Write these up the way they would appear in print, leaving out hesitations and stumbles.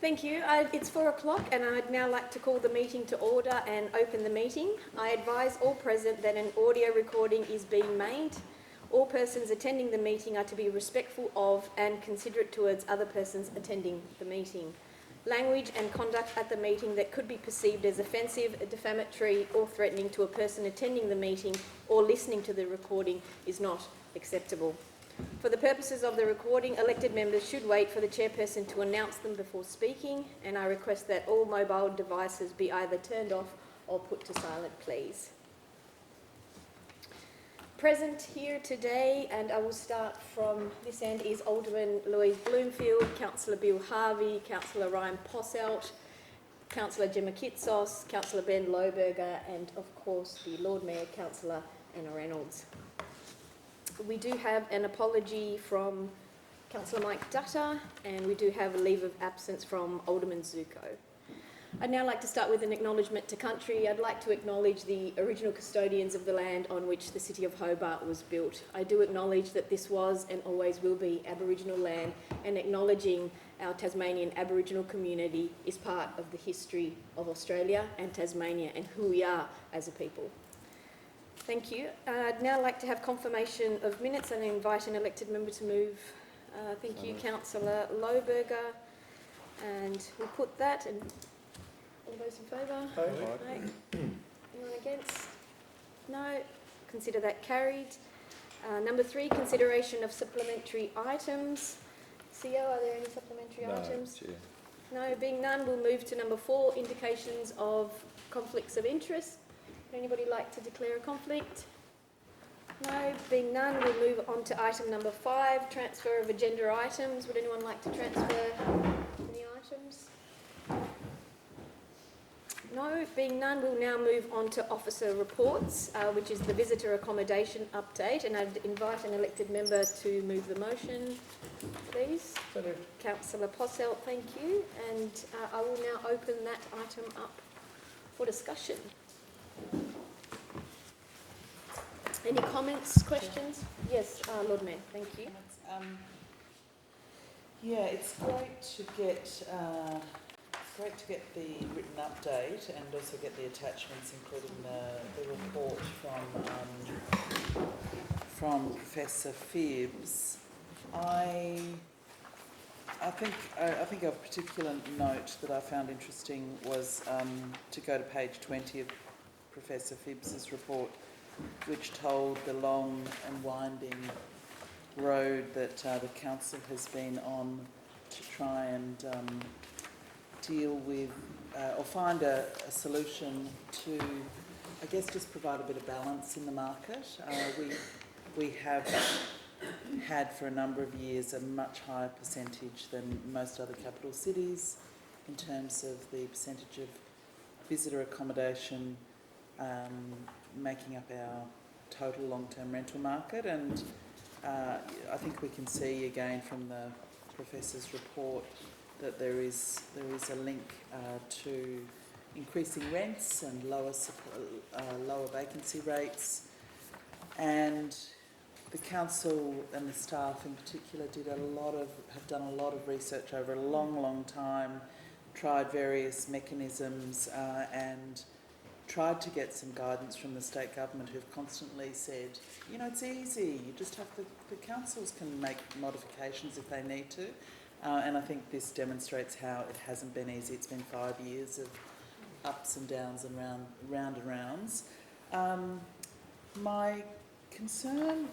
Thank you. It's 4 o'clock and I'd now like to call the meeting to order and open the meeting. I advise all present that an audio recording is being made. All persons attending the meeting are to be respectful of and considerate towards other persons attending the meeting. Language and conduct at the meeting that could be perceived as offensive, defamatory or threatening to a person attending the meeting or listening to the recording is not acceptable. For the purposes of the recording, elected members should wait for the chairperson to announce them before speaking, and I request that all mobile devices be either turned off or put to silent, please. Present here today, and I will start from this end, is Alderman Louise Bloomfield, Councillor Bill Harvey, Councillor Ryan Posselt, Councillor Gemma Kitsos, Councillor Ben Lohberger, and of course the Lord Mayor, Councillor Anna Reynolds. We do have an apology from Councillor Mike Dutta, and we do have a leave of absence from Alderman Zuko. I'd now like to start with an acknowledgement to country. I'd like to acknowledge the original custodians of the land on which the City of Hobart was built. I do acknowledge that this was and always will be Aboriginal land, and acknowledging our Tasmanian Aboriginal community is part of the history of Australia and Tasmania and who we are as a people. Thank you. I'd now like to have confirmation of minutes and invite an elected member to move. Thank you, Councillor Lohberger. And we'll put that, and all those in favour? Aye. Anyone against? No. Consider that carried. Number 3, consideration of supplementary items. CEO, are there any supplementary items? Chair. No, being none, we'll move to number 4, indications of conflicts of interest. Would anybody like to declare a conflict? No, being none, we'll move on to item number 5, transfer of agenda items. Would anyone like to transfer any items? No, being none, we'll now move on to officer reports, which is the visitor accommodation update, and I'd invite an elected member to move the motion, please. Councillor Posselt, thank you, and I will now open that item up for discussion. Any comments, questions? Yes, Lord Mayor, thank you. Yeah, it's great to get the written update and also get the attachments, including the report from Professor Phibbs. I think a particular note that I found interesting was to go to page 20 of Professor Phibbs's report, which told the long and winding road that the council has been on to try and deal with or find a solution to, I guess, just provide a bit of balance in the market. We have had for a number of years a much higher percentage than most other capital cities in terms of the percentage of visitor accommodation making up our total long-term rental market, and I think we can see again from the Professor's report that there is a link to increasing rents and lower vacancy rates, and the council and the staff in particular have done a lot of research over a long time, tried various mechanisms and tried to get some guidance from the state government, who've constantly said, you know, it's easy, you just have the councils can make modifications if they need to. And I think this demonstrates how it hasn't been easy. It's been 5 years of ups and downs and round and rounds. My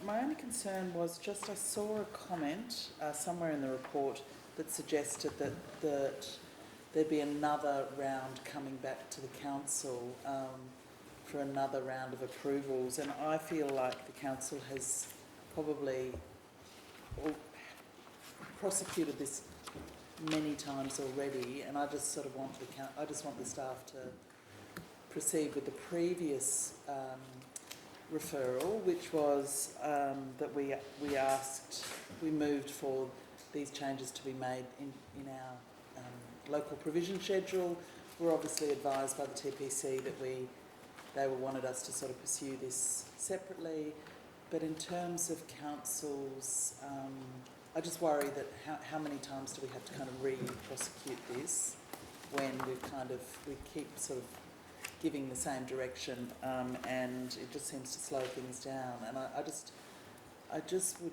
only concern was just I saw a comment somewhere in the report that suggested that there'd be another round coming back to the council for another round of approvals, and I feel like the council has probably prosecuted this many times already, and I just sort of want the staff to proceed with the previous referral, which was that we moved for these changes to be made in our local provision schedule. We're obviously advised by the TPC that they wanted us to sort of pursue this separately, but in terms of council's I just worry that how many times do we have to kind of re-prosecute this when we keep sort of giving the same direction, and it just seems to slow things down. And I just would,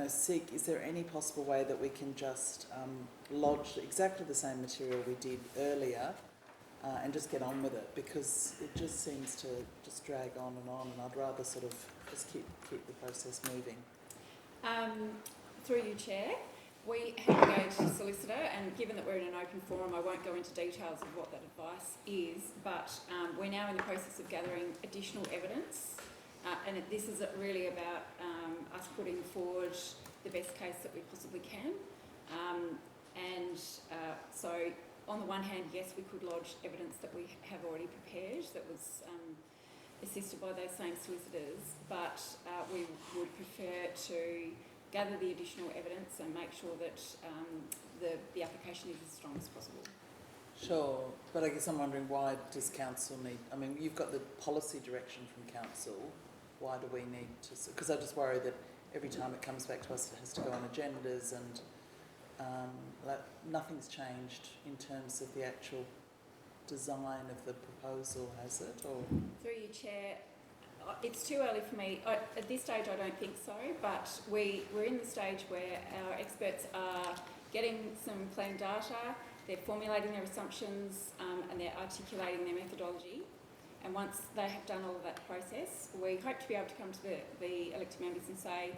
seek, is there any possible way that we can just lodge exactly the same material we did earlier and just get on with it, because it just seems to just drag on, and I'd rather sort of just keep the process moving. Through you, Chair, we have engaged a solicitor, and given that we're in an open forum, I won't go into details of what that advice is, but we're now in the process of gathering additional evidence, and this is really about us putting forward the best case that we possibly can. So on the one hand, yes, we could lodge evidence that we have already prepared that was assisted by those same solicitors, but we would prefer to gather the additional evidence and make sure that the application is as strong as possible. Sure, but I guess I'm wondering, why does council need, I mean, you've got the policy direction from council, why do we need to, because I just worry that every time it comes back to us it has to go on agendas, and nothing's changed in terms of the actual design of the proposal, has it? Or through you, Chair, it's too early for me. At this stage I don't think so, but we're in the stage where our experts are getting some clean data, they're formulating their assumptions, and they're articulating their methodology. And once they have done all of that process, we hope to be able to come to the elected members and say,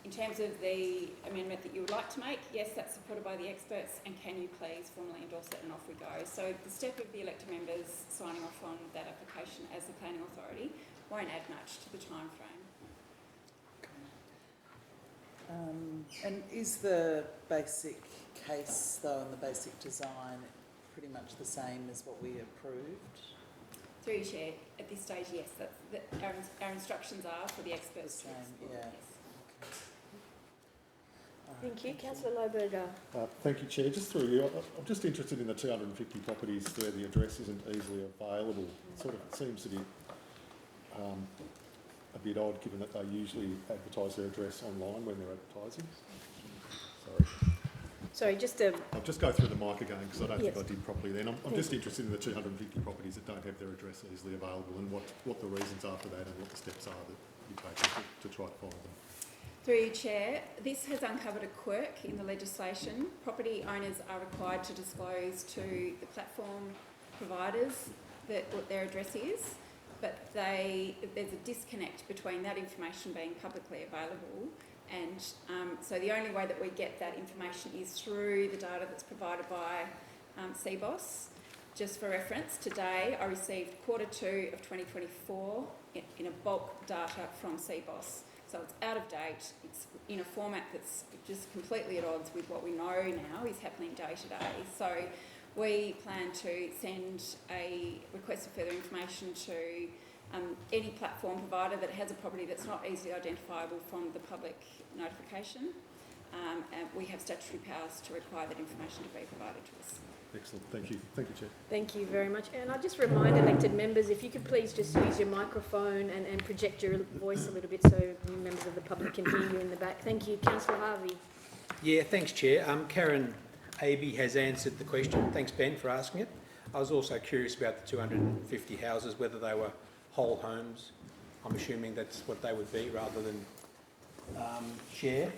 in terms of the amendment that you would like to make, yes, that's supported by the experts, and can you please formally endorse it, and off we go. So the step of the elected members signing off on that application as the planning authority won't add much to the time frame. okay. And is the basic case though, and the basic design pretty much the same as what we approved? Through you, Chair, at this stage, yes, our instructions are for the experts. The same, yeah. Yes. Thank you. Councillor Lohberger. Thank you, Chair. Just through you, I'm just interested in the 250 properties where the address isn't easily available. It sort of seems to be a bit odd, given that they usually advertise their address online when they're advertising. Sorry, just to... I'll just go through the mic again, because I don't Yes. think I did properly then. I'm just interested in the 250 properties that don't have their address easily available, and what the reasons are for that, and what the steps are that you take to try to find them. Through you, Chair, this has uncovered a quirk in the legislation. Property owners are required to disclose to the platform providers what their address is, but there's a disconnect between that information being publicly available, and so the only way that we get that information is through the data that's provided by CBOS. Just for reference, today I received Q2 of 2024 in a bulk data from CBOS. So it's out of date, it's in a format that's just completely at odds with what we know now is happening day to day. So we plan to send a request for further information to any platform provider that has a property that's not easily identifiable from the public notification. And we have statutory powers to require that information to be provided to us. Excellent. Thank you. Thank you, Chair. Thank you very much. And I just remind elected members, if you could please just use your microphone and project your voice a little bit so members of the public can hear you in the back. Thank you. Councillor Harvey. Yeah, thanks, Chair. Karen Aby has answered the question. Thanks, Ben, for asking it. I was also curious about the 250 houses, whether they were whole homes. I'm assuming that's what they would be rather than share.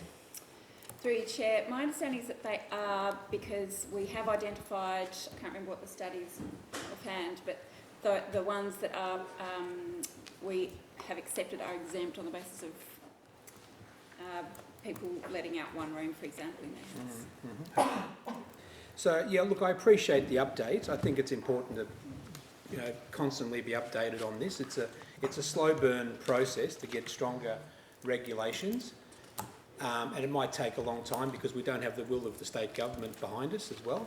Through your Chair, my understanding is that they are, because we have identified, I can't remember what the studies offhand, but the ones that are we have accepted are exempt on the basis of people letting out one room, for example, in their house. So, yeah, look, I appreciate the update. I think it's important to constantly be updated on this. It's a slow burn process to get stronger regulations. And it might take a long time because we don't have the will of the state government behind us as well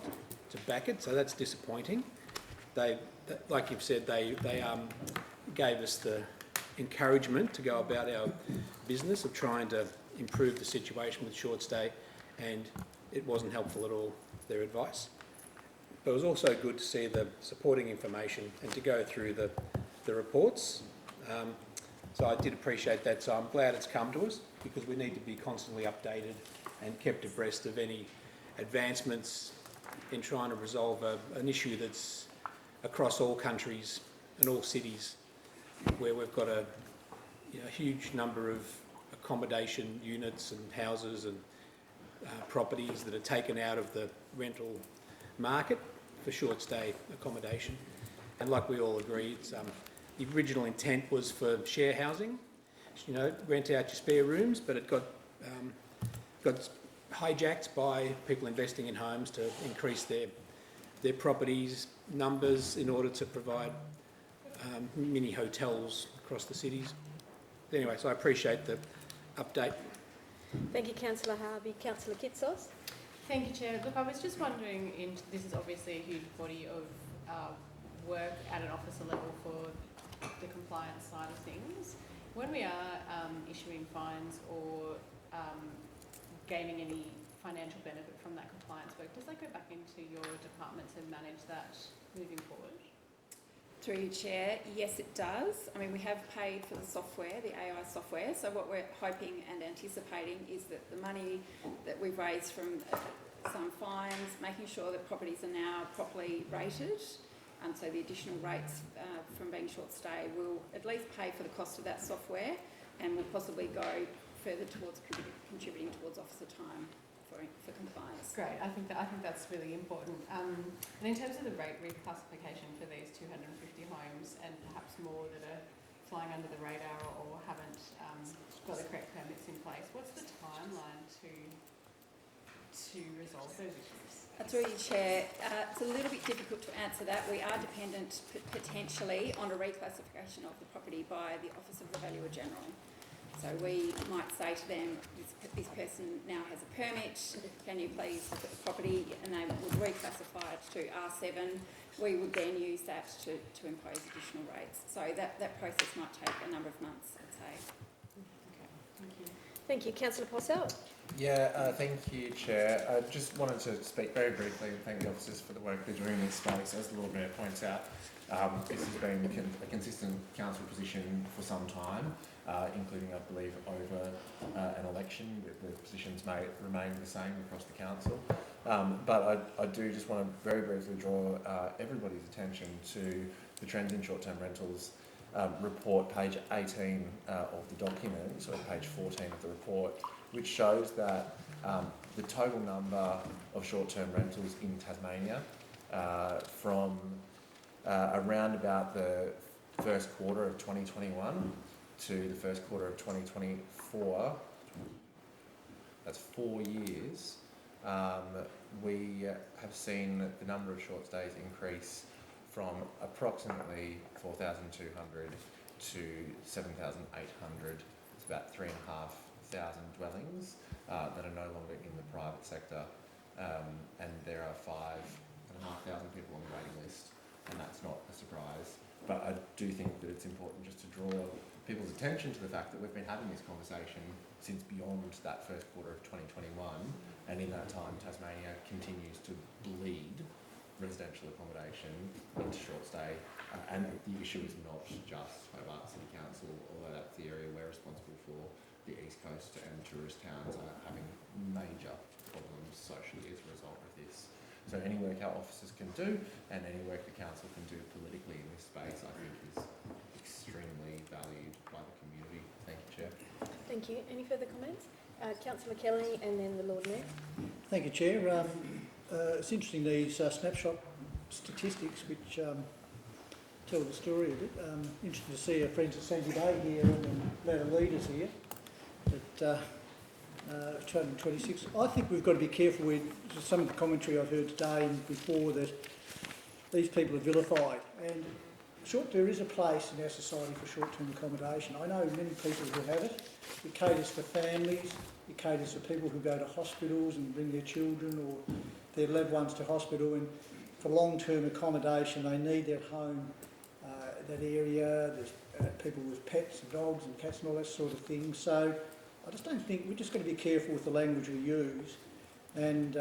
to back it, so that's disappointing. Like you've said, they gave us the encouragement to go about our business of trying to improve the situation with short stay, and it wasn't helpful at all, their advice. But it was also good to see the supporting information and to go through the reports. So I did appreciate that, so I'm glad it's come to us, because we need to be constantly updated and kept abreast of any advancements in trying to resolve an issue that's across all countries and all cities, where we've got a huge number of accommodation units and houses and properties that are taken out of the rental market for short stay accommodation. And like we all agree, it's, the original intent was for share housing, rent out your spare rooms, but it got hijacked by people investing in homes to increase their properties numbers in order to provide mini hotels across the cities. Anyway, so I appreciate the update. Thank you, Councillor Harvey. Councillor Kitsos? Thank you, Chair. Look, I was just wondering, this is obviously a huge body of work at an officer level for the compliance side of things. When we are issuing fines or gaining any financial benefit from that compliance work, does that go back into your department to manage that moving forward? Through you, Chair, yes it does. I mean, we have paid for the software, the AI software, so what we're hoping and anticipating is that the money that we've raised from some fines, making sure that properties are now properly rated, so the additional rates from being short stay will at least pay for the cost of that software and will possibly go further towards contributing towards officer time for compliance. Great, I think that's really important. And in terms of the rate reclassification for these 250 homes and perhaps more that are flying under the radar or haven't got the correct permits in place, what's the timeline to resolve those issues? Through you, Chair, it's a little bit difficult to answer that. We are dependent potentially on a reclassification of the property by the Office of the Valuer General. So we might say to them, this person now has a permit, can you please look at the property, and they would reclassify it to R7. We would then use that to impose additional rates. So that process might take a number of months, I'd say. Okay, thank you. Thank you. Councillor Posselt? Yeah, thank you, Chair. I just wanted to speak very briefly and thank the officers for the work they're doing in this space. As the Lord Mayor points out, this has been a consistent council position for some time, including, I believe, over an election. The positions may remain the same across the council. But I do just want to very briefly draw everybody's attention to the trends in short-term rentals report, page 18 of the document, so page 14 of the report, which shows that the total number of short-term rentals in Tasmania from around about the first quarter of 2021 to the first quarter of 2024, that's 4 years, we have seen the number of short stays increase from approximately 4,200 to 7,800. It's about 3,500 dwellings that are no longer in the private sector, and there are 5,500 people on the waiting list, and that's not a surprise. But I do think that it's important just to draw people's attention to the fact that we've been having this conversation since beyond that first quarter of 2021, and in that time Tasmania continues to bleed residential accommodation into short stay, and the issue is not just Hobart City Council, although that's the area we're responsible for. The East Coast and tourist towns are having major problems socially as a result of this. So any work our officers can do and any work the council can do politically in this space, I think, is extremely valued by the community. Thank you, Chair. Thank you. Any further comments? Councillor Kelly and then the Lord Mayor. Thank you, Chair. It's interesting, these snapshot statistics which tell the story of it. Interesting to see our friends at Sandy Bay here and a lot of leaders here at 226. I think we've got to be careful with some of the commentary I've heard today and before that these people are vilified. And there is a place in our society for short-term accommodation. I know many people who have it. It caters for families, it caters for people who go to hospitals and bring their children or their loved ones to hospital, and for long-term accommodation they need that home, that area. There's people with pets and dogs and cats and all that sort of thing. So I just don't think, we're just going to be careful with the language we use and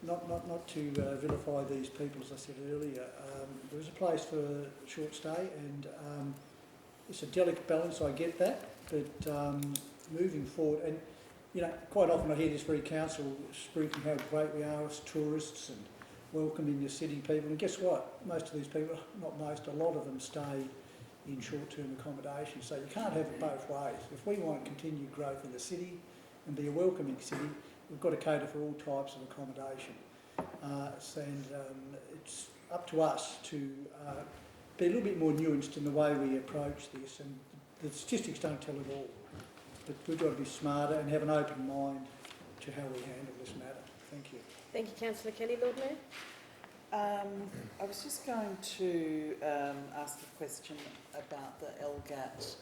not to vilify these people, as I said earlier. There is a place for short stay, and it's a delicate balance, I get that, but moving forward, and you know, quite often I hear this very council speaking how great we are as tourists and welcoming the city people, and guess what? Most of these people, not most, a lot of them stay in short-term accommodation, so you can't have it both ways. If we want continued growth in the city and be a welcoming city, we've got to cater for all types of accommodation. It's up to us to be a little bit more nuanced in the way we approach this, and the statistics don't tell it all. But we've got to be smarter and have an open mind to how we handle this matter. Thank you. Thank you, Councillor Kelly. Lord Mayor? I was just going to ask a question about the LGAT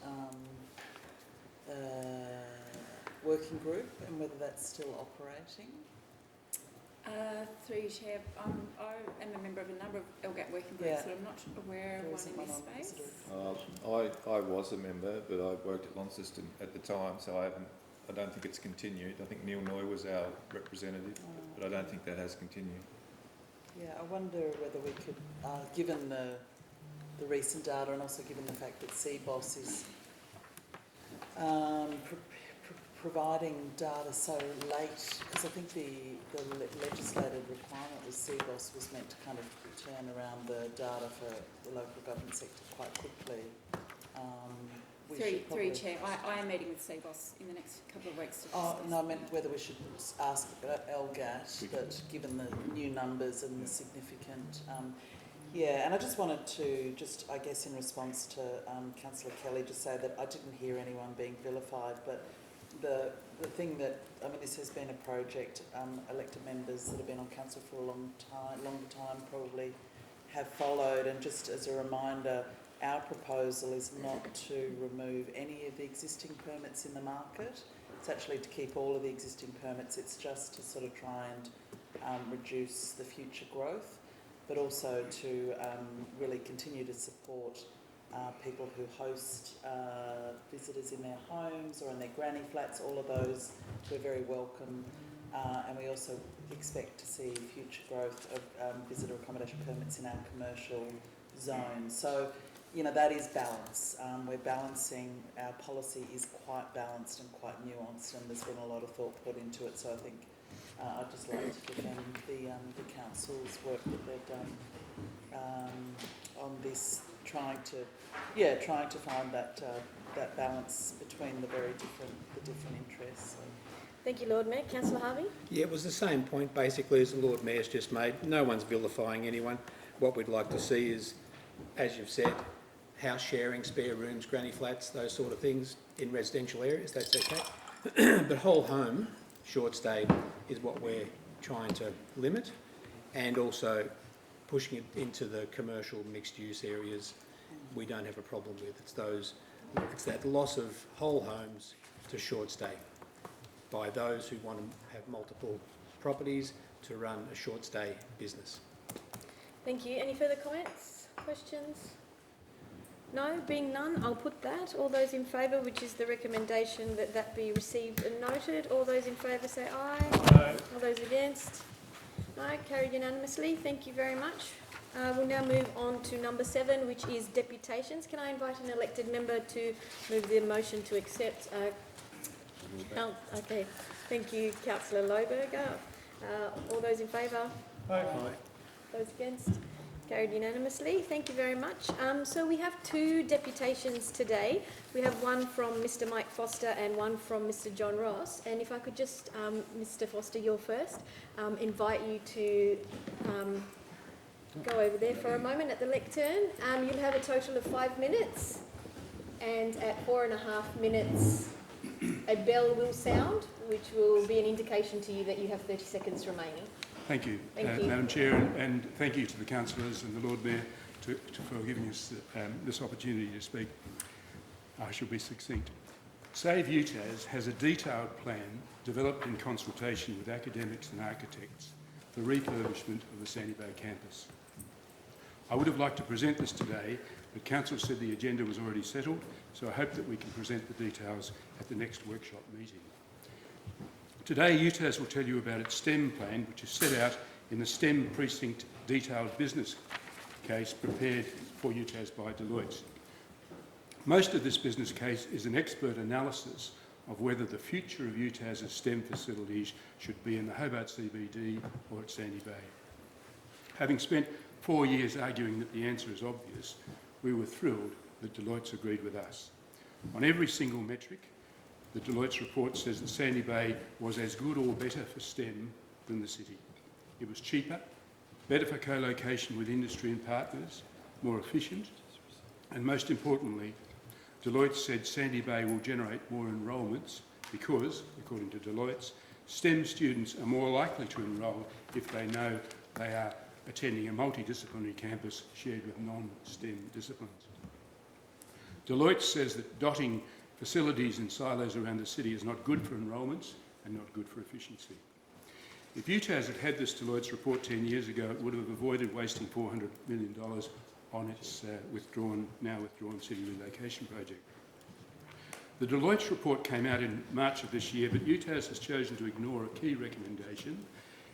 working group and whether that's still operating. Through you, Chair, I am a member of a number of LGAT working groups, but I'm not aware of one in this space. I was a member, but I worked at Launceston at the time, so I don't think it's continued. I think Neil Noy was our representative, but I don't think that has continued. Yeah, I wonder whether we could, given the recent data and also given the fact that CBOS is providing data so late, because I think the legislated requirement was CBOS was meant to kind of turn around the data for the local government sector quite quickly. Through Chair, I am meeting with CBOS in the next couple of weeks to discuss. No, I meant whether we should ask about LGAT, but given the new numbers and the significant... yeah, and I just wanted to I guess in response to Councillor Kelly, just say that I didn't hear anyone being vilified, but the thing that, I mean, this has been a project, elected members that have been on council for a longer time probably have followed, and just as a reminder, our proposal is not to remove any of the existing permits in the market. It's actually to keep all of the existing permits. It's just to sort of try and reduce the future growth, but also to really continue to support people who host visitors in their homes or in their granny flats. All of those we're very welcome, and we also expect to see future growth of visitor accommodation permits in our commercial zone. So, you know, that is balance. We're balancing, our policy is quite balanced and quite nuanced, and there's been a lot of thought put into it. So I think I'd just like to defend the council's work that they've done on this, trying to find that balance between the different interests. So. Thank you, Lord Mayor. Councillor Harvey? Yeah, it was the same point basically as the Lord Mayor's just made. No one's vilifying anyone. What we'd like to see is, as you've said, house sharing, spare rooms, granny flats, those sort of things in residential areas, that's okay. But whole home, short stay, is what we're trying to limit, and also pushing it into the commercial mixed use areas we don't have a problem with. It's that loss of whole homes to short stay by those who want to have multiple properties to run a short stay business. Thank you. Any further comments, questions? No? Being none, I'll put that. All those in favour, which is the recommendation that that be received and noted. All those in favour say aye. Aye. All those against? No? Carried unanimously. Thank you very much. We'll now move on to number 7, which is deputations. Can I invite an elected member to move the motion to accept? Okay. Thank you, Councillor Lohberger. All those in favour? Aye. Those against? Carried unanimously. Thank you very much. So we have 2 deputations today. We have one from Mr. Mike Foster and one from Mr. John Ross. And if I could just, Mr. Foster, you're first, invite you to go over there for a moment at the lectern. You'll have a total of 5 minutes, and at 4.5 minutes a bell will sound, which will be an indication to you that you have 30 seconds remaining. Thank you, Madam Chair, and thank you to the councillors and the Lord Mayor for giving us this opportunity to speak. I shall be succinct. Save UTAS has a detailed plan developed in consultation with academics and architects for refurbishment of the Sandy Bay campus. I would have liked to present this today, but Council said the agenda was already settled, so I hope that we can present the details at the next workshop meeting. Today, UTAS will tell you about its STEM plan, which is set out in the STEM Precinct Detailed Business Case prepared for UTAS by Deloitte. Most of this business case is an expert analysis of whether the future of UTAS's STEM facilities should be in the Hobart CBD or at Sandy Bay. Having spent 4 years arguing that the answer is obvious, we were thrilled that Deloitte's agreed with us. On every single metric, the Deloitte's report says that Sandy Bay was as good or better for STEM than the city. It was cheaper, better for co-location with industry and partners, more efficient, and most importantly, Deloitte said Sandy Bay will generate more enrolments because, according to Deloitte's, STEM students are more likely to enrol if they know they are attending a multidisciplinary campus shared with non-STEM disciplines. Deloitte says that dotting facilities in silos around the city is not good for enrolments and not good for efficiency. If UTAS had had this Deloitte's report 10 years ago, it would have avoided wasting $400 million on its now withdrawn city relocation project. The Deloitte's report came out in March of this year, but UTAS has chosen to ignore a key recommendation,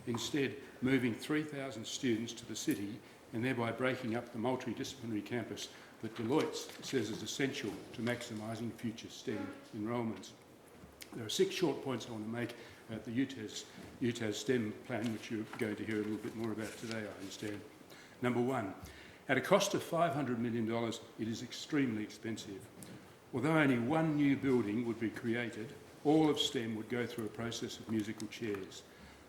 instead moving 3,000 students to the city and thereby breaking up the multidisciplinary campus that Deloitte says is essential to maximising future STEM enrolments. There are 6 short points I want to make about the UTAS STEM plan, which you're going to hear a little bit more about today, I understand. Number 1, at a cost of $500 million, it is extremely expensive. Although only one new building would be created, all of STEM would go through a process of musical chairs.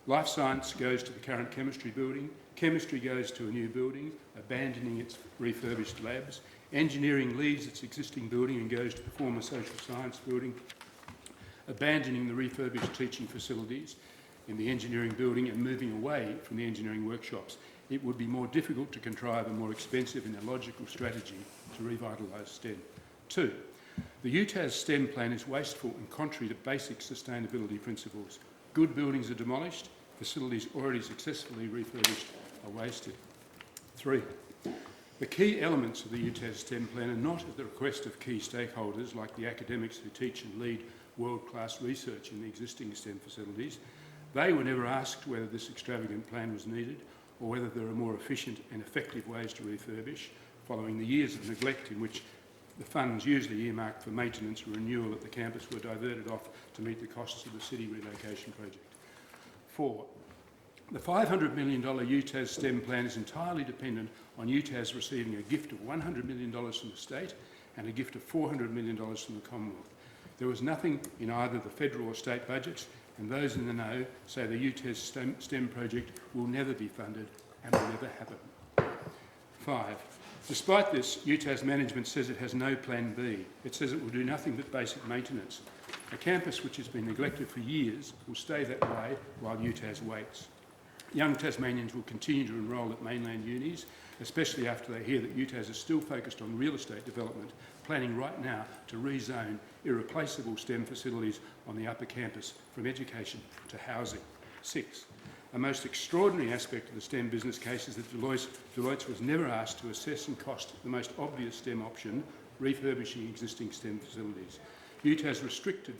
Life science goes to the current chemistry building, chemistry goes to a new building, abandoning its refurbished labs, engineering leaves its existing building and goes to the former social science building, abandoning the refurbished teaching facilities in the engineering building and moving away from the engineering workshops. It would be more difficult to contrive a more expensive and illogical strategy to revitalise STEM. 2, the UTAS STEM plan is wasteful and contrary to basic sustainability principles. Good buildings are demolished, facilities already successfully refurbished are wasted. 3, the key elements of the UTAS STEM plan are not at the request of key stakeholders like the academics who teach and lead world-class research in the existing STEM facilities. They were never asked whether this extravagant plan was needed or whether there are more efficient and effective ways to refurbish, following the years of neglect in which the funds usually earmarked for maintenance or renewal at the campus were diverted off to meet the costs of the city relocation project. 4, the $500 million UTAS STEM plan is entirely dependent on UTAS receiving a gift of $100 million from the state and a gift of $400 million from the Commonwealth. There was nothing in either the federal or state budgets, and those in the know say the UTAS STEM project will never be funded and will never happen. 5, despite this, UTAS management says it has no plan B. It says it will do nothing but basic maintenance. A campus which has been neglected for years will stay that way while UTAS waits. Young Tasmanians will continue to enrol at mainland unis, especially after they hear that UTAS is still focused on real estate development, planning right now to rezone irreplaceable STEM facilities on the upper campus from education to housing. 6, a most extraordinary aspect of the STEM business case is that Deloitte was never asked to assess and cost the most obvious STEM option, refurbishing existing STEM facilities. UTAS restricted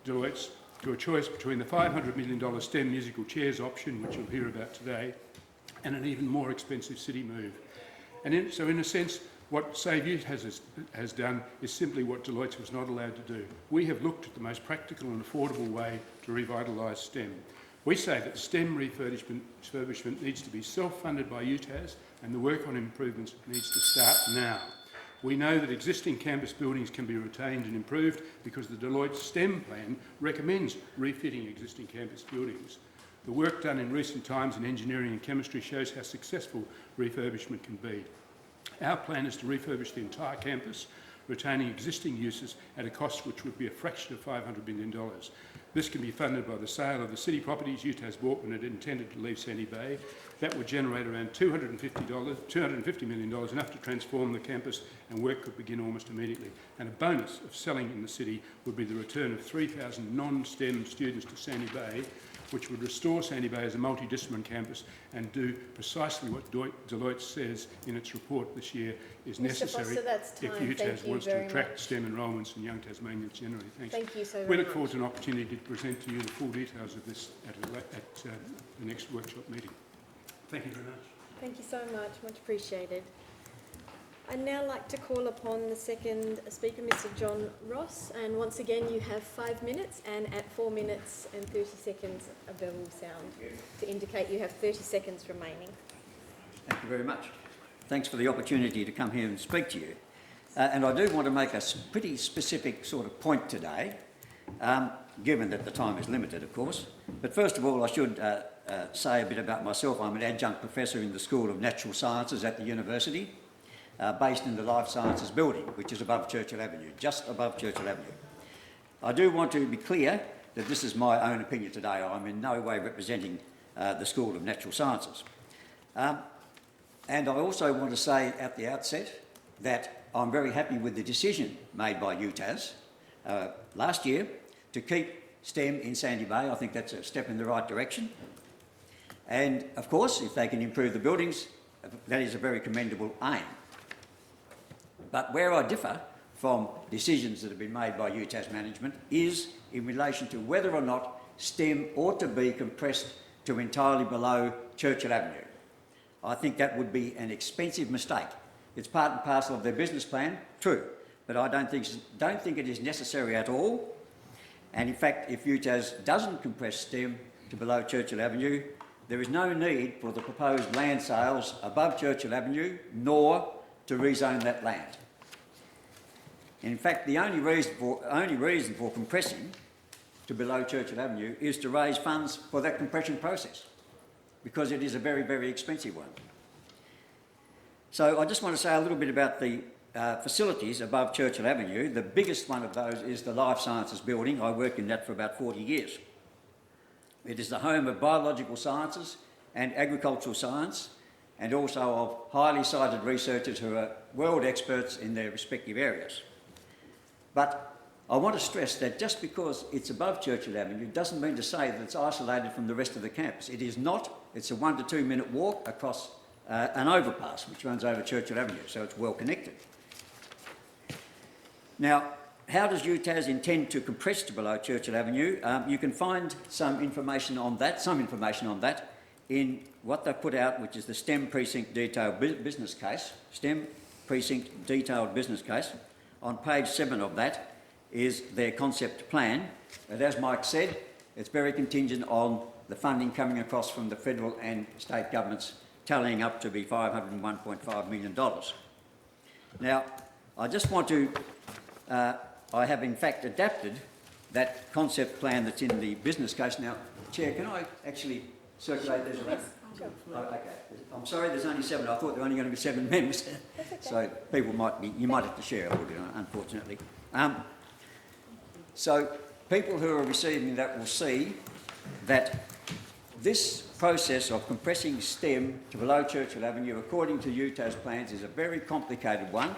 Deloitte to a choice between the $500 million STEM musical chairs option, which you'll hear about today, and an even more expensive city move. And so in a sense, what Save UTAS has done is simply what Deloitte was not allowed to do. We have looked at the most practical and affordable way to revitalise STEM. We say that STEM refurbishment needs to be self-funded by UTAS and the work on improvements needs to start now. We know that existing campus buildings can be retained and improved because the Deloitte STEM plan recommends refitting existing campus buildings. The work done in recent times in engineering and chemistry shows how successful refurbishment can be. Our plan is to refurbish the entire campus, retaining existing uses at a cost which would be a fraction of $500 million. This can be funded by the sale of the city properties UTAS bought when it intended to leave Sandy Bay. That would generate around $250 million, enough to transform the campus, and work could begin almost immediately. And a bonus of selling in the city would be the return of 3,000 non-STEM students to Sandy Bay, which would restore Sandy Bay as a multidisciplinary campus and do precisely what Deloitte says in its report this year is necessary if UTAS wants to attract STEM enrolments and young Tasmanians generally. Thanks. Thank you so very much. We look forward to an opportunity to present to you the full details of this at the next workshop meeting. Thank you very much. Thank you so much, much appreciated. I'd now like to call upon the second speaker, Mr. John Ross, and once again you have 5 minutes, and at 4 minutes and 30 seconds a bell will sound to indicate you have 30 seconds remaining. Thank you very much. Thanks for the opportunity to come here and speak to you. And I do want to make a pretty specific sort of point today, given that the time is limited, of course. But first of all, I should say a bit about myself. I'm an adjunct professor in the School of Natural Sciences at the university, based in the Life Sciences building, which is above Churchill Avenue, just above Churchill Avenue. I do want to be clear that this is my own opinion today. I'm in no way representing the School of Natural Sciences. And I also want to say at the outset that I'm very happy with the decision made by UTAS last year to keep STEM in Sandy Bay. I think that's a step in the right direction. And of course, if they can improve the buildings, that is a very commendable aim. But where I differ from decisions that have been made by UTAS management is in relation to whether or not STEM ought to be compressed to entirely below Churchill Avenue. I think that would be an expensive mistake. It's part and parcel of their business plan, true, but I don't think it is necessary at all. And in fact, if UTAS doesn't compress STEM to below Churchill Avenue, there is no need for the proposed land sales above Churchill Avenue, nor to rezone that land. In fact, the only reason for compressing to below Churchill Avenue is to raise funds for that compression process, because it is a very, very expensive one. So I just want to say a little bit about the facilities above Churchill Avenue. The biggest one of those is the Life Sciences building. I worked in that for about 40 years. It is the home of biological sciences and agricultural science, and also of highly cited researchers who are world experts in their respective areas. But I want to stress that just because it's above Churchill Avenue doesn't mean to say that it's isolated from the rest of the campus. It is not. It's a 1 to 2 minute walk across an overpass which runs over Churchill Avenue, so it's well connected. Now, how does UTAS intend to compress to below Churchill Avenue? You can find some information on that in what they've put out, which is the STEM Precinct Detailed Business Case. STEM Precinct Detailed Business Case. On page 7 of that is their concept plan. And as Mike said, it's very contingent on the funding coming across from the federal and state governments, tallying up to be $501.5 million. Now, I just want to, I have in fact adapted that concept plan that's in the business case. Now, Chair, can I actually circulate these around? Sure. Oh, okay. I'm sorry, there's only 7. I thought there were only going to be 7 members. That's okay. So people you might have to share a little bit, unfortunately. So people who are receiving that will see that this process of compressing STEM to below Churchill Avenue, according to UTAS plans, is a very complicated one.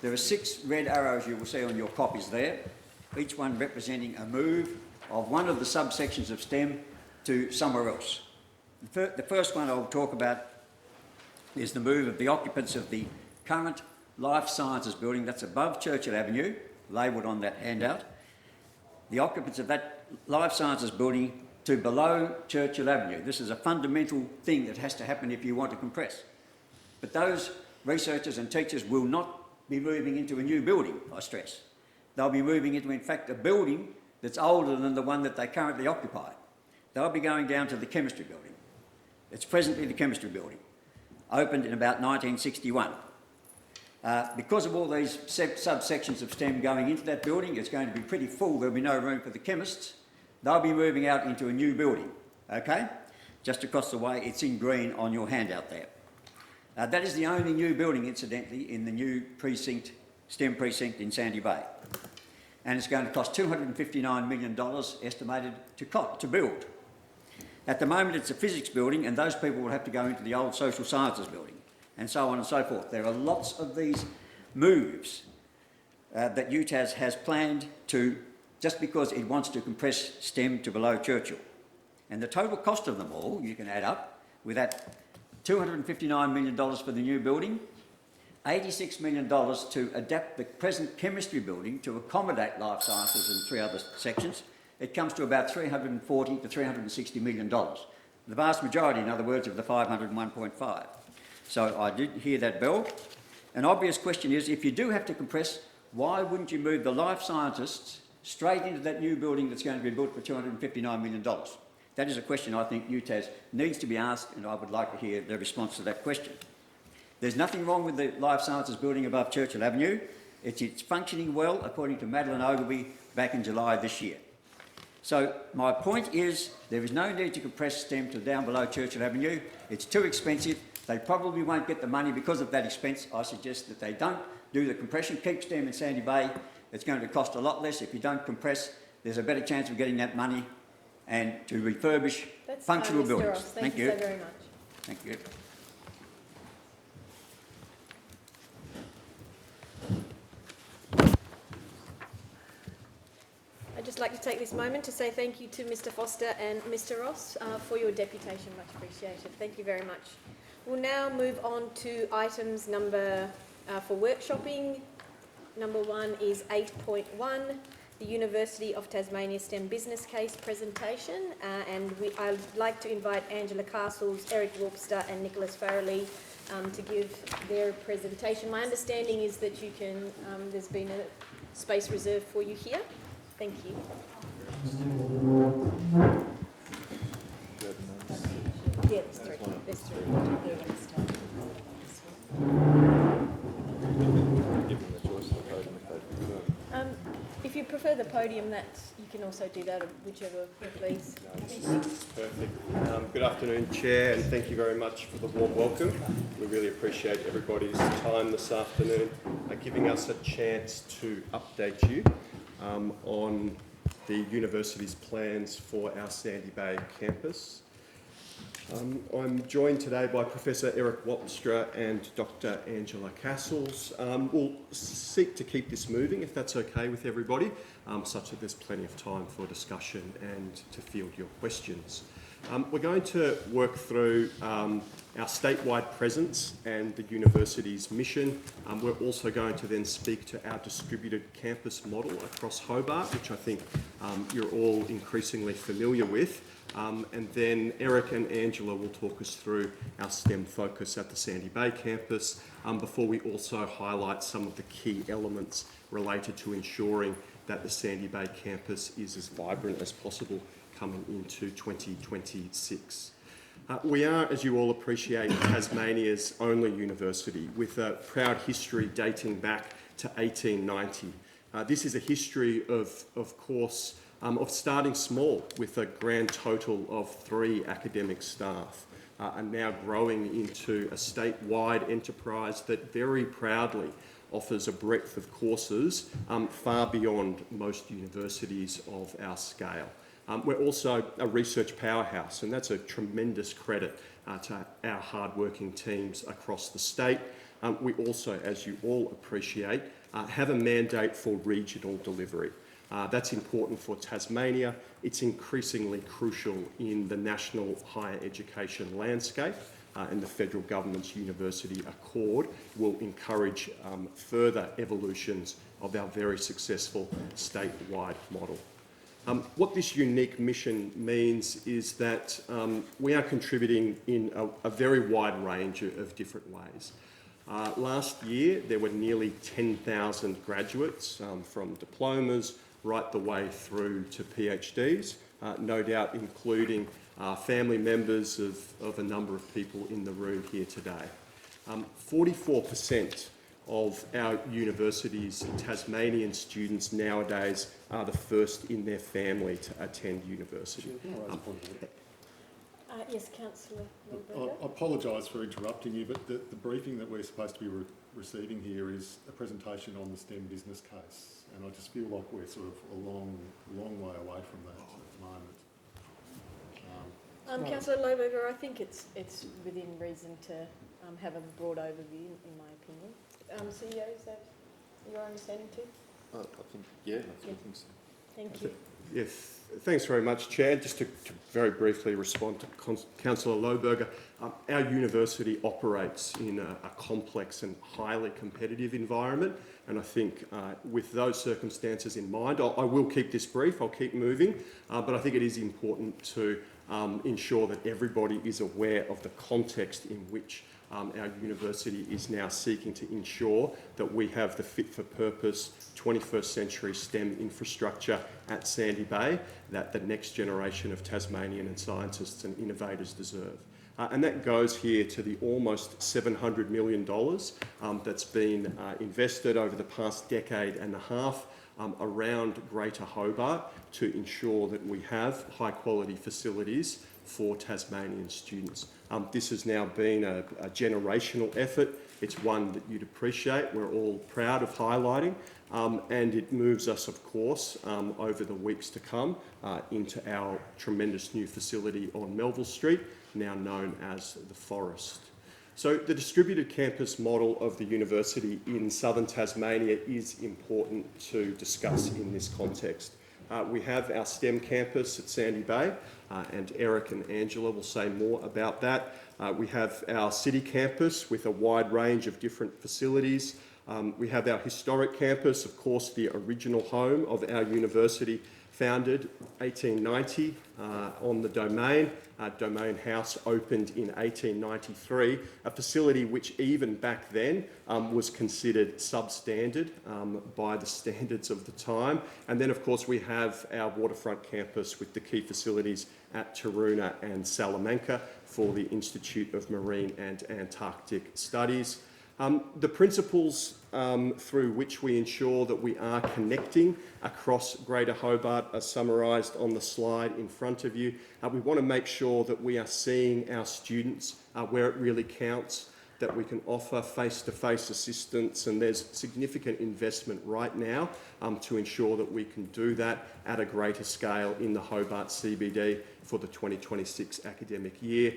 There are 6 red arrows you will see on your copies there, each one representing a move of one of the subsections of STEM to somewhere else. The first one I'll talk about is the move of the occupants of the current Life Sciences building that's above Churchill Avenue, labelled on that handout. The occupants of that Life Sciences building to below Churchill Avenue. This is a fundamental thing that has to happen if you want to compress. But those researchers and teachers will not be moving into a new building, I stress. They'll be moving into, in fact, a building that's older than the one that they currently occupy. They'll be going down to the chemistry building. It's presently the chemistry building, opened in about 1961. Because of all these subsections of STEM going into that building, it's going to be pretty full. There'll be no room for the chemists. They'll be moving out into a new building, okay? Just across the way, it's in green on your handout there. That is the only new building, incidentally, in the new precinct, STEM precinct in Sandy Bay. And it's going to cost $259 million estimated to build. At the moment, it's a physics building, and those people will have to go into the old social sciences building, and so on and so forth. There are lots of these moves that UTAS has planned to, just because it wants to compress STEM to below Churchill. And the total cost of them all, you can add up, with that $259 million for the new building, $86 million to adapt the present chemistry building to accommodate life sciences and 3 other sections. It comes to about $340 to $360 million. The vast majority, in other words, of the 501.5. So I did hear that bell. An obvious question is, if you do have to compress, why wouldn't you move the life scientists straight into that new building that's going to be built for $259 million? That is a question I think UTAS needs to be asked, and I would like to hear the response to that question. There's nothing wrong with the life sciences building above Churchill Avenue. It's functioning well, according to Madeleine Ogilvie back in July this year. So my point is, there is no need to compress STEM to down below Churchill Avenue. It's too expensive. They probably won't get the money because of that expense. I suggest that they don't do the compression. Keep STEM in Sandy Bay. It's going to cost a lot less. If you don't compress, there's a better chance of getting that money and to refurbish functional Mr. buildings. Ross. Thank you so very much. Thank you. I'd just like to take this moment to say thank you to Mr. Foster and Mr. Ross for your deputation. Much appreciated. Thank you very much. We'll now move on to items for workshopping. Number 1 is 8.1, the University of Tasmania STEM business case presentation. I'd like to invite Angela Castles, Eric Wilpster and Nicholas Farrelly to give their presentation. My understanding is that you can, there's been a space reserved for you here. Thank you. Yeah, there's three. There's three. If you prefer the podium, you can also do that, whichever, please. Perfect. Good afternoon, Chair, and thank you very much for the warm welcome. We really appreciate everybody's time this afternoon, giving us a chance to update you on the university's plans for our Sandy Bay campus. I'm joined today by Professor Eric Wilpster and Dr. Angela Castles. We'll seek to keep this moving, if that's okay with everybody, such that there's plenty of time for discussion and to field your questions. We're going to work through our statewide presence and the university's mission. We're also going to then speak to our distributed campus model across Hobart, which I think you're all increasingly familiar with. And then Eric and Angela will talk us through our STEM focus at the Sandy Bay campus before we also highlight some of the key elements related to ensuring that the Sandy Bay campus is as vibrant as possible coming into 2026. We are, as you all appreciate, Tasmania's only university with a proud history dating back to 1890. This is a history of course, of starting small with a grand total of 3 academic staff and now growing into a statewide enterprise that very proudly offers a breadth of courses far beyond most universities of our scale. We're also a research powerhouse, and that's a tremendous credit to our hard-working teams across the state. We also, as you all appreciate, have a mandate for regional delivery. That's important for Tasmania. It's increasingly crucial in the national higher education landscape, and the federal government's University Accord will encourage further evolutions of our very successful statewide model. What this unique mission means is that we are contributing in a very wide range of different ways. Last year, there were nearly 10,000 graduates from diplomas right the way through to PhDs, no doubt including family members of a number of people in the room here today. 44% of our university's Tasmanian students nowadays are the first in their family to attend university. Yes, Councillor. I apologise for interrupting you, but the briefing that we're supposed to be receiving here is a presentation on the STEM business case, and I just feel like we're sort of a long way away from that at the moment. Councillor Lohberger, I think it's within reason to have a broad overview, in my opinion. CEO, is that your understanding too? I think so. Thank you. Yes, thanks very much, Chair. Just to very briefly respond to Councillor Lohberger, our university operates in a complex and highly competitive environment, and I think with those circumstances in mind, I will keep this brief, I'll keep moving, but I think it is important to ensure that everybody is aware of the context in which our university is now seeking to ensure that we have the fit-for-purpose 21st century STEM infrastructure at Sandy Bay that the next generation of Tasmanian and scientists and innovators deserve. And that goes here to the almost $700 million that's been invested over the past decade and a half around Greater Hobart to ensure that we have high quality facilities for Tasmanian students. This has now been a generational effort. It's one that you'd appreciate. We're all proud of highlighting, and it moves us, of course, over the weeks to come into our tremendous new facility on Melville Street, now known as the Forest. So the distributed campus model of the university in southern Tasmania is important to discuss in this context. We have our STEM campus at Sandy Bay, and Eric and Angela will say more about that. We have our city campus with a wide range of different facilities. We have our historic campus, of course, the original home of our university, founded 1890 on the Domain. Domain House opened in 1893, a facility which even back then was considered substandard by the standards of the time. And then, of course, we have our waterfront campus with the key facilities at Taroona and Salamanca for the Institute of Marine and Antarctic Studies. The principles through which we ensure that we are connecting across Greater Hobart are summarised on the slide in front of you. We want to make sure that we are seeing our students where it really counts, that we can offer face-to-face assistance, and there's significant investment right now to ensure that we can do that at a greater scale in the Hobart CBD for the 2026 academic year.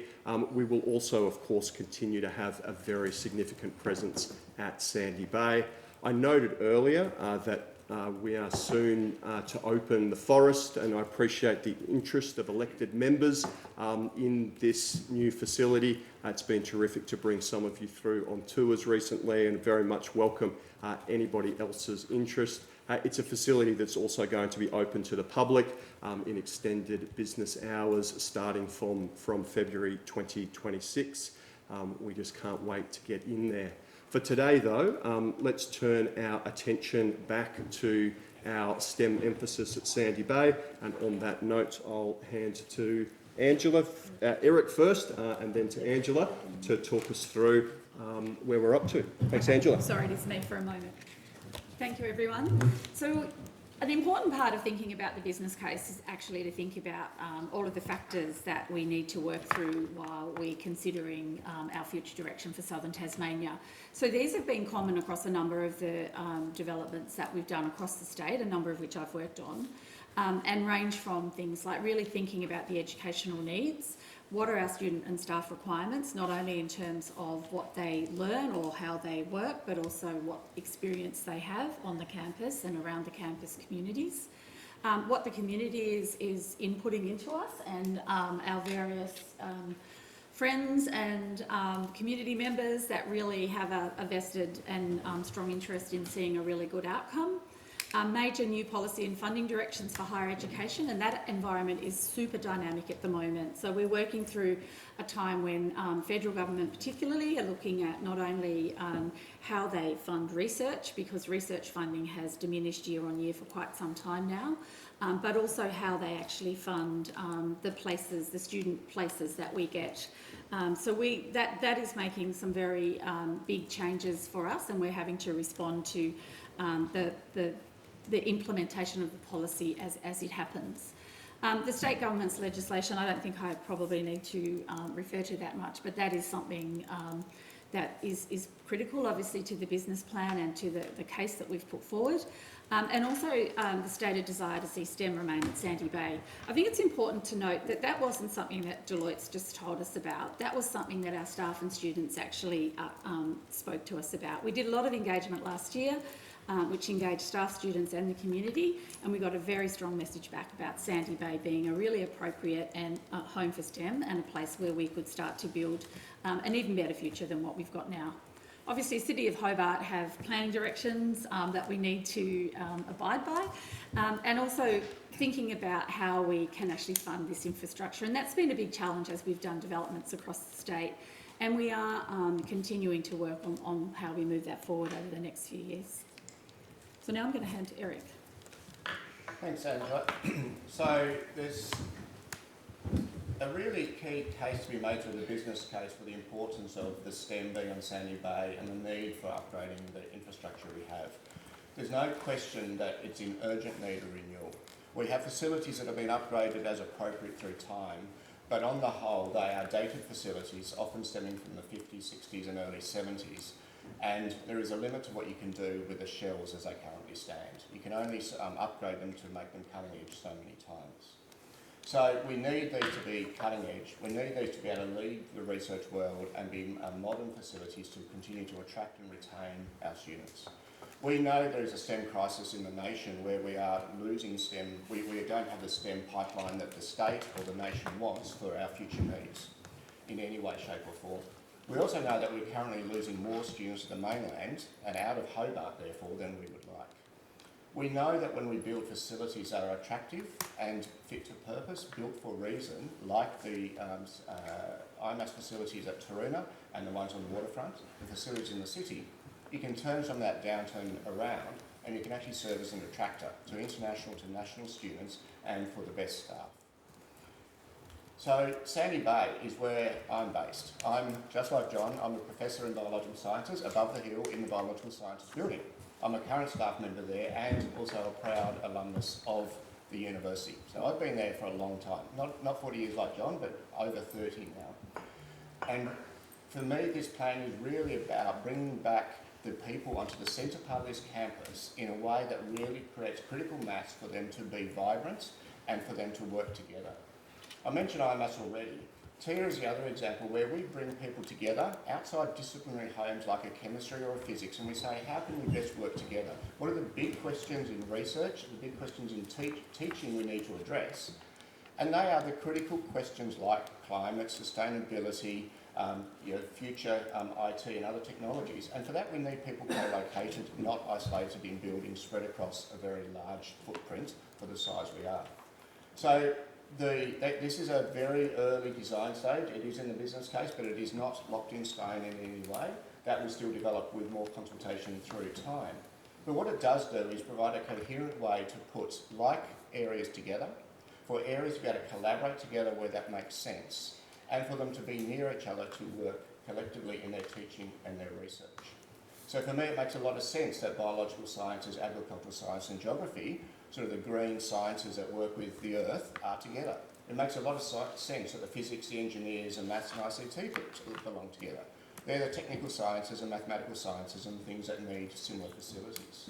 We will also, of course, continue to have a very significant presence at Sandy Bay. I noted earlier that we are soon to open the Forest, and I appreciate the interest of elected members in this new facility. It's been terrific to bring some of you through on tours recently, and very much welcome anybody else's interest. It's a facility that's also going to be open to the public in extended business hours starting from February 2026. We just can't wait to get in there. For today, though, let's turn our attention back to our STEM emphasis at Sandy Bay. And on that note, I'll hand to Angela, Eric first, and then to Angela to talk us through where we're up to. Thanks, Angela. Sorry, it is me for a moment. Thank you, everyone. So an important part of thinking about the business case is actually to think about all of the factors that we need to work through while we're considering our future direction for southern Tasmania. So these have been common across a number of the developments that we've done across the state, a number of which I've worked on, and range from things like really thinking about the educational needs. What are our student and staff requirements, not only in terms of what they learn or how they work, but also what experience they have on the campus and around the campus communities. What the community is inputting into us, and our various friends and community members that really have a vested and strong interest in seeing a really good outcome. Major new policy and funding directions for higher education, and that environment is super dynamic at the moment. So we're working through a time when federal government particularly are looking at not only how they fund research, because research funding has diminished year on year for quite some time now, but also how they actually fund the places, the student places that we get. So that is making some very big changes for us, and we're having to respond to the implementation of the policy as it happens. The state government's legislation, I don't think I probably need to refer to that much, but that is something that is critical, obviously, to the business plan and to the case that we've put forward. And also the stated desire to see STEM remain at Sandy Bay. I think it's important to note that that wasn't something that Deloitte's just told us about. That was something that our staff and students actually spoke to us about. We did a lot of engagement last year, which engaged staff, students and the community, and we got a very strong message back about Sandy Bay being a really appropriate and home for STEM, and a place where we could start to build an even better future than what we've got now. Obviously, City of Hobart have planning directions that we need to abide by, and also thinking about how we can actually fund this infrastructure. And that's been a big challenge as we've done developments across the state. And we are continuing to work on how we move that forward over the next few years. So now I'm going to hand to Eric. Thanks, Angela. So there's a really key case to be made to the business case for the importance of the STEM being on Sandy Bay and the need for upgrading the infrastructure we have. There's no question that it's in urgent need of renewal. We have facilities that have been upgraded as appropriate through time, but on the whole they are dated facilities, often stemming from the 50s, 60s and early 70s. And there is a limit to what you can do with the shells as they currently stand. You can only upgrade them to make them cutting edge so many times. So we need these to be cutting edge. We need these to be able to lead the research world and be modern facilities to continue to attract and retain our students. We know there is a STEM crisis in the nation where we are losing STEM. We don't have the STEM pipeline that the state or the nation wants for our future needs in any way, shape or form. We also know that we're currently losing more students to the mainland and out of Hobart, therefore, than we would like. We know that when we build facilities that are attractive and fit to purpose, built for a reason, like the IMAS facilities at Taroona and the ones on the waterfront, the facilities in the city, you can turn some of that downturn around and you can actually serve as an attractor to international, to national students and for the best staff. So Sandy Bay is where I'm based. I'm, just like John, I'm a professor in biological sciences above the hill in the biological sciences building. I'm a current staff member there and also a proud alumnus of the university. So I've been there for a long time, not 40 years like John, but over 30 now. And for me, this plan is really about bringing back the people onto the centre part of this campus in a way that really creates critical mass for them to be vibrant and for them to work together. I mentioned IMAS already. TIA is the other example where we bring people together outside disciplinary homes like a chemistry or a physics and we say, how can we best work together? What are the big questions in research, the big questions in teaching we need to address? And they are the critical questions like climate, sustainability, future IT and other technologies. And for that we need people co-located, not isolated in buildings spread across a very large footprint for the size we are. So this is a very early design stage. It is in the business case, but it is not locked in stone in any way. That will still develop with more consultation through time. But what it does do is provide a coherent way to put like areas together, for areas to be able to collaborate together where that makes sense, and for them to be near each other to work collectively in their teaching and their research. So for me it makes a lot of sense that biological sciences, agricultural science and geography, sort of the green sciences that work with the earth, are together. It makes a lot of sense that the physics, the engineers and maths and ICT groups belong together. They're the technical sciences and mathematical sciences and things that need similar facilities.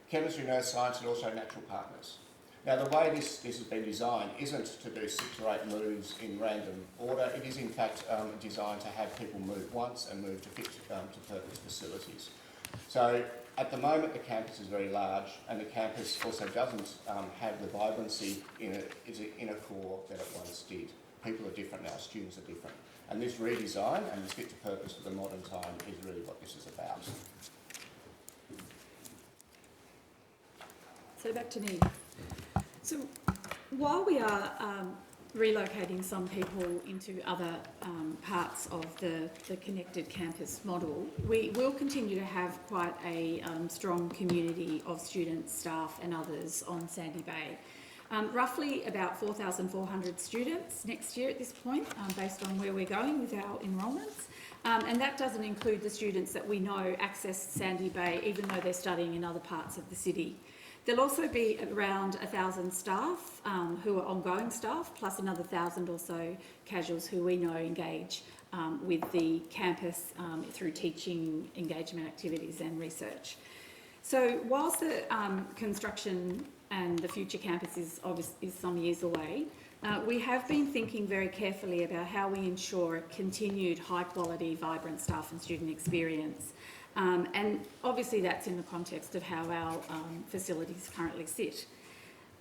Chemistry and earth science are also natural partners. Now the way this has been designed isn't to do 6 or 8 moves in random order. It is in fact designed to have people move once and move to fit to purpose facilities. So at the moment the campus is very large and the campus also doesn't have the vibrancy in a core that it once did. People are different now, students are different. And this redesign and this fit to purpose for the modern time is really what this is about. So back to me. So while we are relocating some people into other parts of the connected campus model, we will continue to have quite a strong community of students, staff and others on Sandy Bay. Roughly about 4,400 students next year at this point, based on where we're going with our enrolments. And that doesn't include the students that we know access Sandy Bay even though they're studying in other parts of the city. There'll also be around 1,000 staff who are ongoing staff, plus another 1,000 or so casuals who we know engage with the campus through teaching, engagement activities and research. So whilst the construction and the future campus is some years away, we have been thinking very carefully about how we ensure a continued high quality, vibrant staff and student experience. And obviously that's in the context of how our facilities currently sit.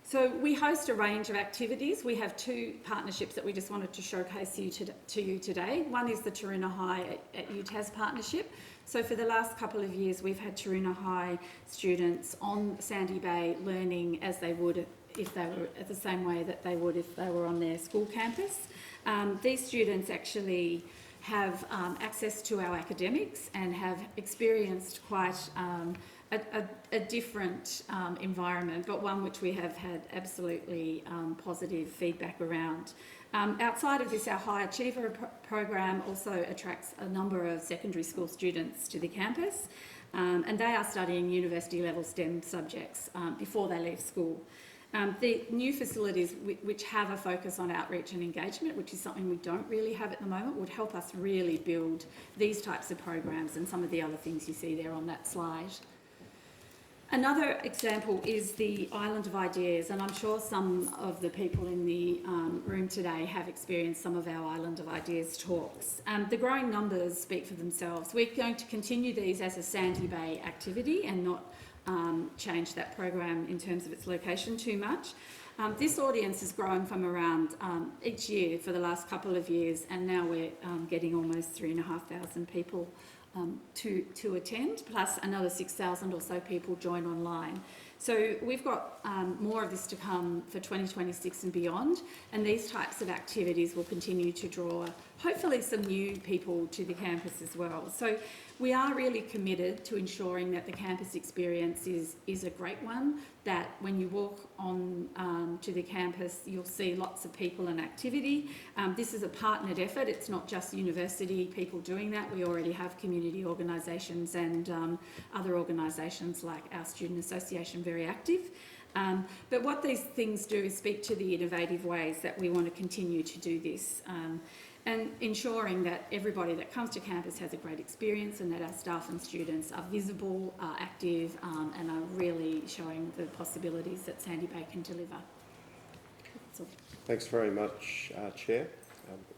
So we host a range of activities. We have 2 partnerships that we just wanted to showcase to you today. One is the Taroona High at UTAS partnership. So for the last couple of years we've had Taroona High students on Sandy Bay learning as they would if they were the same way that they would if they were on their school campus. These students actually have access to our academics and have experienced quite a different environment, but one which we have had absolutely positive feedback around. Outside of this, our High Achiever program also attracts a number of secondary school students to the campus, and they are studying university level STEM subjects before they leave school. The new facilities which have a focus on outreach and engagement, which is something we don't really have at the moment, would help us really build these types of programs and some of the other things you see there on that slide. Another example is the Island of Ideas, and I'm sure some of the people in the room today have experienced some of our Island of Ideas talks. The growing numbers speak for themselves. We're going to continue these as a Sandy Bay activity and not change that program in terms of its location too much. This audience has grown from around each year for the last couple of years, and now we're getting almost 3,500 people to attend, plus another 6,000 or so people join online. So we've got more of this to come for 2026 and beyond, and these types of activities will continue to draw hopefully some new people to the campus as well. So we are really committed to ensuring that the campus experience is a great one, that when you walk on to the campus you'll see lots of people and activity. This is a partnered effort, it's not just university people doing that. We already have community organisations and other organisations like our Student Association very active. But what these things do is speak to the innovative ways that we want to continue to do this. And ensuring that everybody that comes to campus has a great experience and that our staff and students are visible, are active, and are really showing the possibilities that Sandy Bay can deliver. So. Thanks very much, Chair.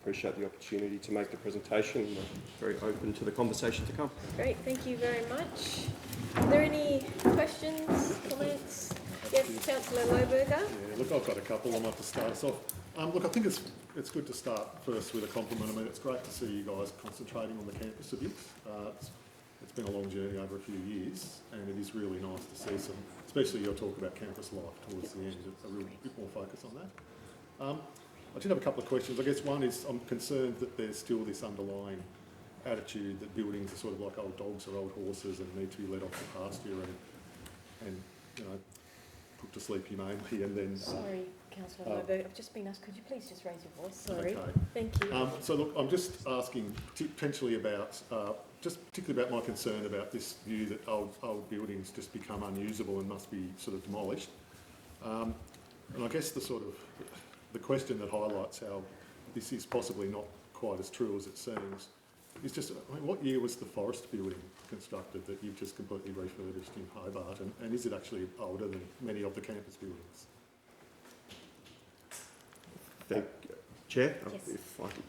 Appreciate the opportunity to make the presentation. We're very open to the conversation to come. Great, thank you very much. Are there any questions, comments? Yes, Councillor Lohberger. Yeah, look, I've got a couple. I might to start us off. Look, I think it's good to start first with a compliment. I mean, it's great to see you guys concentrating on the campus a bit. It's been a long journey over a few years, and it is really nice to see some, especially your talk about campus life towards the end, a real bit more focus on that. I did have a couple of questions. I guess one is I'm concerned that there's still this underlying attitude that buildings are sort of like old dogs or old horses and need to be let off the pasture and you know, put to sleep humanely and then... Sorry, Councillor Lohberger, I've just been asked, could you please just raise your voice? Sorry. Okay. Thank you. So look, I'm just asking potentially about, just particularly about my concern about this view that old buildings just become unusable and must be sort of demolished. And I guess the question that highlights how this is possibly not quite as true as it seems is just, I mean, what year was the Forest building constructed that you've just completely refurbished in Hobart, and is it actually older than many of the campus buildings? Thank you, Chair. Yes.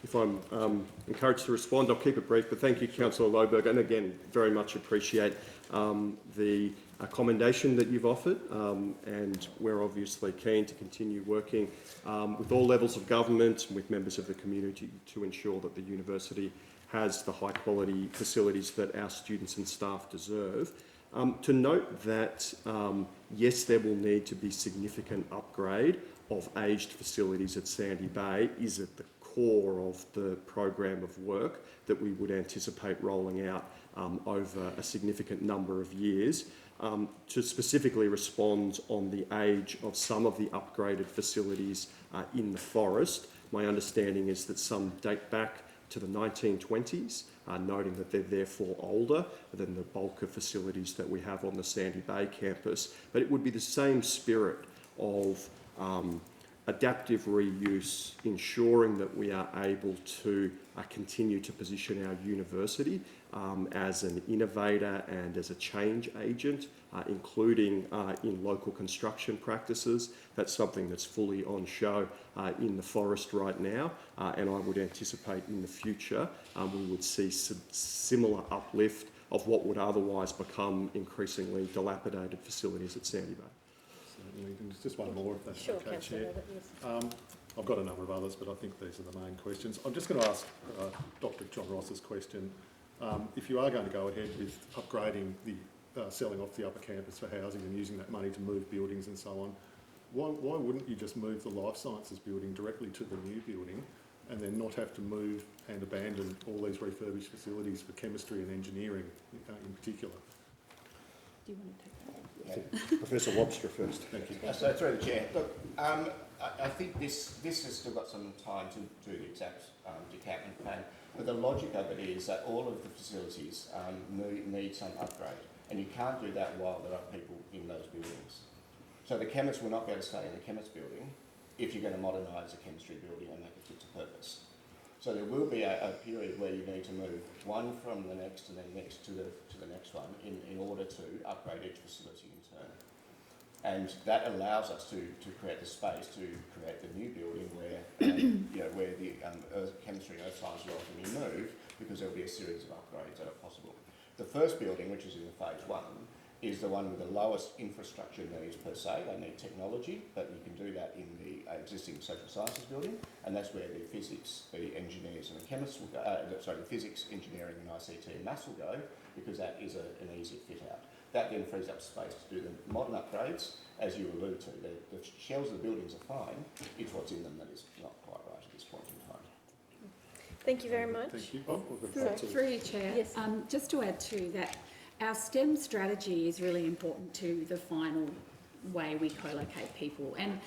If I'm encouraged to respond, I'll keep it brief, but thank you, Councillor Lohberger, and again, very much appreciate the commendation that you've offered, and we're obviously keen to continue working with all levels of government and with members of the community to ensure that the university has the high quality facilities that our students and staff deserve. To note that, yes, there will need to be significant upgrade of aged facilities at Sandy Bay is at the core of the program of work that we would anticipate rolling out over a significant number of years. To specifically respond on the age of some of the upgraded facilities in the Forest, my understanding is that some date back to the 1920s, noting that they're therefore older than the bulk of facilities that we have on the Sandy Bay campus. But it would be the same spirit of adaptive reuse, ensuring that we are able to continue to position our university as an innovator and as a change agent, including in local construction practices. That's something that's fully on show in the Forest right now, and I would anticipate in the future we would see some similar uplift of what would otherwise become increasingly dilapidated facilities at Sandy Bay. Just one more, if that's Sure, okay, Councillor Chair. Lohberger, yes. I've got a number of others, but I think these are the main questions. I'm just going to ask Dr. John Ross's question. If you are going to go ahead with upgrading the selling off the upper campus for housing and using that money to move buildings and so on, why wouldn't you just move the life sciences building directly to the new building and then not have to move and abandon all these refurbished facilities for chemistry and engineering in particular? Do you want to take that? Professor Wobster first. Thank you. So through the chair, look, I think this has still got some time to do the exact decampment plan, but the logic of it is that all of the facilities need some upgrade, and you can't do that while there are people in those buildings. So the chemists will not be able to stay in the chemist building if you're going to modernise the chemistry building and make it fit to purpose. So there will be a period where you need to move one from the next and then next to the next one in order to upgrade each facility in turn. And that allows us to create the space to create the new building where where the chemistry and earth science will ultimately move, because there will be a series of upgrades that are possible. The first building, which is in phase one, is the one with the lowest infrastructure needs per se. They need technology, but you can do that in the existing social sciences building, and that's where the physics, the engineers and the chemists will go, the physics, engineering and ICT and maths will go, because that is an easy fit out. That then frees up space to do the modern upgrades, as you alluded to. The shells of the buildings are fine, it's what's in them that is not quite right at this point in time. Thank you very much. Thank you. Through you, Chair. Yes. Just to add to that, our STEM strategy is really important to the final way we co-locate people, and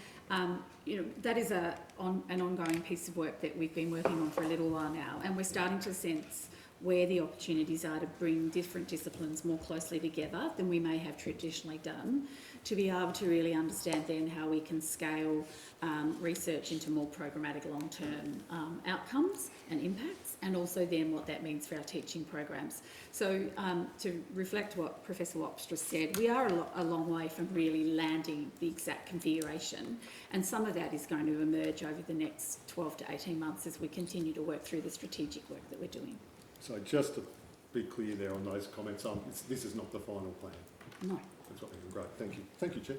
that is an ongoing piece of work that we've been working on for a little while now, and we're starting to sense where the opportunities are to bring different disciplines more closely together than we may have traditionally done, to be able to really understand then how we can scale research into more programmatic long-term outcomes and impacts, and also then what that means for our teaching programs. So to reflect what Professor Wobster said, we are a long way from really landing the exact configuration, and some of that is going to emerge over the next 12 to 18 months as we continue to work through the strategic work that we're doing. So just to be clear there on those comments, this is not the final plan. No. That's what great. Thank you. Thank you, Chair.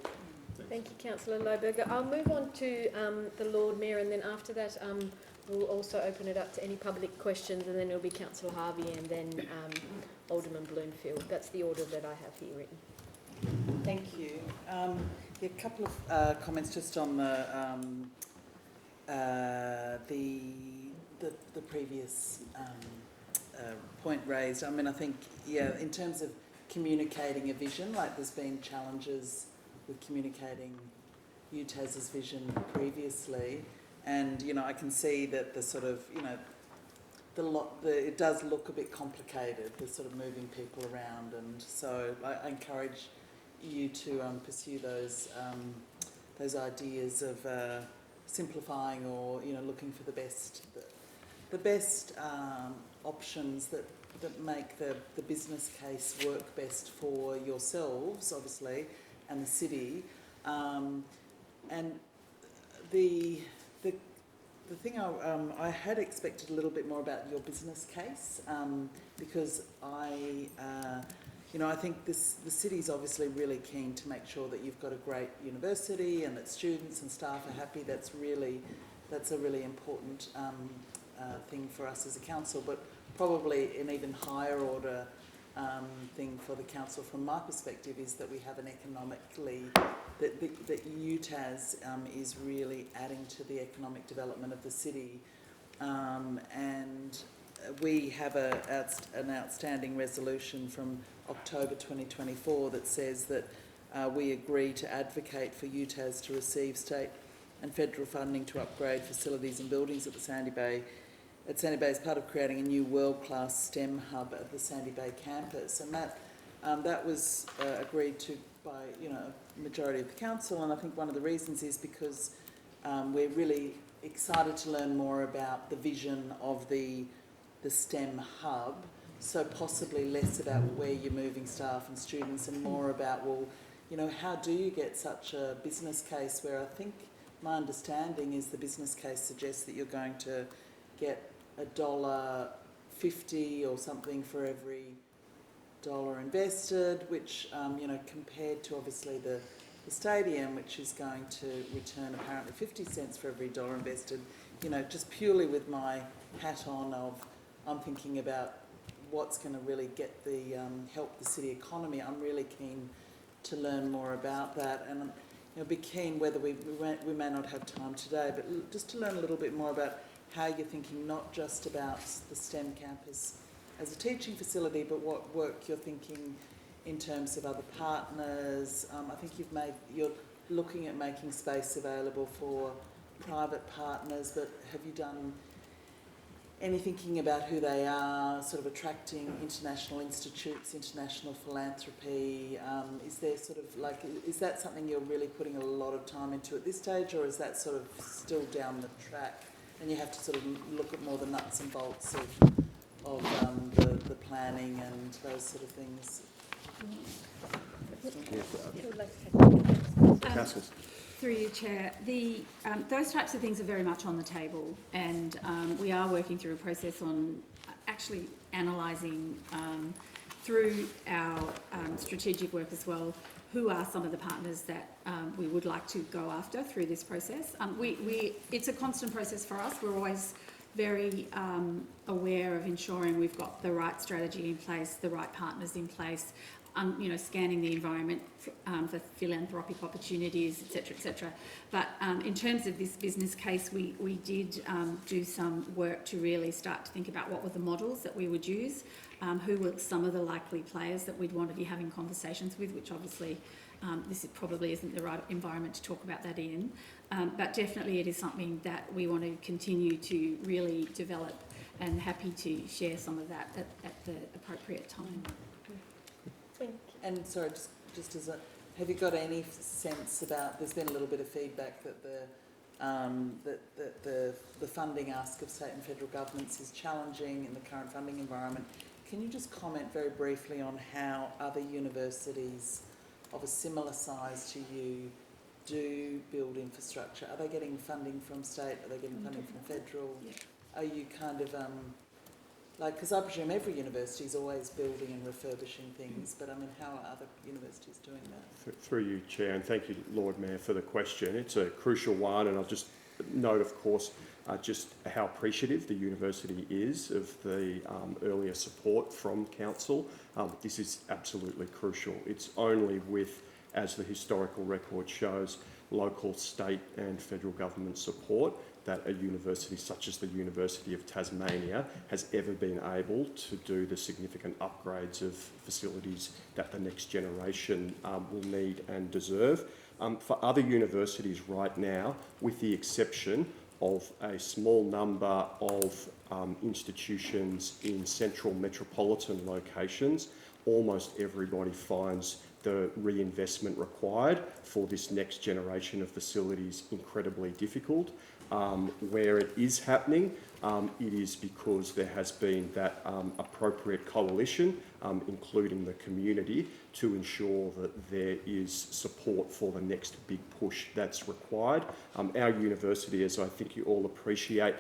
Thanks. Thank you, Councillor Lohberger. I'll move on to the Lord Mayor, and then after that we'll also open it up to any public questions, and then it'll be Councillor Harvey and then Alderman Bloomfield. That's the order that I have here written. Thank you. A couple of comments just on the previous point raised. I mean, I think, in terms of communicating a vision, like there's been challenges with communicating UTAS's vision previously, and I can see that the sort of it does look a bit complicated, the sort of moving people around, and so I encourage you to pursue those ideas of simplifying or looking for the best options that make the business case work best for yourselves, obviously, and the city. And the thing I had expected a little bit more about your business case, because I think the city's obviously really keen to make sure that you've got a great university and that students and staff are happy. That's a really important thing for us as a council, but probably an even higher order thing for the council from my perspective is that we have an economically, that UTAS is really adding to the economic development of the city, and we have an outstanding resolution from October 2024 that says that we agree to advocate for UTAS to receive state and federal funding to upgrade facilities and buildings at the Sandy Bay as part of creating a new world-class STEM hub at the Sandy Bay campus, and that was agreed to by a majority of the council. And I think one of the reasons is because we're really excited to learn more about the vision of the STEM hub, so possibly less about where you're moving staff and students and more about, how do you get such a business case where I think my understanding is the business case suggests that you're going to get $1.50 or something for every dollar invested, which, compared to obviously the stadium, which is going to return apparently 50 cents for every dollar invested, just purely with my hat on I'm thinking about what's going to really get help the city economy. I'm really keen to learn more about that. And, be keen whether we may not have time today, but just to learn a little bit more about how you're thinking, not just about the STEM campus as a teaching facility, but what work you're thinking in terms of other partners. I think you're looking at making space available for private partners, but have you done any thinking about who they are, sort of attracting international institutes, international philanthropy? Is there sort of like, is that something you're really putting a lot of time into at this stage, or is that sort of still down the track and you have to sort of look at more the nuts and bolts of the planning and those sort of things? Through you, Chair, those types of things are very much on the table, and we are working through a process on actually analysing through our strategic work as well, who are some of the partners that we would like to go after through this process. It's a constant process for us. We're always very aware of ensuring we've got the right strategy in place, the right partners in place, scanning the environment for philanthropic opportunities, etc., etc. But in terms of this business case, we did do some work to really start to think about what were the models that we would use, who were some of the likely players that we'd want to be having conversations with, which obviously probably isn't the right environment to talk about that in. But definitely it is something that we want to continue to really develop, and happy to share some of that at the appropriate time. And sorry, just as have you got any sense about? There's been a little bit of feedback that the funding ask of state and federal governments is challenging in the current funding environment. Can you just comment very briefly on how other universities of a similar size to you do build infrastructure? Are they getting funding from state? Are they getting funding from federal? Yeah. Are you kind of because I presume every university is always building and refurbishing things, but I mean, how are other universities doing that? Through you, Chair, and thank you, Lord Mayor, for the question. It's a crucial one, and I'll just note, of course, just how appreciative the university is of the earlier support from Council. This is absolutely crucial. It's only with, as the historical record shows, local, state and federal government support that a university such as the University of Tasmania has ever been able to do the significant upgrades of facilities that the next generation will need and deserve. For other universities right now, with the exception of a small number of institutions in central metropolitan locations, almost everybody finds the reinvestment required for this next generation of facilities incredibly difficult. Where it is happening, it is because there has been that appropriate coalition, including the community, to ensure that there is support for the next big push that's required. Our university, as I think you all appreciate,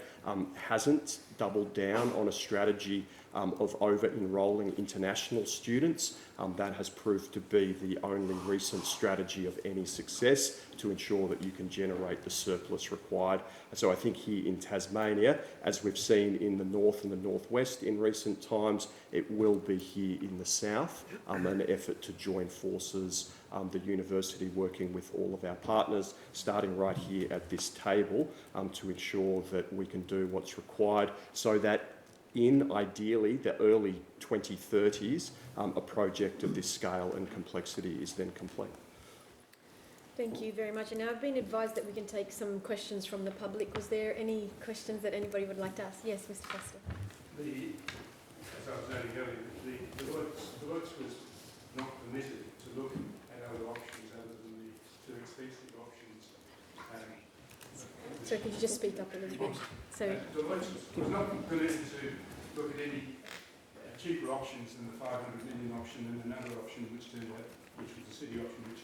hasn't doubled down on a strategy of over-enrolling international students. That has proved to be the only recent strategy of any success to ensure that you can generate the surplus required. So I think here in Tasmania, as we've seen in the north and the northwest in recent times, it will be here in the south, an effort to join forces, the university working with all of our partners, starting right here at this table, to ensure that we can do what's required so that in, ideally, the early 2030s, a project of this scale and complexity is then complete. Thank you very much. And now I've been advised that we can take some questions from the public. Was there any questions that anybody would like to ask? Yes, Mr. Foster. As I was noting earlier, the Deloitte was not permitted to look at other options other than the two expensive options. So could you just speak up a little bit? So Deloitte was not permitted to look at any cheaper options than the 500 million option and another option which was the city option, which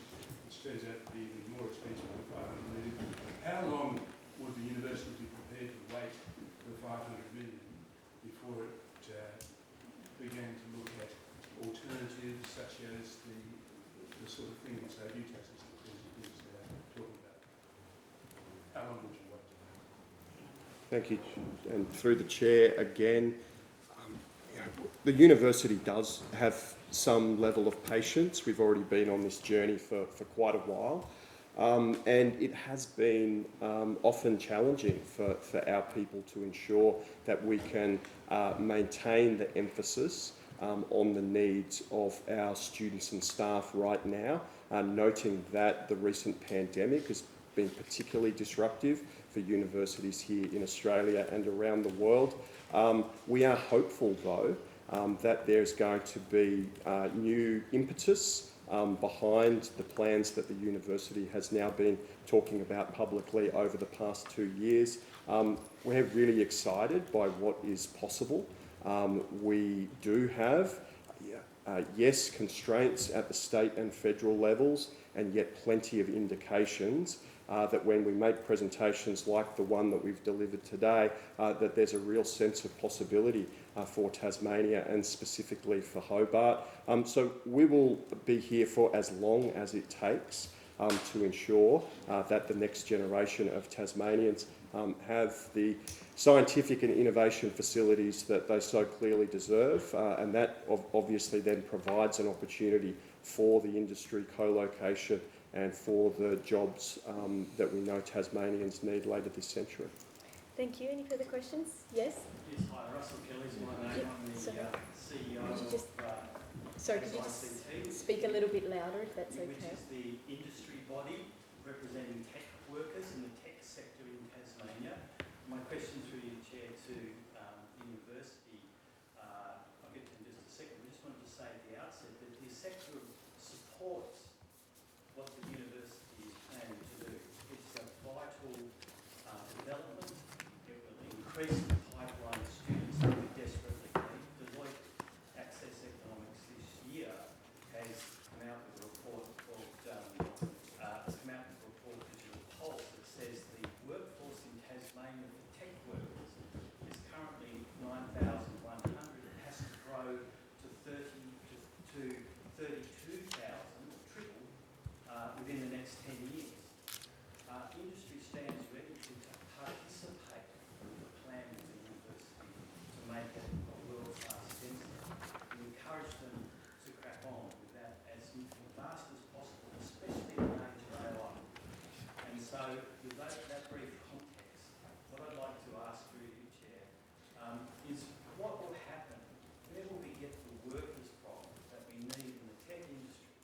turns out to be even more expensive than 500 million. How long would the university be prepared to wait for the 500 million before it began to look at alternatives such as the sort of thing that say UTAS is talking about? How long would you wait? Thank you. And through the Chair again, the university does have some level of patience. We've already been on this journey for quite a while. And it has been often challenging for our people to ensure that we can maintain the emphasis on the needs of our students and staff right now, noting that the recent pandemic has been particularly disruptive for universities here in Australia and around the world. We are hopeful, though, that there's going to be new impetus behind the plans that the university has now been talking about publicly over the past 2 years. We're really excited by what is possible. We do have, yes, constraints at the state and federal levels, and yet plenty of indications that when we make presentations like the one that we've delivered today, that there's a real sense of possibility for Tasmania and specifically for Hobart. So we will be here for as long as it takes to ensure that the next generation of Tasmanians have the scientific and innovation facilities that they so clearly deserve, and that obviously then provides an opportunity for the industry co-location and for the jobs that we know Tasmanians need later this century. Thank you. Any further questions? Yes? Yes, hi, Russell Kelly's my name. I'm the CEO of Sorry, could you just speak a little bit louder if that's okay? Which is the industry body representing tech workers in the tech sector in Tasmania. My question through you, Chair, to the university, I'll get to in just a second. I just wanted to say at the outset that the sector supports what the university is planning to do. It's a vital development. It will increase the pipeline of students that we desperately need. Deloitte Access Economics this year has come out with a report called Digital Pulse that says the workforce in Tasmania for tech workers is currently 9,100. It has to grow to 32,000, triple, within the next 10 years. Industry stands ready to participate in the plan of the university to make it a world-class centre. We encourage them to crack on with that as fast as possible, especially in the age of AI. And so, with that brief context, what I'd like to ask through you, Chair, is what will happen? Where will we get the workers from that we need in the tech industry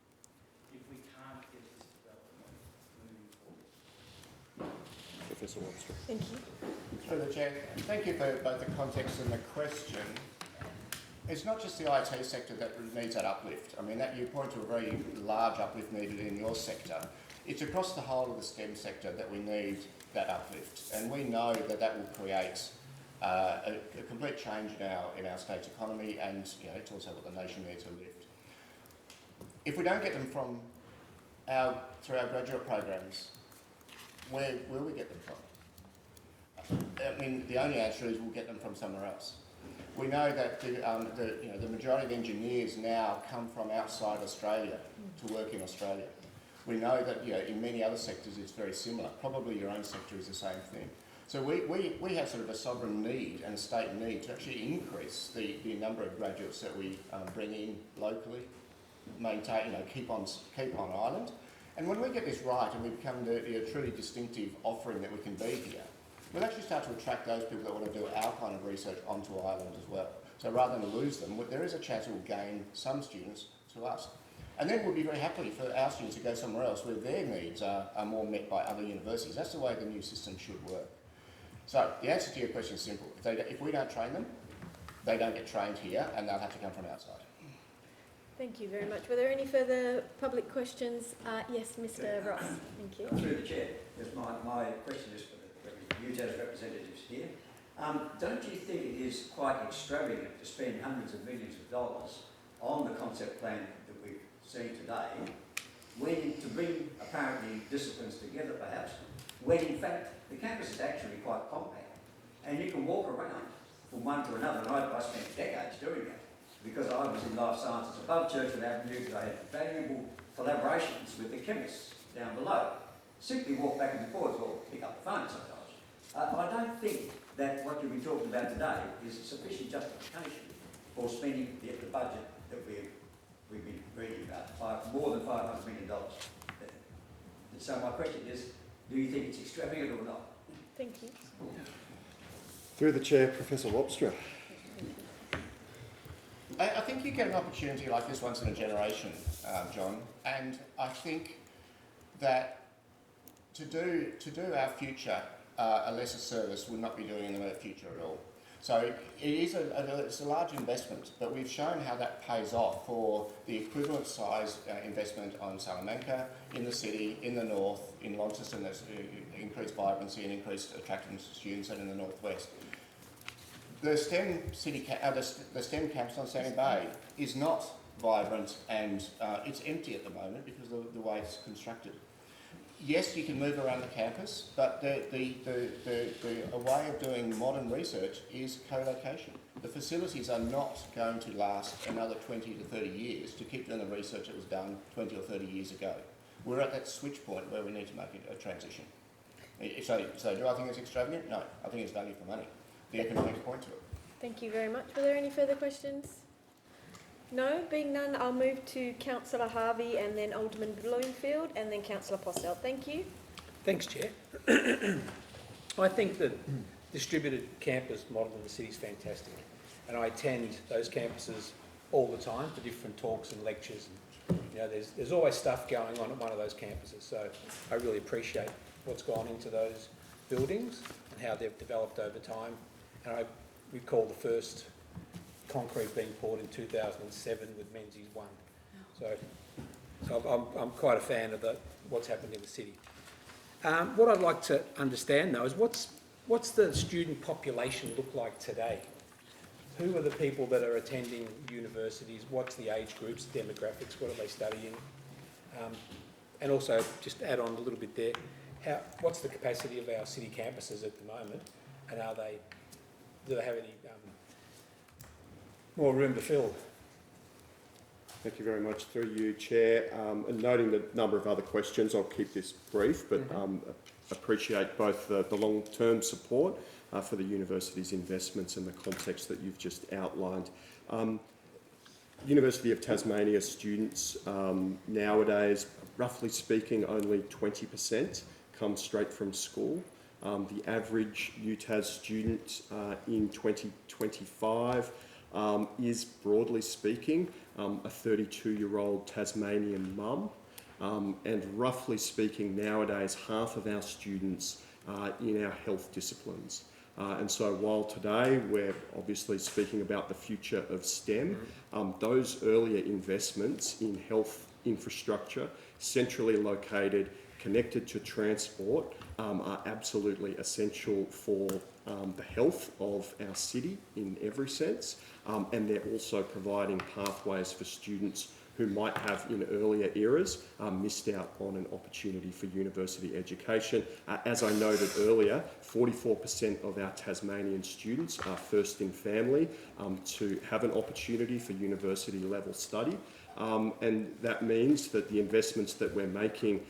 if we can't get this development moving forward? Professor Webster. Thank you. Through the Chair, thank you for both the context and the question. It's not just the IT sector that needs that uplift. I mean, that you point to a very large uplift needed in your sector. It's across the whole of the STEM sector that we need that uplift, and we know that that will create a complete change in our state's economy, and it's also what the nation needs a lift. If we don't get them through our graduate programs, where will we get them from? I mean, the only answer is we'll get them from somewhere else. We know that the majority of engineers now come from outside Australia to work in Australia. We know that in many other sectors it's very similar. Probably your own sector is the same thing. So we have sort of a sovereign need and a state need to actually increase the number of graduates that we bring in locally, maintain, keep on island. And when we get this right and we become the truly distinctive offering that we can be here, we'll actually start to attract those people that want to do our kind of research onto island as well. So rather than lose them, there is a chance we'll gain some students to us. And then we'll be very happy for our students to go somewhere else where their needs are more met by other universities. That's the way the new system should work. So the answer to your question is simple. If we don't train them, they don't get trained here and they'll have to come from outside. Thank you very much. Were there any further public questions? Yes, Mr. Ross. Thank you. Through the Chair, my question is for the UTAS representatives here. Don't you think it is quite extravagant to spend hundreds of millions of dollars on the concept plan that we've seen today, when to bring apparently disciplines together perhaps, when in fact the campus is actually quite compact and you can walk around from one to another, and I spent decades doing that because I was in life sciences above Churchill Avenue, because I had valuable collaborations with the chemists down below. Simply walk back and forth or pick up the phone sometimes. I don't think that what you've been talking about today is sufficient justification for spending the budget that we've been reading about, more than $500 million. So my question is, do you think it's extravagant or not? Thank you. Through the chair, Professor Lobster. I think you get an opportunity like this once in a generation, John, and I think that to do our future a lesser service would not be doing in the future at all. So it's a large investment, but we've shown how that pays off for the equivalent size investment on Salamanca, in the city, in the north, in Launceston. There's increased vibrancy and increased attractiveness to students, and in the northwest. The STEM the STEM campus on Sandy Bay is not vibrant, and it's empty at the moment because of the way it's constructed. Yes, you can move around the campus, but a way of doing modern research is co-location. The facilities are not going to last another 20 to 30 years to keep doing the research that was done 20 or 30 years ago. We're at that switch point where we need to make a transition. So do I think it's extravagant? No, I think it's value for money. The economic point to it. Thank you very much. Were there any further questions? No, being none, I'll move to Councillor Harvey and then Alderman Bloomfield and then Councillor Posselt. Thank you. Thanks, Chair. I think the distributed campus model in the city is fantastic, and I attend those campuses all the time for different talks and lectures. And, you know, there's always stuff going on at one of those campuses, so I really appreciate what's gone into those buildings and how they've developed over time. And I recall the first concrete being poured in 2007 with Menzies 1. So I'm quite a fan of what's happened in the city. What I'd like to understand though is what's the student population look like today? Who are the people that are attending universities? What's the age groups, demographics, what are they studying? And also, just add on a little bit there, what's the capacity of our city campuses at the moment, and do they have any more room to fill? Thank you very much. Through you, Chair. And noting the number of other questions, I'll keep this brief, but appreciate both the long-term support for the university's investments and the context that you've just outlined. University of Tasmania students nowadays, roughly speaking, only 20% come straight from school. The average UTAS student in 2025 is, broadly speaking, a 32-year-old Tasmanian mum. And roughly speaking, nowadays, half of our students are in our health disciplines. And so while today we're obviously speaking about the future of STEM, those earlier investments in health infrastructure, centrally located, connected to transport, are absolutely essential for the health of our city in every sense, and they're also providing pathways for students who might have in earlier eras missed out on an opportunity for university education. As I noted earlier, 44% of our Tasmanian students are first in family to have an opportunity for university level study. And that means that the investments that we're making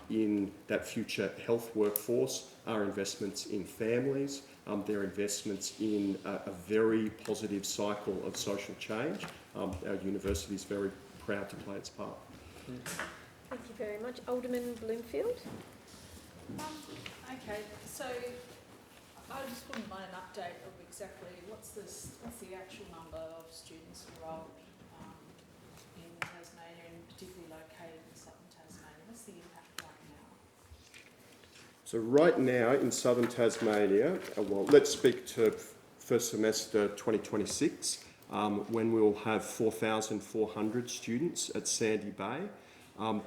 in that future health workforce are investments in families, they're investments in a very positive cycle of social change. Our university is very proud to play its part. Thank you very much. Alderman Bloomfield. Okay, so I just wouldn't mind an update of exactly what's the actual number of students enrolled in Tasmania, and particularly located in southern Tasmania. What's the impact right now? So right now in southern Tasmania, well, let's speak to first semester 2026, when we'll have 4,400 students at Sandy Bay.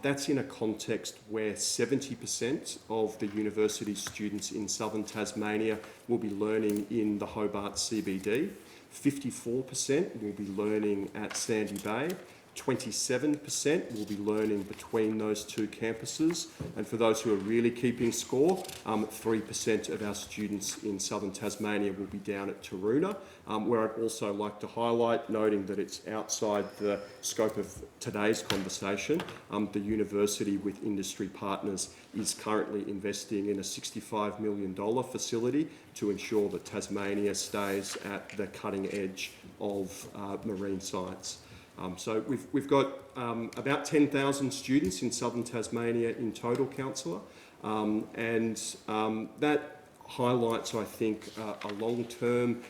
That's in a context where 70% of the university students in southern Tasmania will be learning in the Hobart CBD, 54% will be learning at Sandy Bay, 27% will be learning between those two campuses, and for those who are really keeping score, 3% of our students in southern Tasmania will be down at Taroona, where I'd also like to highlight, noting that it's outside the scope of today's conversation, the university with industry partners is currently investing in a $65 million facility to ensure that Tasmania stays at the cutting edge of marine science. So we've got about 10,000 students in southern Tasmania in total, Councillor, and that highlights, I think, a long-term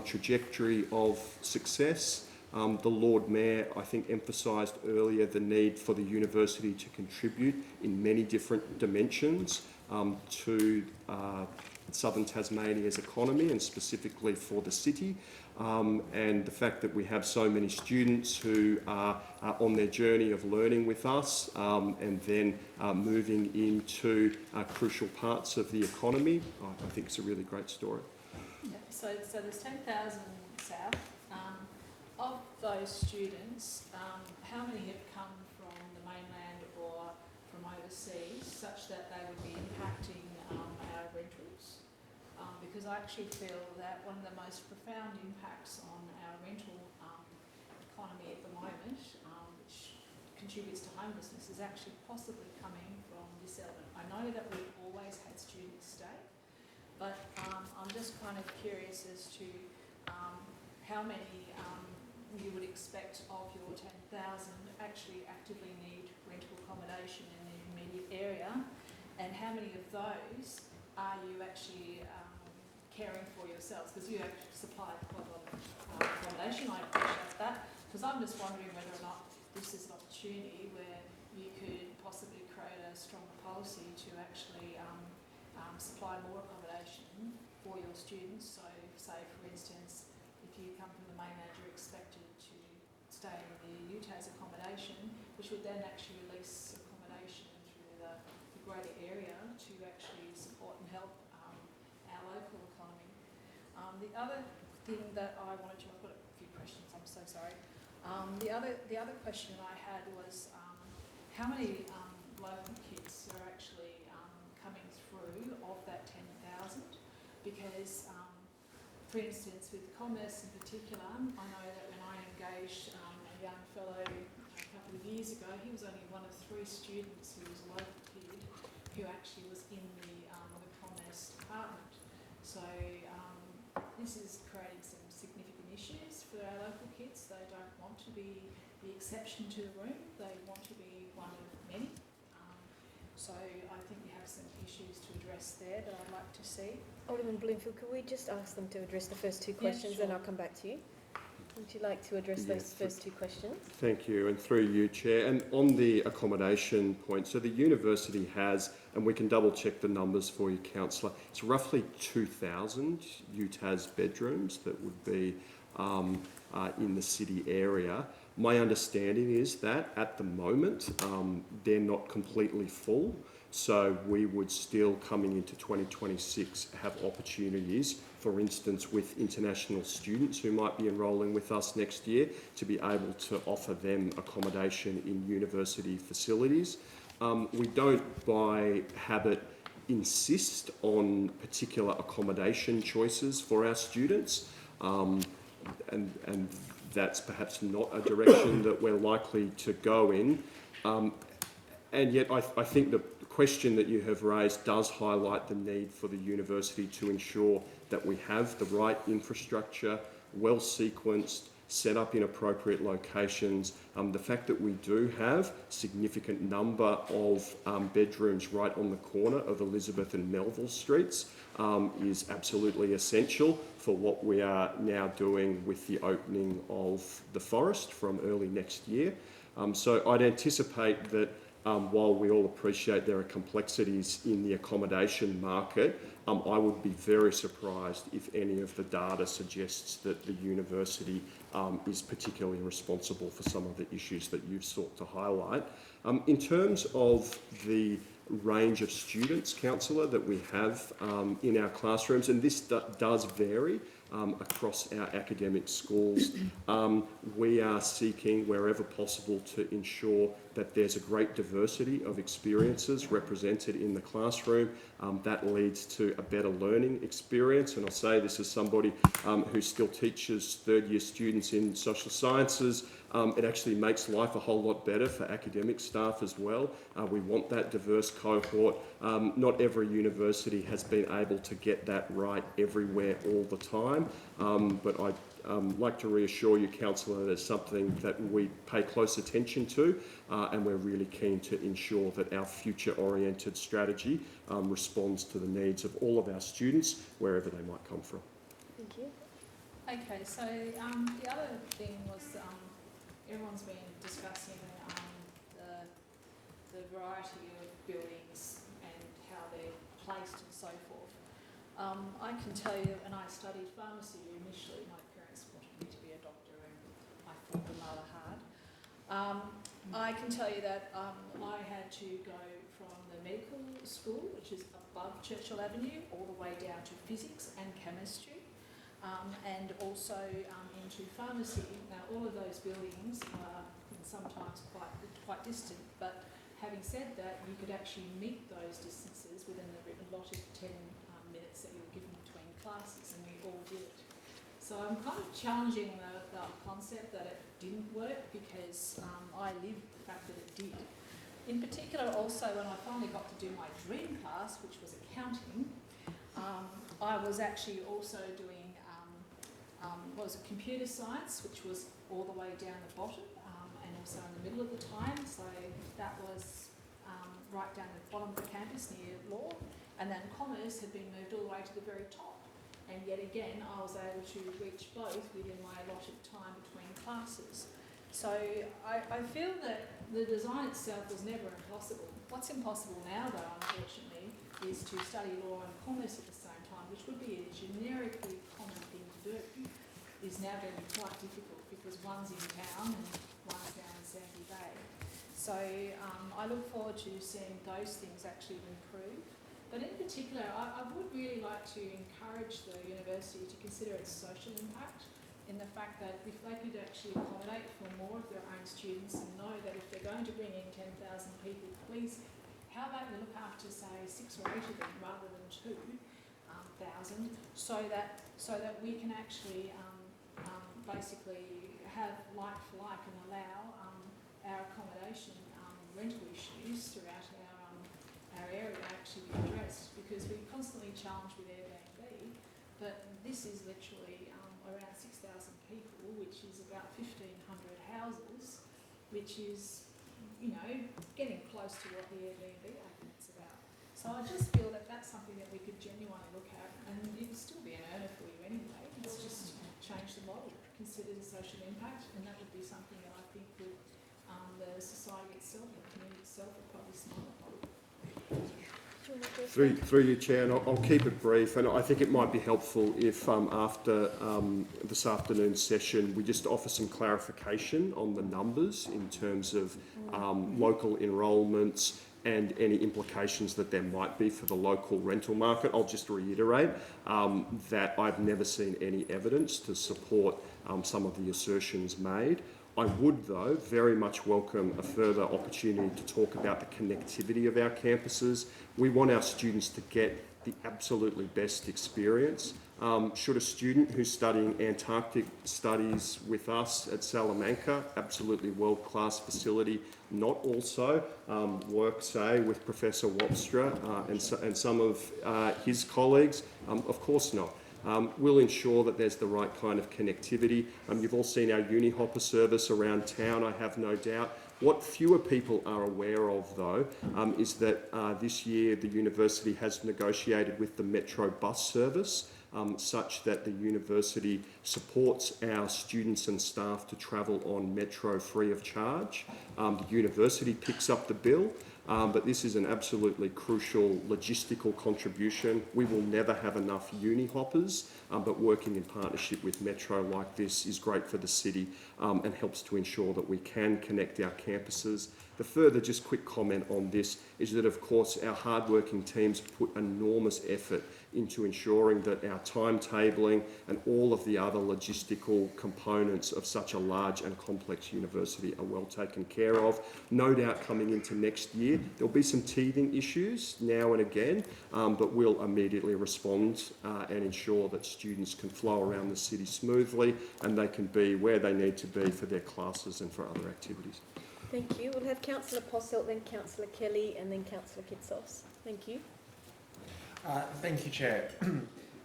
trajectory of success. The Lord Mayor, I think, emphasised earlier the need for the university to contribute in many different dimensions to southern Tasmania's economy and specifically for the city. And the fact that we have so many students who are on their journey of learning with us and then moving into crucial parts of the economy, I think it's a really great story. Yeah, so there's 10,000 south. Of those students, how many have come from the mainland or from overseas such that they would be impacting our rentals? Because I actually feel that one of the most profound impacts on our rental economy at the moment, which contributes to homelessness, is actually possibly coming from this element. I know that we've always had students stay, but I'm just kind of curious as to how many you would expect of your 10,000 actually actively need rental accommodation in the immediate area, and how many of those are you actually caring for yourselves? Because you actually supply quite a lot of accommodation, I appreciate that, because I'm just wondering whether or not this is an opportunity where you could possibly create a stronger policy to actually supply more accommodation for your students. So say, for instance, if you come from the mainland, you're expected to stay in the UTAS accommodation, which would then actually release accommodation through the greater area to actually support and help our local economy. The other thing that I wanted to, I've got a few questions, I'm so sorry. The other question I had was how many local kids are actually coming through of that 10,000? Because for instance, with commerce in particular, I know that when I engaged a young fellow a couple of years ago, he was only one of 3 students who was a local kid who actually was in the commerce department. So this is creating some significant issues for our local kids. They don't want to be the exception to the room, they want to be one of many. So I think we have some issues to address there that I'd like to see. Alderman Bloomfield, could we just ask them to address the first 2 questions, sure. and I'll come back to you? Would you like to address those first 2 questions? Thank you, and through you, Chair. And on the accommodation point, so the university has, and we can double check the numbers for you, Councillor, it's roughly 2,000 UTAS bedrooms that would be in the city area. My understanding is that at the moment they're not completely full, so we would still, coming into 2026, have opportunities, for instance with international students who might be enrolling with us next year, to be able to offer them accommodation in university facilities. We don't by habit insist on particular accommodation choices for our students, and that's perhaps not a direction that we're likely to go in. And yet I think the question that you have raised does highlight the need for the university to ensure that we have the right infrastructure, well sequenced, set up in appropriate locations. The fact that we do have significant number of bedrooms right on the corner of Elizabeth and Melville Streets is absolutely essential for what we are now doing with the opening of the Forest from early next year. So I'd anticipate that while we all appreciate there are complexities in the accommodation market, I would be very surprised if any of the data suggests that the university is particularly responsible for some of the issues that you've sought to highlight. In terms of the range of students, Councillor, that we have in our classrooms, and this does vary across our academic schools, we are seeking wherever possible to ensure that there's a great diversity of experiences represented in the classroom. That leads to a better learning experience, and I'll say this as somebody who still teaches third-year students in social sciences. It actually makes life a whole lot better for academic staff as well. We want that diverse cohort. Not every university has been able to get that right everywhere all the time, but like to reassure you, Councillor, that it's something that we pay close attention to, and we're really keen to ensure that our future-oriented strategy responds to the needs of all of our students, wherever they might come from. Thank you. Okay, so the other thing was everyone's been discussing the variety of buildings and how they're placed and so forth. I can tell you, and I studied pharmacy initially. My parents wanted me to be a doctor, and I fought them rather hard. I can tell you that I had to go from the medical school, which is above Churchill Avenue, all the way down to physics and chemistry. And also into pharmacy. Now, all of those buildings are sometimes quite distant, but having said that, you could actually meet those distances within the allotted 10 minutes that you were given between classes, and we all did it. So I'm kind of challenging the concept that it didn't work, because I lived the fact that it did. In particular, also, when I finally got to do my dream class, which was accounting, I was actually also doing computer science, which was all the way down the bottom, and also in the middle of the time. So that was right down the bottom of the campus near law, and then commerce had been moved all the way to the very top. And yet again, I was able to reach both within my allotted time between classes. So I feel that the design itself was never impossible. What's impossible now, though, unfortunately, is to study law and commerce at the same time, which would be a generically common thing to do, is now going to be quite difficult, because one's in town and one's down in Sandy Bay. So I look forward to seeing those things actually improve. But in particular, I would really like to encourage the university to consider its social impact, in the fact that if they could actually accommodate for more of their own students, and know that if they're going to bring in 10,000 people, please, how about you look after, say, 6 or 8 of them rather than 2,000, so that we can actually basically have like for like, and allow our accommodation rental issues throughout our area actually be addressed, because we constantly challenge with Airbnb, but this is literally around 6,000 people, which is about 1,500 houses, which is, you know, getting close to what the Airbnb argument's about. So I just feel that that's something that we could genuinely look at, and it'd still be an earner for you anyway. It's just change the model, consider the social impact, and that would be something that I think would the society itself, the community itself, would probably smile upon. Through you, Chair, and I'll keep it brief, and I think it might be helpful if after this afternoon's session we just offer some clarification on the numbers in terms of local enrolments and any implications that there might be for the local rental market. I'll just reiterate that I've never seen any evidence to support some of the assertions made. I would, though, very much welcome a further opportunity to talk about the connectivity of our campuses. We want our students to get the absolutely best experience. Should a student who's studying Antarctic studies with us at Salamanca, absolutely world-class facility, not also work, say, with Professor Wobstra and some of his colleagues? Of course not. We'll ensure that there's the right kind of connectivity. You've all seen our Unihopper service around town, I have no doubt. What fewer people are aware of, though, is that this year the university has negotiated with the Metro bus service such that the university supports our students and staff to travel on Metro free of charge. The university picks up the bill. But this is an absolutely crucial logistical contribution. We will never have enough uni-hoppers, but working in partnership with Metro like this is great for the city and helps to ensure that we can connect our campuses. The further just quick comment on this is that, of course, our hard-working teams put enormous effort into ensuring that our timetabling and all of the other logistical components of such a large and complex university are well taken care of. No doubt coming into next year, there'll be some teething issues now and again, but we'll immediately respond and ensure that students can flow around the city smoothly and they can be where they need to be for their classes and for other activities. Thank you. We'll have Councillor Posselt, then Councillor Kelly, and then Councillor Kitsos. Thank you. Thank you, Chair.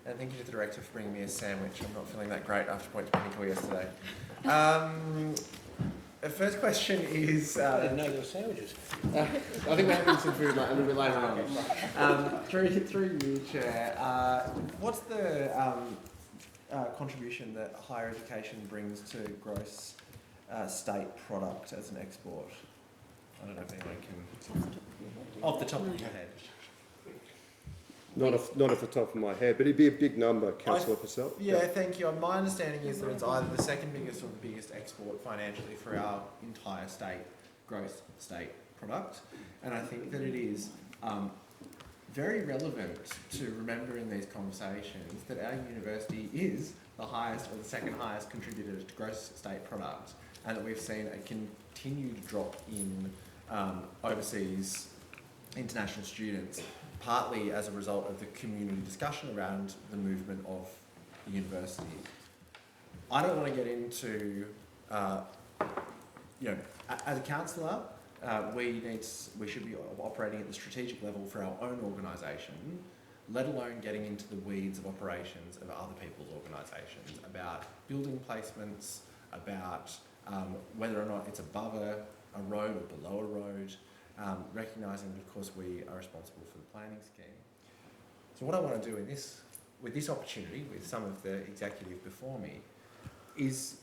And thank you to the director for bringing me a sandwich. I'm not feeling that great after points medical yesterday. The first question is... I didn't know there were sandwiches. I think we're having some food a little bit later on. Through you, Chair. What's the contribution that higher education brings to gross state product as an export? I don't know if anyone can... Off the top of your head. Not off the top of my head, but it'd be a big number, Councillor Purcell. Yeah, thank you. My understanding is that it's either the second biggest or the biggest export financially for our entire state, gross state product. And I think that it is very relevant to remember in these conversations that our university is the highest or the second highest contributor to gross state product, and that we've seen a continued drop in overseas international students, partly as a result of the community discussion around the movement of the university. I don't want to get into, as a councillor, we should be operating at the strategic level for our own organisation, let alone getting into the weeds of operations of other people's organisations, about building placements, about whether or not it's above a road or below a road, recognising that of course we are responsible for the planning scheme. So what I want to do with this opportunity, with some of the executive before me, is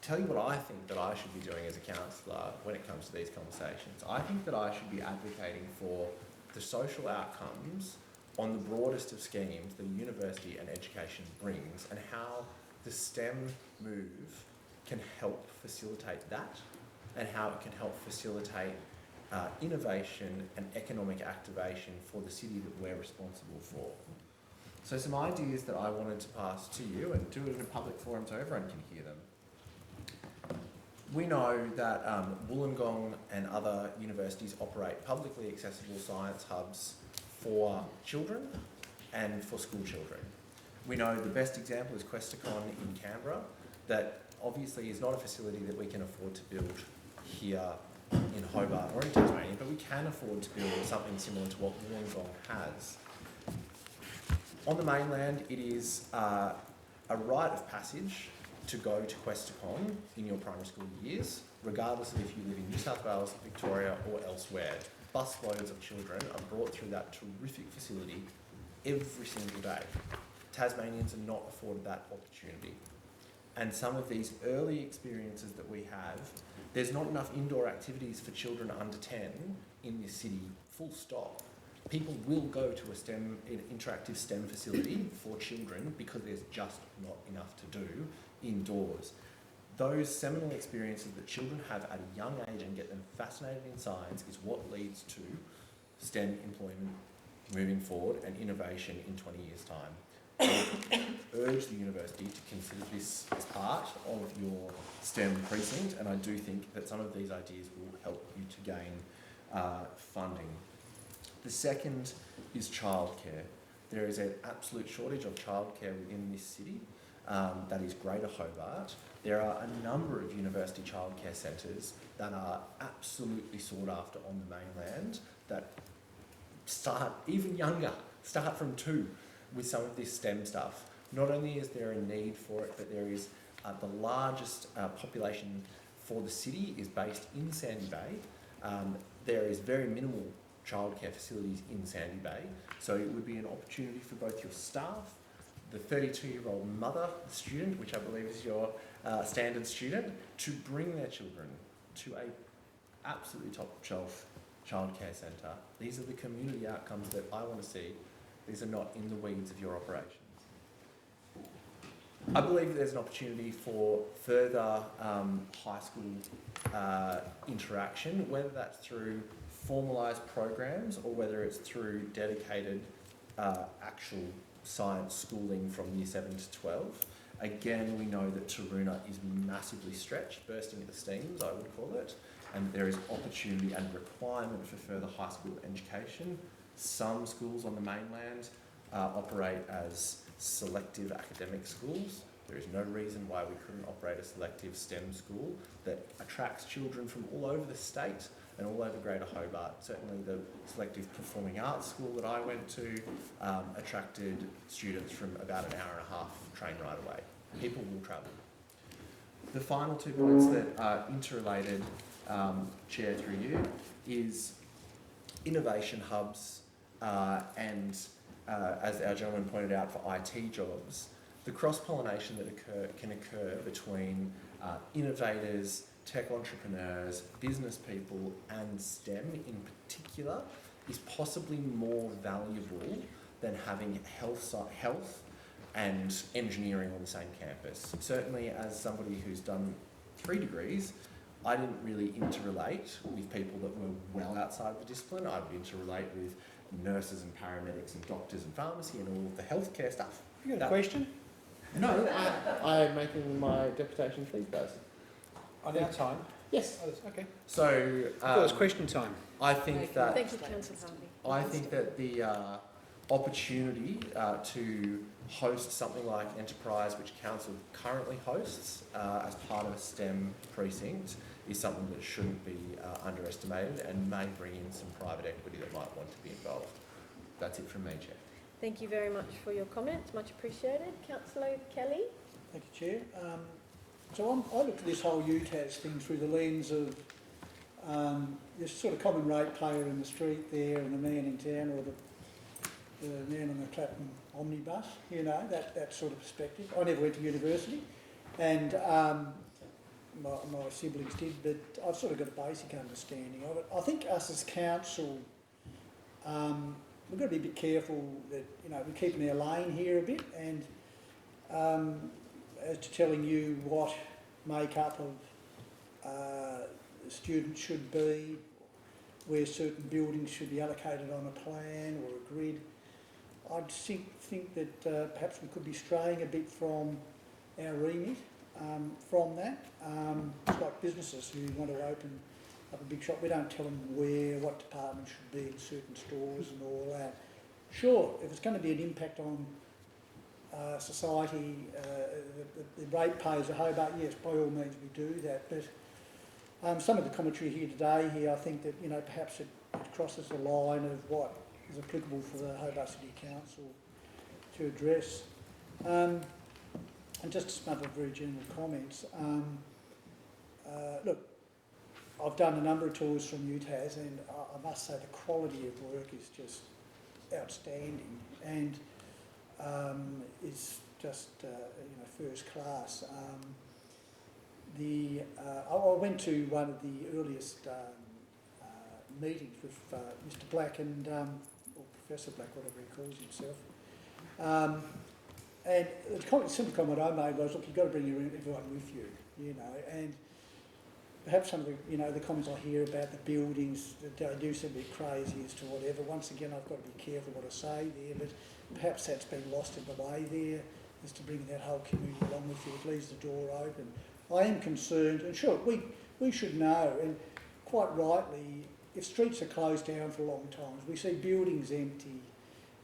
tell you what I think that I should be doing as a councillor when it comes to these conversations. I think that I should be advocating for the social outcomes on the broadest of schemes that a university and education brings, and how the STEM move can help facilitate that, and how it can help facilitate innovation and economic activation for the city that we're responsible for. So some ideas that I wanted to pass to you, and do it in a public forum so everyone can hear them. We know that Wollongong and other universities operate publicly accessible science hubs for children and for school children. We know the best example is Questacon in Canberra, that obviously is not a facility that we can afford to build here in Hobart or in Tasmania, but we can afford to build something similar to what Wollongong has. On the mainland, it is a rite of passage to go to Questacon in your primary school years, regardless of if you live in New South Wales, Victoria or elsewhere. Busloads of children are brought through that terrific facility every single day. Tasmanians are not afforded that opportunity. And some of these early experiences that we have, there's not enough indoor activities for children under 10 in this city, full stop. People will go to an interactive STEM facility for children because there's just not enough to do indoors. Those seminal experiences that children have at a young age and get them fascinated in science is what leads to STEM employment moving forward and innovation in 20 years' time. I urge the university to consider this as part of your STEM precinct, and I do think that some of these ideas will help you to gain funding. The second is childcare. There is an absolute shortage of childcare within this city. That is Greater Hobart. There are a number of university childcare centres that are absolutely sought after on the mainland, that start even younger, start from 2 with some of this STEM stuff. Not only is there a need for it, but there is the largest population for the city is based in Sandy Bay. There is very minimal childcare facilities in Sandy Bay, so it would be an opportunity for both your staff, the 32-year-old mother student, which I believe is your standard student, to bring their children to a absolutely top-shelf childcare centre. These are the community outcomes that I want to see. These are not in the weeds of your operations. I believe that there's an opportunity for further high school interaction, whether that's through formalised programs or whether it's through dedicated actual science schooling from year 7 to 12. Again, we know that Taroona is massively stretched, bursting at the seams, I would call it, and there is opportunity and requirement for further high school education. Some schools on the mainland operate as selective academic schools. There is no reason why we couldn't operate a selective STEM school that attracts children from all over the state and all over Greater Hobart. Certainly the selective performing arts school that I went to attracted students from about an hour and a half train ride away. People will travel. The final 2 points that are interrelated, Chair, through you, is innovation hubs and, as our gentleman pointed out, for IT jobs, the cross-pollination that can occur between innovators, tech entrepreneurs, business people and STEM in particular is possibly more valuable than having health and engineering on the same campus. Certainly as somebody who's done 3 degrees, I didn't really interrelate with people that were well outside the discipline. I would interrelate with nurses and paramedics and doctors and pharmacy and all of the healthcare stuff. You got a question? No, I am making my deputation, please, guys. On our time? Yes. Okay. So, it's question time. I think that Thank you, Councillor Harvey. I think that the opportunity to host something like Enterprise, which Council currently hosts as part of a STEM precinct, is something that shouldn't be underestimated and may bring in some private equity that might want to be involved. That's it from me, Chair. Thank you very much for your comments, much appreciated. Councillor Kelly? Thank you, Chair. So I looked at this whole UTAS thing through the lens of this sort of common rate player in the street there and the man in town, or the man on the Clapham omnibus, you know, that sort of perspective. I never went to university, and my siblings did, but I've sort of got a basic understanding of it. I think us as council, we've got to be a bit careful that, you know, we're keeping our lane here a bit, and as to telling you what makeup of students should be, where certain buildings should be allocated on a plan or a grid. I think that perhaps we could be straying a bit from our remit from that. It's like businesses who want to open up a big shop. We don't tell them where, what department should be in certain stores and all that. Sure, if it's going to be an impact on society, the ratepayers of Hobart, yes, by all means we do that. But some of the commentary here today, I think that, you know, perhaps it crosses the line of what is applicable for the Hobart City Council to address. And just some other very general comments. Look, I've done a number of tours from UTAS, and I must say the quality of work is just outstanding, and is just you know, first class. I went to one of the earliest meetings with Mr. Black and or Professor Black, whatever he calls himself. And the simple comment I made was, look, you've got to bring everyone with you, you know, and perhaps some of the, you know, the comments I hear about the buildings, they do seem a bit crazy as to whatever. Once again, I've got to be careful what I say there, but perhaps that's been lost in the way there, is to bring that whole community along with you. It leaves the door open. I am concerned, and sure, we should know, and quite rightly, if streets are closed down for long times, we see buildings empty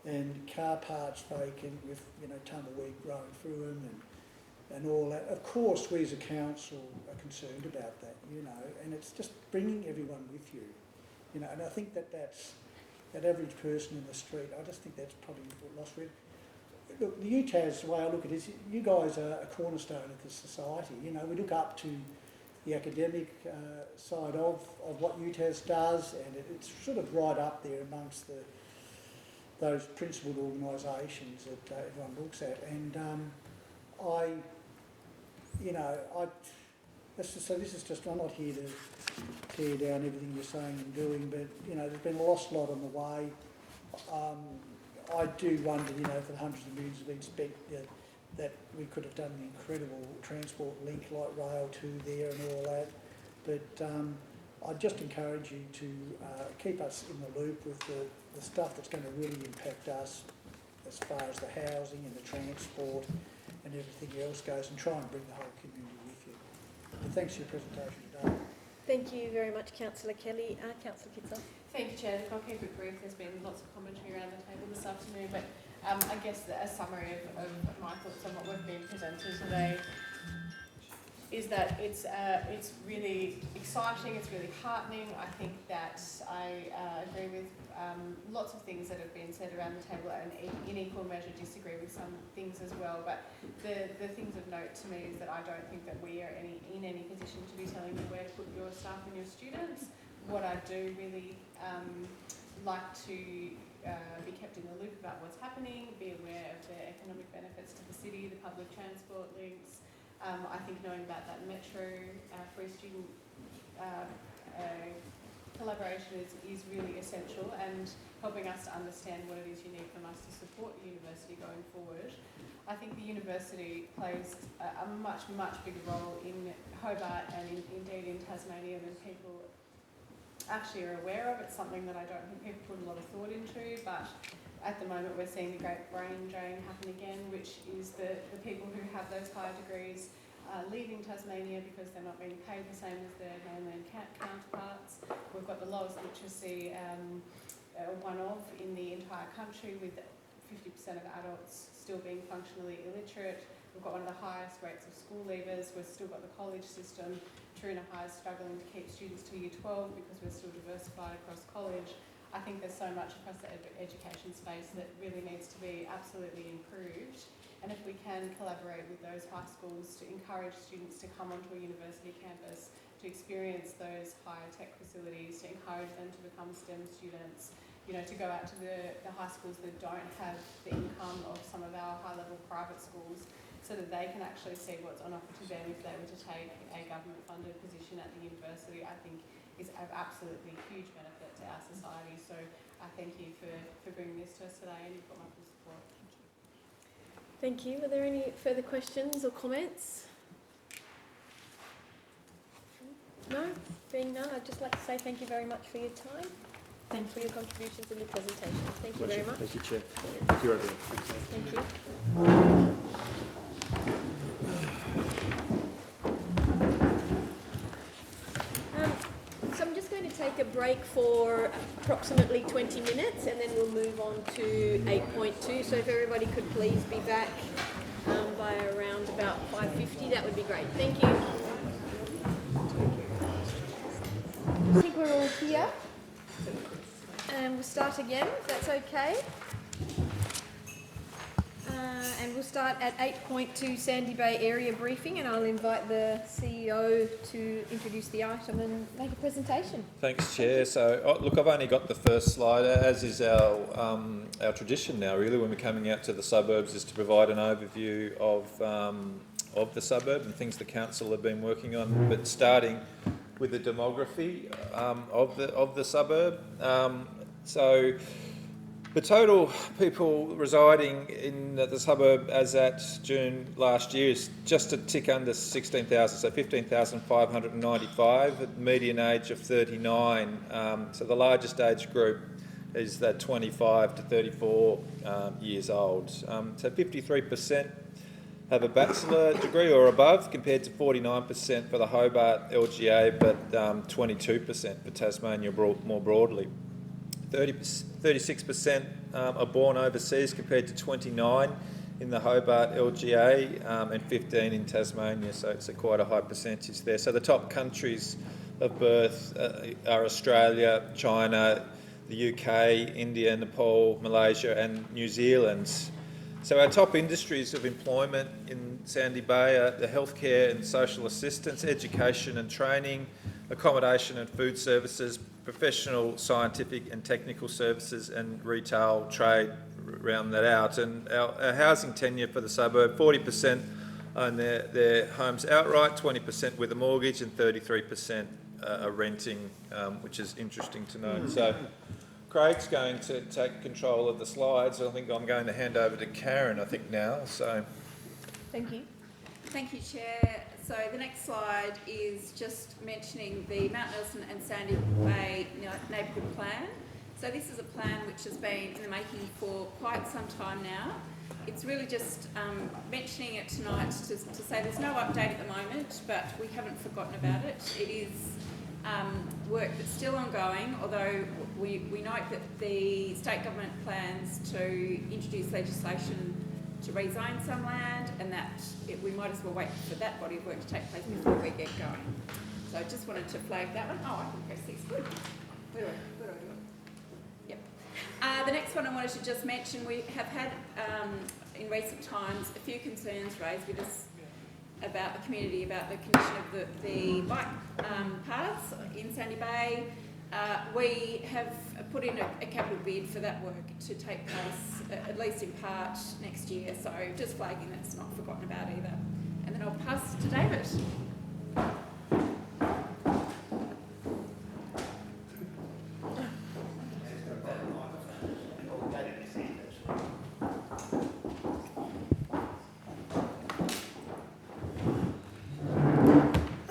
and car parks vacant with, you know, tumbleweed growing through them and all that. Of course, we as a council are concerned about that, you know, and it's just bringing everyone with you, you know, and I think that average person in the street, I just think that's probably lost read. Look, the UTAS, the way I look at it is, you guys are a cornerstone of the society, you know, we look up to the academic side of what UTAS does, and it's sort of right up there amongst those principled organisations that everyone looks at. And so this is just, I'm not here to tear down everything you're saying and doing, but, you know, there's been a lost lot on the way. I do wonder, you know, for the hundreds of millions have been spent, that we could have done an incredible transport link like rail to there and all that. But I'd just encourage you to keep us in the loop with the stuff that's going to really impact us as far as the housing and the transport and everything else goes, and try and bring the whole community with you. But thanks for your presentation today. Thank you very much, Councillor Kelly. Councillor Kitzer. Thank you, Chair. I'll keep it brief. There's been lots of commentary around the table this afternoon, but I guess a summary of my thoughts on what we've been presented today. is that it's really exciting, it's really heartening. I think that I agree with lots of things that have been said around the table, and in equal measure disagree with some things as well. But the things of note to me is that I don't think that we are in any position to be telling you where to put your staff and your students. What I do really like to be kept in the loop about what's happening, be aware of the economic benefits to the city, the public transport links. I think knowing about that metro free student collaboration is really essential, and helping us to understand what it is you need from us to support the university going forward. I think the university plays a much bigger role in Hobart and indeed in Tasmania than people actually are aware of. It's something that I don't think people put a lot of thought into, but at the moment we're seeing the great brain drain happen again, which is the people who have those higher degrees leaving Tasmania because they're not being paid the same as their mainland counterparts. We've got the lowest literacy in the entire country, with 50% of adults still being functionally illiterate. We've got one of the highest rates of school leavers. We've still got the college system. Trina High is struggling to keep students to year 12 because we're still diversified across college. I think there's so much across the education space that really needs to be absolutely improved. And if we can collaborate with those high schools to encourage students to come onto a university campus, to experience those higher tech facilities, to encourage them to become STEM students, to go out to the high schools that don't have the income of some of our high-level private schools, so that they can actually see what's on offer to them if they were to take a government-funded position at the university, I think is of absolutely huge benefit to our society. So I thank you for bringing this to us today, and you've got my full support. Thank you. Are there any further questions or comments? No? Being none, I'd just like to say thank you very much for your time and for your contributions in the presentation. Thank you very much. Thank you, Chair. Thank you, everyone. Thank you. So I'm just going to take a break for approximately 20 minutes, and then we'll move on to 8.2. So if everybody could please be back by around about 5:50, that would be great. Thank you. I think we're all here. And we'll start again, if that's okay. And we'll start at 8.2 Sandy Bay area briefing, and I'll invite the CEO to introduce the item and make a presentation. Thanks, Chair. So, look, I've only got the first slide, as is our tradition now, really, when we're coming out to the suburbs, is to provide an overview of the suburb and things the council have been working on, but starting with the demography of the suburb. So the total people residing in the suburb as at June last year is just a tick under 16,000, so 15,595, at median age of 39. So the largest age group is that 25 to 34 years old. So 53% have a bachelor degree or above, compared to 49% for the Hobart LGA, but 22% for Tasmania more broadly. 36% are born overseas, compared to 29 in the Hobart LGA and 15 in Tasmania, so it's quite a high percentage there. So the top countries of birth are Australia, China, the UK, India, Nepal, Malaysia and New Zealand. So our top industries of employment in Sandy Bay are the healthcare and social assistance, education and training, accommodation and food services, professional, scientific and technical services, and retail trade, round that out. And our housing tenure for the suburb, 40% own their homes outright, 20% with a mortgage and 33% are renting, which is interesting to know. So Craig's going to take control of the slides. I think I'm going to hand over to Karen, I think, now. So, thank you. Thank you, Chair. So the next slide is just mentioning the Mount Nelson and Sandy Bay Neighbourhood Plan. So this is a plan which has been in the making for quite some time now. It's really just mentioning it tonight to say there's no update at the moment, but we haven't forgotten about it. It is work that's still ongoing, although we note that the state government plans to introduce legislation to rezone some land, and that we might as well wait for that body of work to take place before we get going. So I just wanted to flag that one. Oh, I can press this. Good. Where do I do it? Yep. The next one I wanted to just mention, we have had in recent times a few concerns raised with us about the community, about the condition of the bike paths in Sandy Bay. We have put in a capital bid for that work to take place, at least in part, next year. So just flagging that's not forgotten about either. And then I'll pass to David.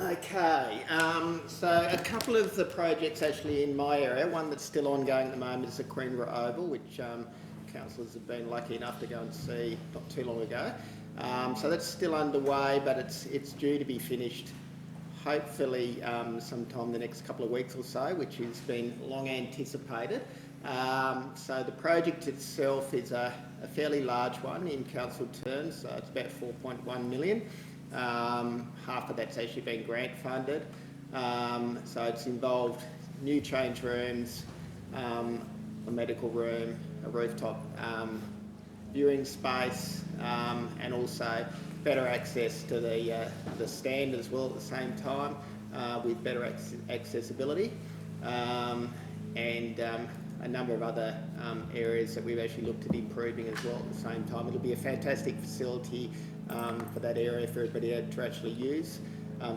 Okay, so a couple of the projects actually in my area, one that's still ongoing at the moment is the Queenborough Oval, which councillors have been lucky enough to go and see not too long ago. So that's still underway, but it's due to be finished hopefully sometime the next couple of weeks or so, which has been long anticipated. So the project itself is a fairly large one in council terms, so it's about 4.1 million. Half of that's actually been grant funded. So it's involved new change rooms, a medical room, a rooftop viewing space, and also better access to the stand as well at the same time, with better accessibility, and a number of other areas that we've actually looked at improving as well at the same time. It'll be a fantastic facility for that area for everybody to actually use.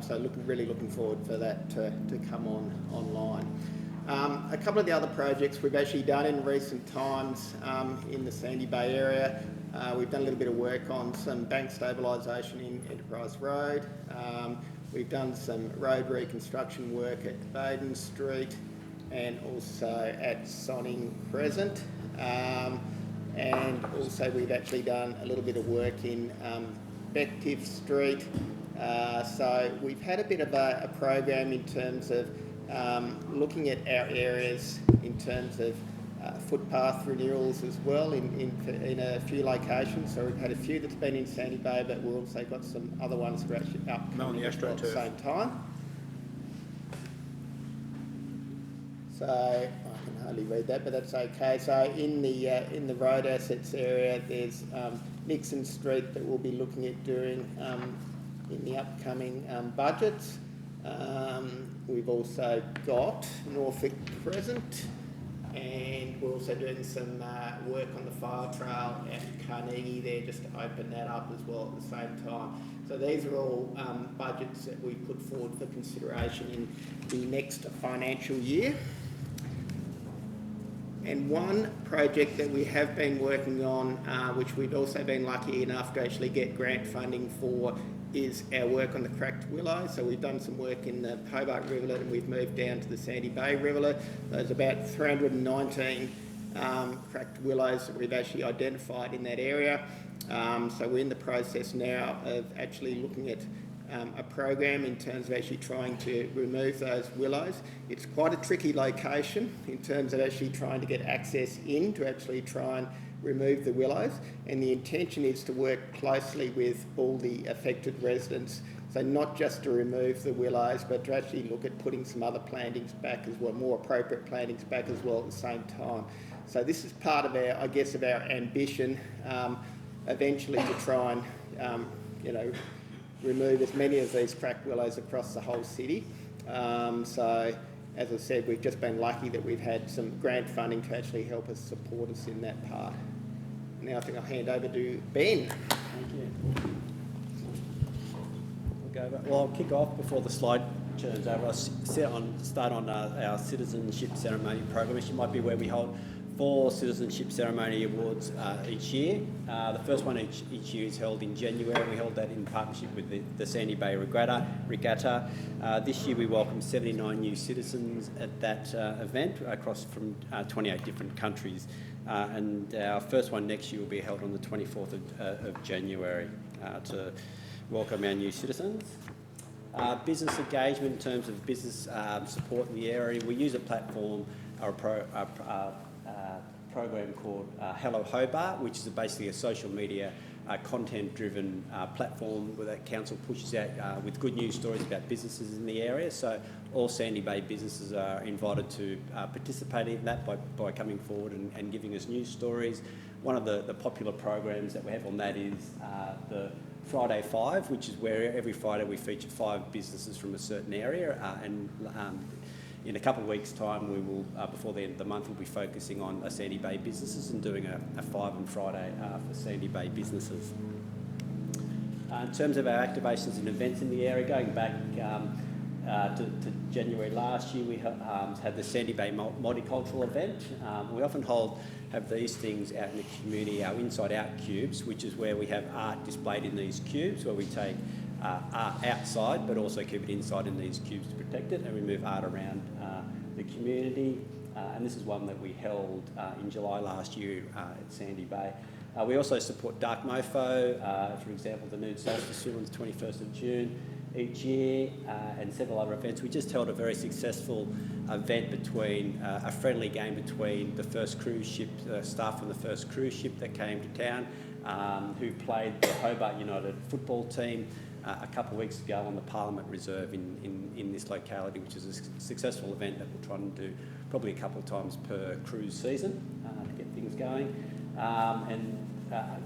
So really looking forward for that to come online. A couple of the other projects we've actually done in recent times in the Sandy Bay area. We've done a little bit of work on some bank stabilisation in Enterprise Road. We've done some road reconstruction work at Baden Street and also at Sonning Crescent. And also we've actually done a little bit of work in Bective Street. So we've had a bit of a program in terms of looking at our areas in terms of footpath renewals as well in a few locations. So we've had a few that's been in Sandy Bay, but we've also got some other ones that are actually upcoming at the same time. So I can hardly read that, but that's okay. So in the road assets area, there's Nixon Street that we'll be looking at doing in the upcoming budgets. We've also got Norfolk Crescent, and we're also doing some work on the file trail at Carnegie there, just to open that up as well at the same time. So these are all budgets that we put forward for consideration in the next financial year. And one project that we have been working on, which we've also been lucky enough to actually get grant funding for, is our work on the cracked willow. So we've done some work in the Hobart Rivulet and we've moved down to the Sandy Bay Rivulet. There's about 319 cracked willows that we've actually identified in that area. So we're in the process now of actually looking at a program in terms of actually trying to remove those willows. It's quite a tricky location in terms of actually trying to get access in to actually try and remove the willows, and the intention is to work closely with all the affected residents, so not just to remove the willows but to actually look at putting some other plantings back as well, more appropriate plantings back as well at the same time. So this is part of our, I guess, of our ambition eventually to try and remove as many of these cracked willows across the whole city. So as I said, we've just been lucky that we've had some grant funding to actually help us support us in that part. Now I think I'll hand over to Ben. Thank you. Well, I'll kick off before the slide turns over. I'll start on our citizenship ceremony program. As you might be aware, we hold 4 citizenship ceremony awards each year. The first one each year is held in January. We held that in partnership with the Sandy Bay Regatta. This year we welcomed 79 new citizens at that event across from 28 different countries. And our first one next year will be held on the 24th of January to welcome our new citizens. Business engagement in terms of business support in the area. We use a platform, program called Hello Hobart, which is basically a social media a content-driven platform where that council pushes out with good news stories about businesses in the area. So all Sandy Bay businesses are invited to participate in that by coming forward and giving us news stories. One of the popular programs that we have on that is the Friday 5, which is where every Friday we feature 5 businesses from a certain area, in a couple of weeks' time, we will, before the end of the month, we'll be focusing on Sandy Bay businesses and doing a 5 on Friday for Sandy Bay businesses. In terms of our activations and events in the area, going back to January last year, we had the Sandy Bay multicultural event. We often have these things out in the community, our Inside Out cubes, which is where we have art displayed in these cubes, where we take art outside but also keep it inside in these cubes to protect it, and we move art around the community. And this is one that we held in July last year at Sandy Bay. We also support Dark Mofo, for example, the Nude Solstice on the 21st of June each year, and several other events. We just held a very successful event between a friendly game between the first cruise ship, staff from the first cruise ship that came to town, who played the Hobart United football team a couple of weeks ago on the Parliament Reserve in this locality, which is a successful event that we'll try and do probably a couple of times per cruise season to get things going.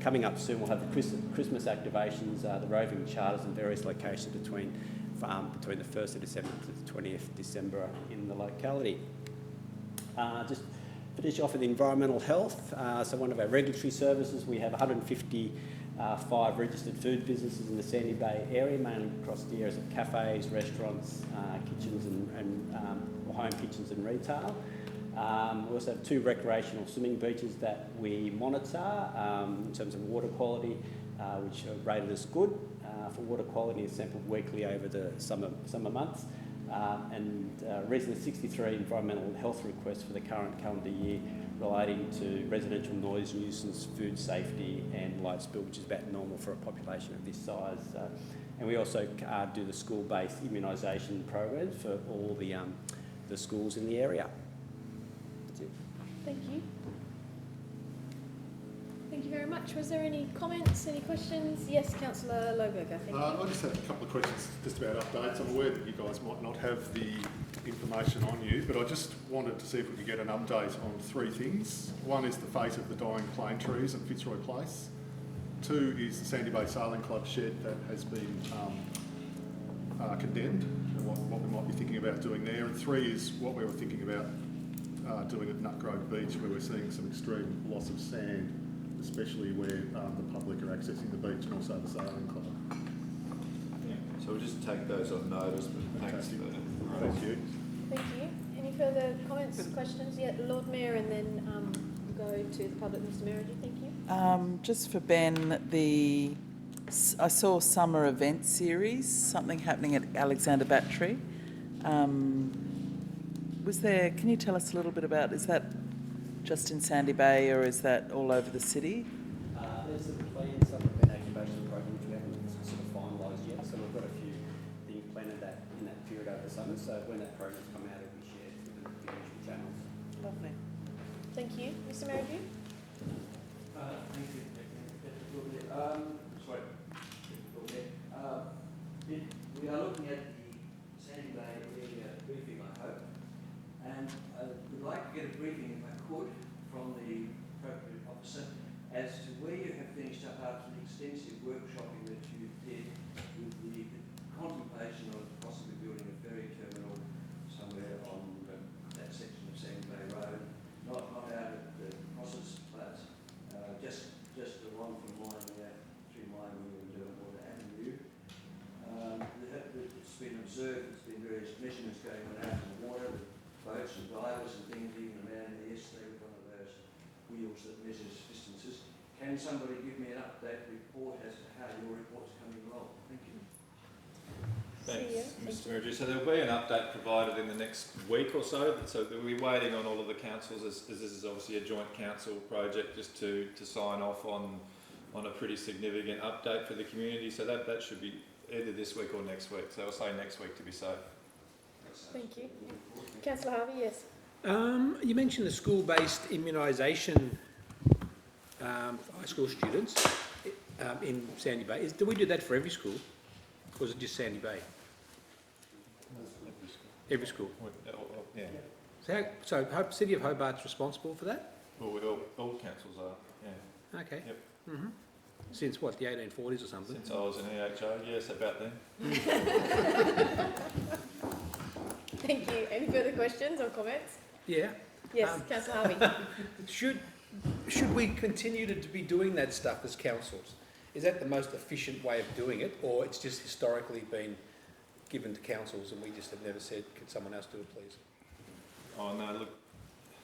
Coming up soon, we'll have the Christmas activations, the roving charters in various locations between the 1st of December to the 20th of December in the locality. Just finish off with environmental health. So one of our regulatory services, we have 155 registered food businesses in the Sandy Bay area, mainly across the areas of cafes, restaurants, kitchens and home kitchens and retail. We also have 2 recreational swimming beaches that we monitor in terms of water quality, which are rated as good for water quality, is sampled weekly over the summer months. Recently 63 environmental health requests for the current calendar year relating to residential noise nuisance, food safety and light spill, which is about normal for a population of this size. And we also do the school-based immunisation programs for all the schools in the area. That's it. Thank you. Thank you very much. Was there any comments, any questions? Yes, Councillor Lohberger, thank you. I just have a couple of questions just about updates. I'm aware that you guys might not have the information on you, but I just wanted to see if we could get an update on 3 things. One is the fate of the dying plane trees at Fitzroy Place. 2 is the Sandy Bay Sailing Club shed that has been condemned, and what we might be thinking about doing there. And 3 is what we were thinking about doing at Nut Grove Beach, where we're seeing some extreme loss of sand, especially where the public are accessing the beach and also the sailing club. So we'll just take those on notice, but thanks for that. Thank you. Thank you. Any further comments, questions? Yeah, Lord Mayor, and then we'll go to the public. Mr. Merridew, thank you. Just for Ben, I saw summer event series, something happening at Alexander Battery. Can you tell us a little bit about, is that just in Sandy Bay or is that all over the city? There's a planned summer event activation program which we haven't sort of finalised yet, so we've got a few things planned in that period over the summer, so when that program's come out, it'll be shared through the usual channels. Lovely. Thank you. Mr. Merridew? Thank you. We are looking at the Sandy Bay area briefing, I hope, and I would like to get a briefing, if I could, from the appropriate officer as to where you have finished up after the extensive workshopping that you did with the contemplation of possibly building a ferry terminal somewhere on that section of Sandy Bay Road, not out at the Crosses, but just along from through Minewood and Derwent Avenue. It's been observed, there's been various measurements going on out in the water with boats and divers and things, even a man yesterday with one of those wheels that measures distances. Can somebody give me an update report as to how your report's coming along? Thank you. Thanks, Mr. Merridew. So there'll be an update provided in the next week or so. So we'll be waiting on all of the councils, as this is obviously a joint council project, just to sign off on a pretty significant update for the community. So that should be either this week or next week. So I'll say next week to be safe. Thank you. Councillor Harvey, yes. You mentioned the school-based immunisation for high school students. in Sandy Bay. Do we do that for every school, or is it just Sandy Bay? Every school. Yeah. So City of Hobart's responsible for that? Well, all councils are, yeah. Okay. Yep. Mm-hmm. Since what, the 1840s or something? Since I was in EHO, yes, about then. Thank you. Any further questions or comments? Yeah. Yes, Councillor Harvey. Should we continue to be doing that stuff as councils? Is that the most efficient way of doing it, or it's just historically been given to councils and we just have never said, could someone else do it, please? Oh, no, look,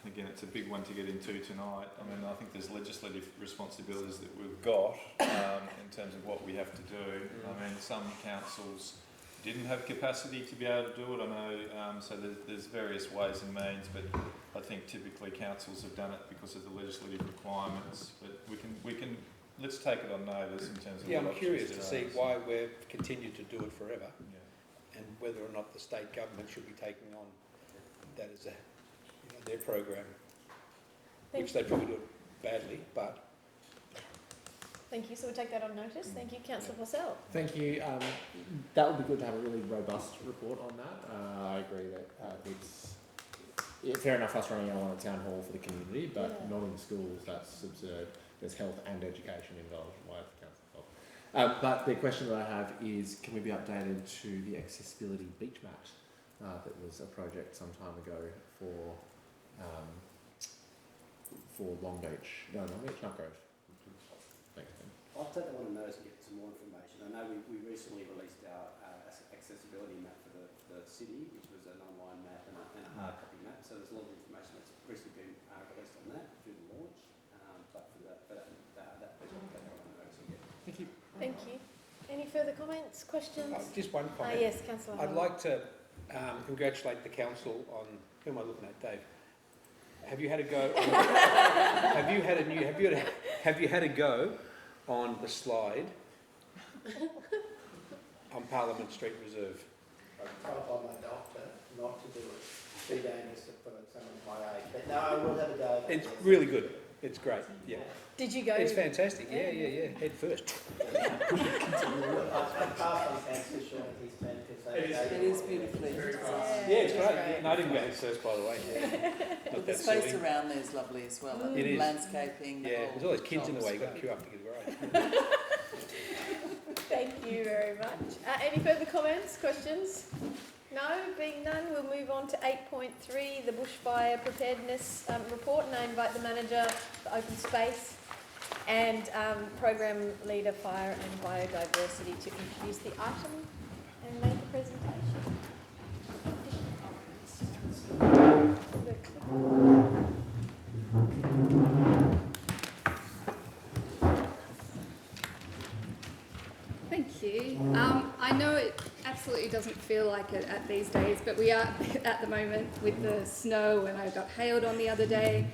again, it's a big one to get into tonight. I mean, I think there's legislative responsibilities that we've got in terms of what we have to do. I mean, some councils didn't have capacity to be able to do it. I know, so there's various ways and means, but I think typically councils have done it because of the legislative requirements. But we can let's take it on notice in terms of. Yeah, I'm what curious to options see there are. why we've continued to do it forever, Yeah. and whether or not the state government should be taking on that as their program, which they probably do it badly, but. Thank you. So we'll take that on notice. Thank you, Councillor Porcel. Thank you. That would be good to have a really robust report on that. I agree that fair enough us running our own town hall for the community, but not in schools, that's absurd. There's health and education involved. Why is the council involved? But the question that I have is, can we be updated to the accessibility beach mat that was a project some time ago for Long Beach? No, Long Beach, not Grove. Thanks, Ben. I'll take that one on notice and get some more information. I know we recently released our accessibility map for the city, which was an online map and a hard copy map. So there's a lot of information that's recently been released on that through the launch. But for that I'll take that one on notice again. Thank you. Thank you. Any further comments, questions? Just one comment. Yes, Councillor I'd Harvey. like to congratulate the council on, who am I looking at, Dave? Have you had a go? Have you had a go on the slide on Parliament Street Reserve? I was told by my doctor not to do it. Too dangerous for someone of my age. But no, I will have a go. It's really good. It's great. Yeah. Did you go? It's fantastic. Yeah. Head first. I passed on thanks to Sean and his team because It is beautifully designed. Yeah, it's great. No, I didn't go head first, by the way. Yeah. But the space around there is lovely as well. Like It is. landscaping. Yeah, there's always kids in the way. You've got to queue up to get a ride. Thank you very much. Any further comments, questions? No, being none, we'll move on to 8.3, the bushfire preparedness report, and I invite the manager for open space and program leader fire and biodiversity to introduce the item and make a presentation. Thank you. I know it absolutely doesn't feel like it at these days, but we are at the moment with the snow, and I got hailed on the other day,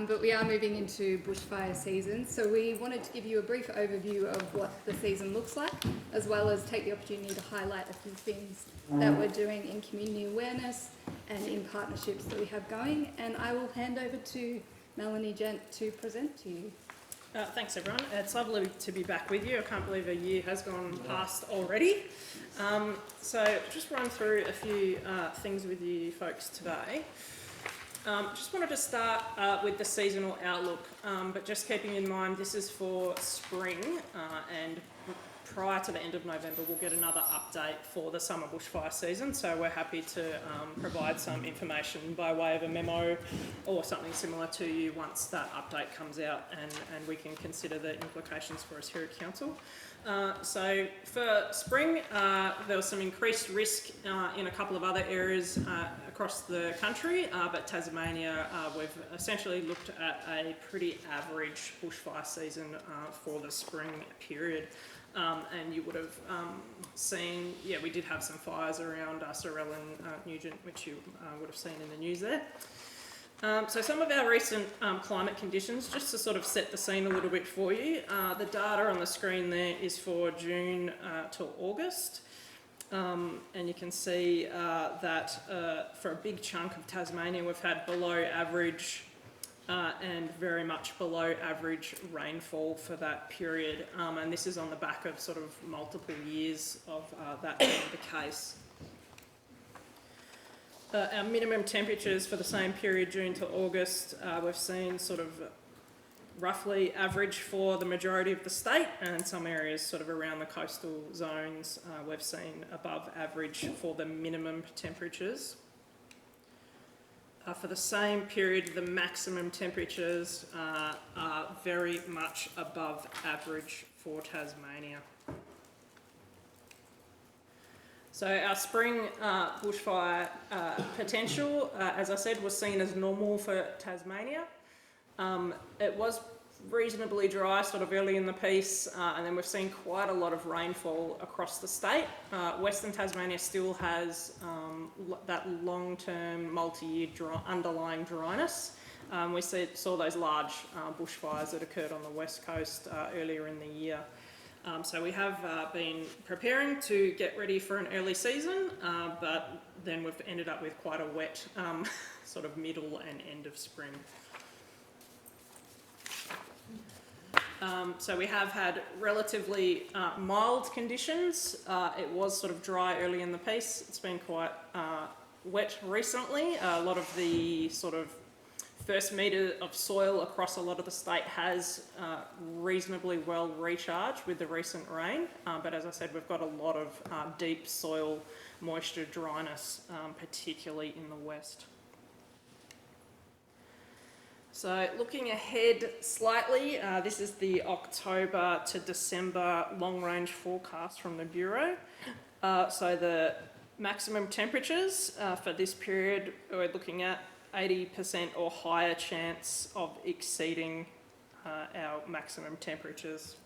but we are moving into bushfire season. So we wanted to give you a brief overview of what the season looks like, as well as take the opportunity to highlight a few things that we're doing in community awareness and in partnerships that we have going. And I will hand over to Melanie Gent to present to you. Thanks everyone. It's lovely to be back with you. I can't believe a year has gone past already. So just run through a few things with you folks today. Just wanted to start with the seasonal outlook, but just keeping in mind this is for spring and prior to the end of November we'll get another update for the summer bushfire season, so we're happy to provide some information by way of a memo or something similar to you once that update comes out, and we can consider the implications for us here at Council. So for spring, there was some increased risk in a couple of other areas across the country, but Tasmania, we've essentially looked at a pretty average bushfire season for the spring period. And you would have seen, we did have some fires around Sorell and Nugent, which you would have seen in the news there. So some of our recent climate conditions, just to sort of set the scene a little bit for you, the data on the screen there is for June till August. And you can see that for a big chunk of Tasmania, we've had below average and very much below average rainfall for that period. And this is on the back of sort of multiple years of that being the case. Our minimum temperatures for the same period, June to August, we've seen sort of roughly average for the majority of the state, and some areas sort of around the coastal zones we've seen above average for the minimum temperatures. For the same period, the maximum temperatures are very much above average for Tasmania. So our spring bushfire potential, as I said, was seen as normal for Tasmania. It was reasonably dry sort of early in the piece, and then we've seen quite a lot of rainfall across the state. Western Tasmania still has that long-term, multi-year underlying dryness. We saw those large bushfires that occurred on the west coast earlier in the year. So we have been preparing to get ready for an early season, but then we've ended up with quite a wet sort of middle and end of spring. So we have had relatively mild conditions. It was sort of dry early in the piece. It's been quite wet recently. A lot of the sort of first metre of soil across a lot of the state has reasonably well recharged with the recent rain. But as I said, we've got a lot of deep soil moisture dryness, particularly in the west. So looking ahead slightly, this is the October to December long-range forecast from the Bureau. So the maximum temperatures for this period, we're looking at 80% or higher chance of exceeding our maximum temperatures.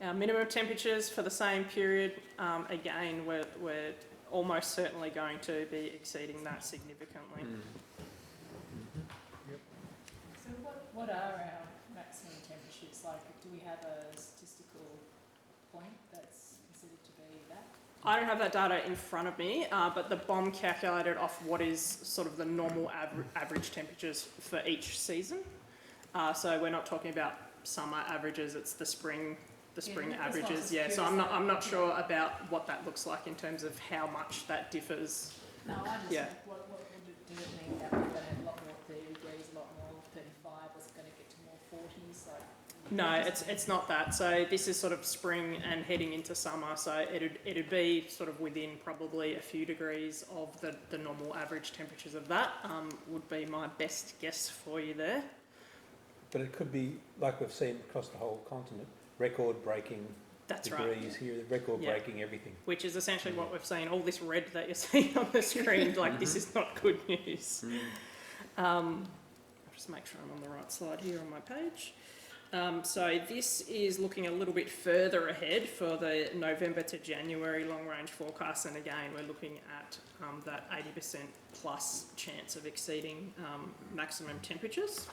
Our minimum temperatures for the same period, again, we're almost certainly going to be exceeding that significantly. So what are our maximum temperatures? Like, do we have a statistical point that's considered to be that? I don't have that data in front of me, but the BOM calculated off what is sort of the normal average temperatures for each season. So we're not talking about summer averages; it's the spring averages. Yeah. So I'm not sure about what that looks like in terms of how much that differs. No, I just yeah. What would it mean that we're going to have a lot more 30 degrees, a lot more 35? Was it going to get to more 40s? Like. No, it's not that. So this is sort of spring and heading into summer. So it'd be sort of within probably a few degrees of the normal average temperatures of that. Would be my best guess for you there. But it could be, like we've seen across the whole continent, record-breaking degrees here, record-breaking everything. Which is essentially what we've seen. All this red that you're seeing on the screen, like this is not good news. I'll just make sure I'm on the right slide here on my page. So this is looking a little bit further ahead for the November to January long-range forecast, and again we're looking at that 80% plus chance of exceeding maximum temperatures.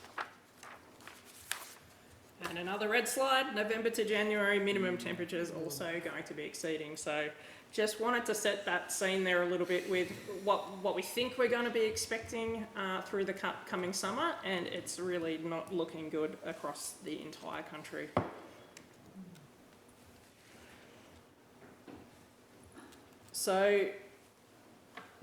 And another red slide, November to January, minimum temperatures also going to be exceeding. So just wanted to set that scene there a little bit with what we think we're going to be expecting through the coming summer, and it's really not looking good across the entire country. So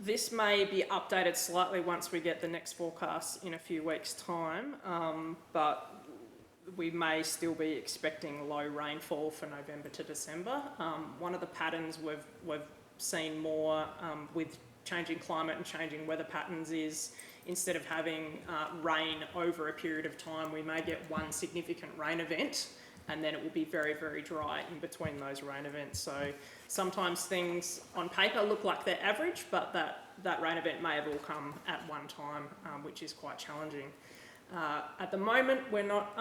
this may be updated slightly once we get the next forecast in a few weeks' time, but we may still be expecting low rainfall for November to December. One of the patterns we've seen more with changing climate and changing weather patterns is instead of having rain over a period of time, we may get one significant rain event and then it will be very, very dry in between those rain events. So sometimes things on paper look like they're average, but that rain event may have all come at one time, which is quite challenging. At the moment, we're not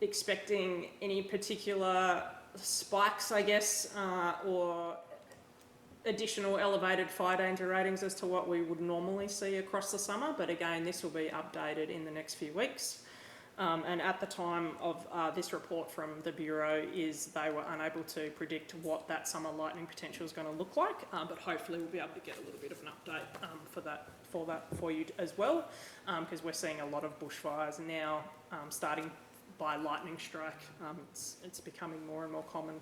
expecting any particular spikes, I guess, or additional elevated fire danger ratings as to what we would normally see across the summer. But again, this will be updated in the next few weeks. And at the time of this report from the Bureau they were unable to predict what that summer lightning potential is going to look like, but hopefully we'll be able to get a little bit of an update for for you as well, because we're seeing a lot of bushfires now, starting by lightning strike. It's becoming more and more common,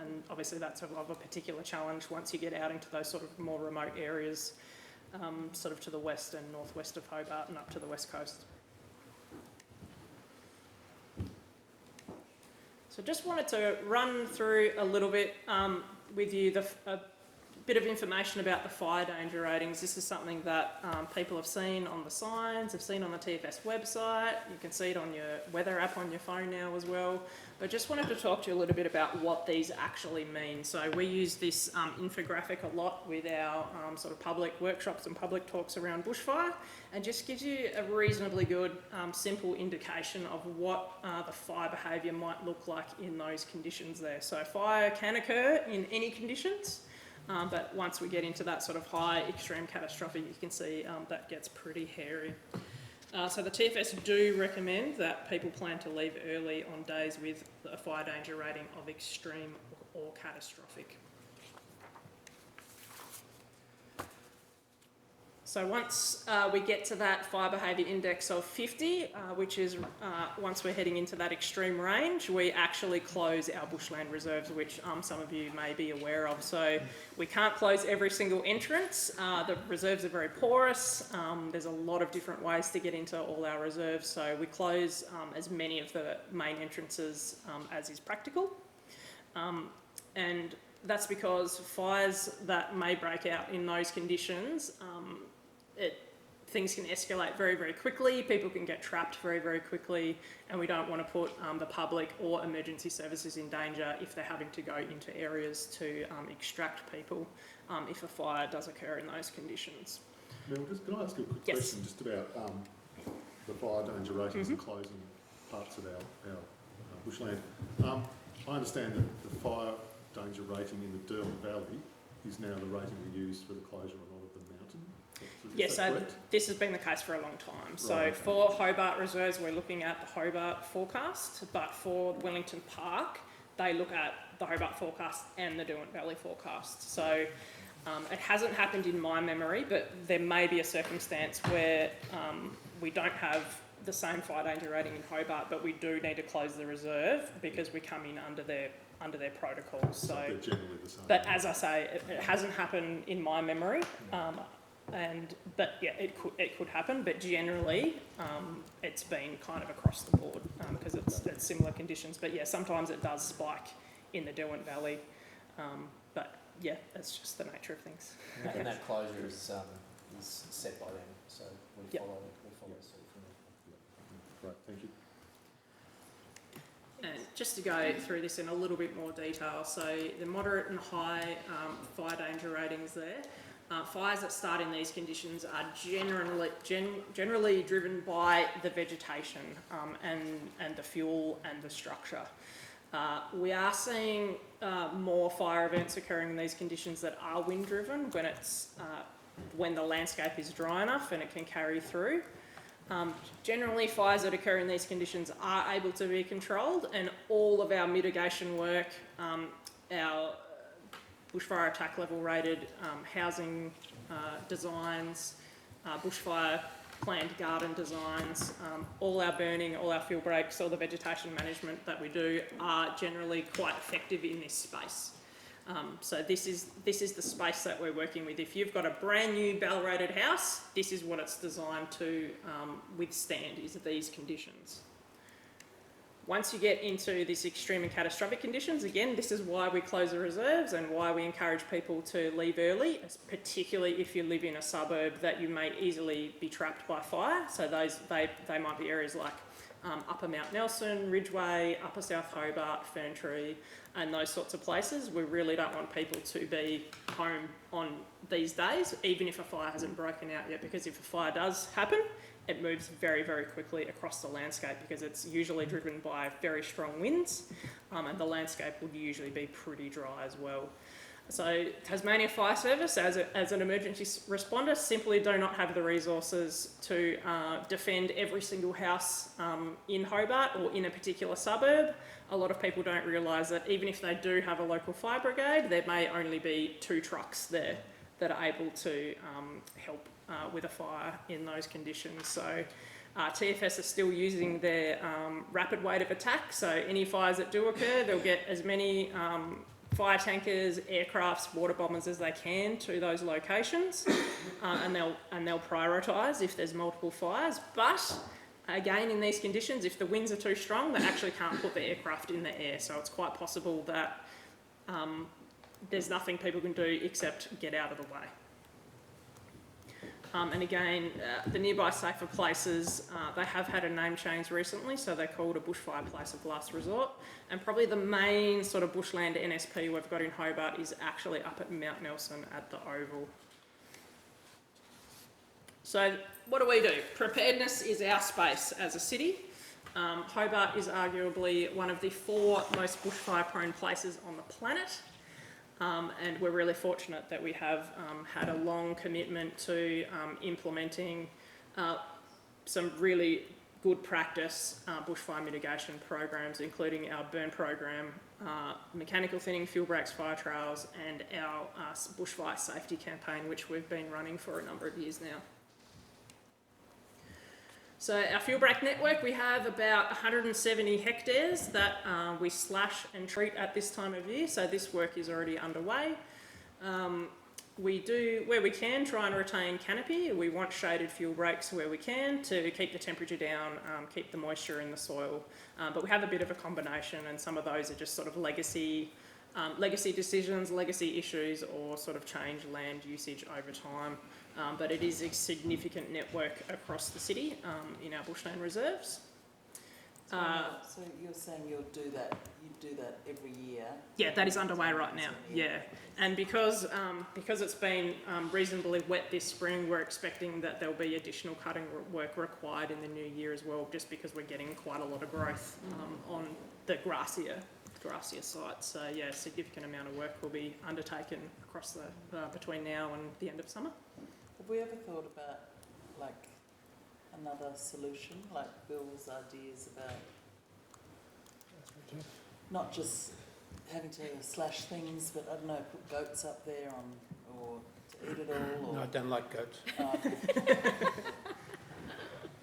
and obviously that's of a particular challenge once you get out into those sort of more remote areas, sort of to the west and northwest of Hobart and up to the west coast. So just wanted to run through a little bit with you a bit of information about the fire danger ratings. This is something that people have seen on the signs, have seen on the TFS website. You can see it on your weather app on your phone now as well. But just wanted to talk to you a little bit about what these actually mean. So we use this infographic a lot with our sort of public workshops and public talks around bushfire, and just gives you a reasonably good, simple indication of what the fire behaviour might look like in those conditions there. So fire can occur in any conditions. But once we get into that sort of high extreme catastrophic, you can see that gets pretty hairy. So the TFS do recommend that people plan to leave early on days with a fire danger rating of extreme or catastrophic. So once we get to that fire behaviour index of 50, which is once we're heading into that extreme range, we actually close our bushland reserves, which some of you may be aware of. So we can't close every single entrance. The reserves are very porous. There's a lot of different ways to get into all our reserves. So we close as many of the main entrances as is practical. And that's because fires that may break out in those conditions, things can escalate very, very quickly. People can get trapped very, very quickly, and we don't want to put the public or emergency services in danger if they're having to go into areas to extract people if a fire does occur in those conditions. Mel, can I ask you a quick question just about the fire danger ratings and closing parts of our bushland? I understand that the fire danger rating in the Derwent Valley is now the rating we use for the closure on all of the mountain. Yes, so this has been the case for a long time. So for Hobart reserves, we're looking at the Hobart forecast, but for Wellington Park, they look at the Hobart forecast and the Derwent Valley forecast. So it hasn't happened in my memory, but there may be a circumstance where we don't have the same fire danger rating in Hobart, but we do need to close the reserve because we come in under their protocols. So they're generally the same. But as I say, it hasn't happened in my memory. But yeah, it could happen, but generally it's been kind of across the board because it's similar conditions. But yeah, sometimes it does spike in the Derwent Valley, but yeah, that's just the nature of things. And that closure is set by them, so we follow suit from them. Great, thank you. And just to go through this in a little bit more detail, so the moderate and high fire danger ratings there. Fires that start in these conditions are generally driven by the vegetation and the fuel and the structure. We are seeing more fire events occurring in these conditions that are wind driven when the landscape is dry enough and it can carry through. Generally, fires that occur in these conditions are able to be controlled, and all of our mitigation work, our bushfire attack level rated housing designs, bushfire planned garden designs, all our burning, all our fuel breaks, all the vegetation management that we do are generally quite effective in this space. So this is the space that we're working with. If you've got a brand new BEL rated house, this is what it's designed to withstand, is these conditions. Once you get into this extreme and catastrophic conditions, again, this is why we close the reserves and why we encourage people to leave early, particularly if you live in a suburb that you may easily be trapped by fire. So they might be areas like Upper Mount Nelson, Ridgeway, Upper South Hobart, Ferntree, and those sorts of places. We really don't want people to be home on these days, even if a fire hasn't broken out yet, because if a fire does happen, it moves very, very quickly across the landscape because it's usually driven by very strong winds, and the landscape would usually be pretty dry as well. So Tasmania Fire Service, as an emergency responder, simply do not have the resources to defend every single house in Hobart or in a particular suburb. A lot of people don't realise that even if they do have a local fire brigade, there may only be 2 trucks there that are able to help with a fire in those conditions. So TFS are still using their rapid wave of attack, so any fires that do occur, they'll get as many fire tankers, aircrafts, water bombers as they can to those locations, and they'll prioritise if there's multiple fires. But again, in these conditions, if the winds are too strong, they actually can't put the aircraft in the air, so it's quite possible that there's nothing people can do except get out of the way. And again, the nearby safer places, they have had a name change recently, so they're called a bushfire place of last resort. And probably the main sort of bushland NSP we've got in Hobart is actually up at Mount Nelson at the Oval. So what do? Preparedness is our space as a city. Hobart is arguably one of the 4 most bushfire-prone places on the planet. And we're really fortunate that we have had a long commitment to implementing some really good practice bushfire mitigation programs, including our burn program, mechanical thinning, fuel breaks, fire trails, and our bushfire safety campaign, which we've been running for a number of years now. So our fuel break network, we have about 170 hectares that we slash and treat at this time of year, so this work is already underway. We do, where we can, try and retain canopy. We want shaded fuel breaks where we can to keep the temperature down, keep the moisture in the soil, but we have a bit of a combination, and some of those are just sort of legacy decisions, legacy issues, or sort of change land usage over time. But it is a significant network across the city in our bushland reserves. So you're saying you do that every year? Yeah, that is underway right now. Yeah, and because it's been reasonably wet this spring, we're expecting that there'll be additional cutting work required in the new year as well, just because we're getting quite a lot of growth on the grassier sites. So yeah, a significant amount of work will be undertaken across the between now and the end of summer. Have we ever thought about like another solution, like Bill's ideas about not just having to slash things, but I don't know, put goats up there or to eat it all? Or, No, I don't like goats.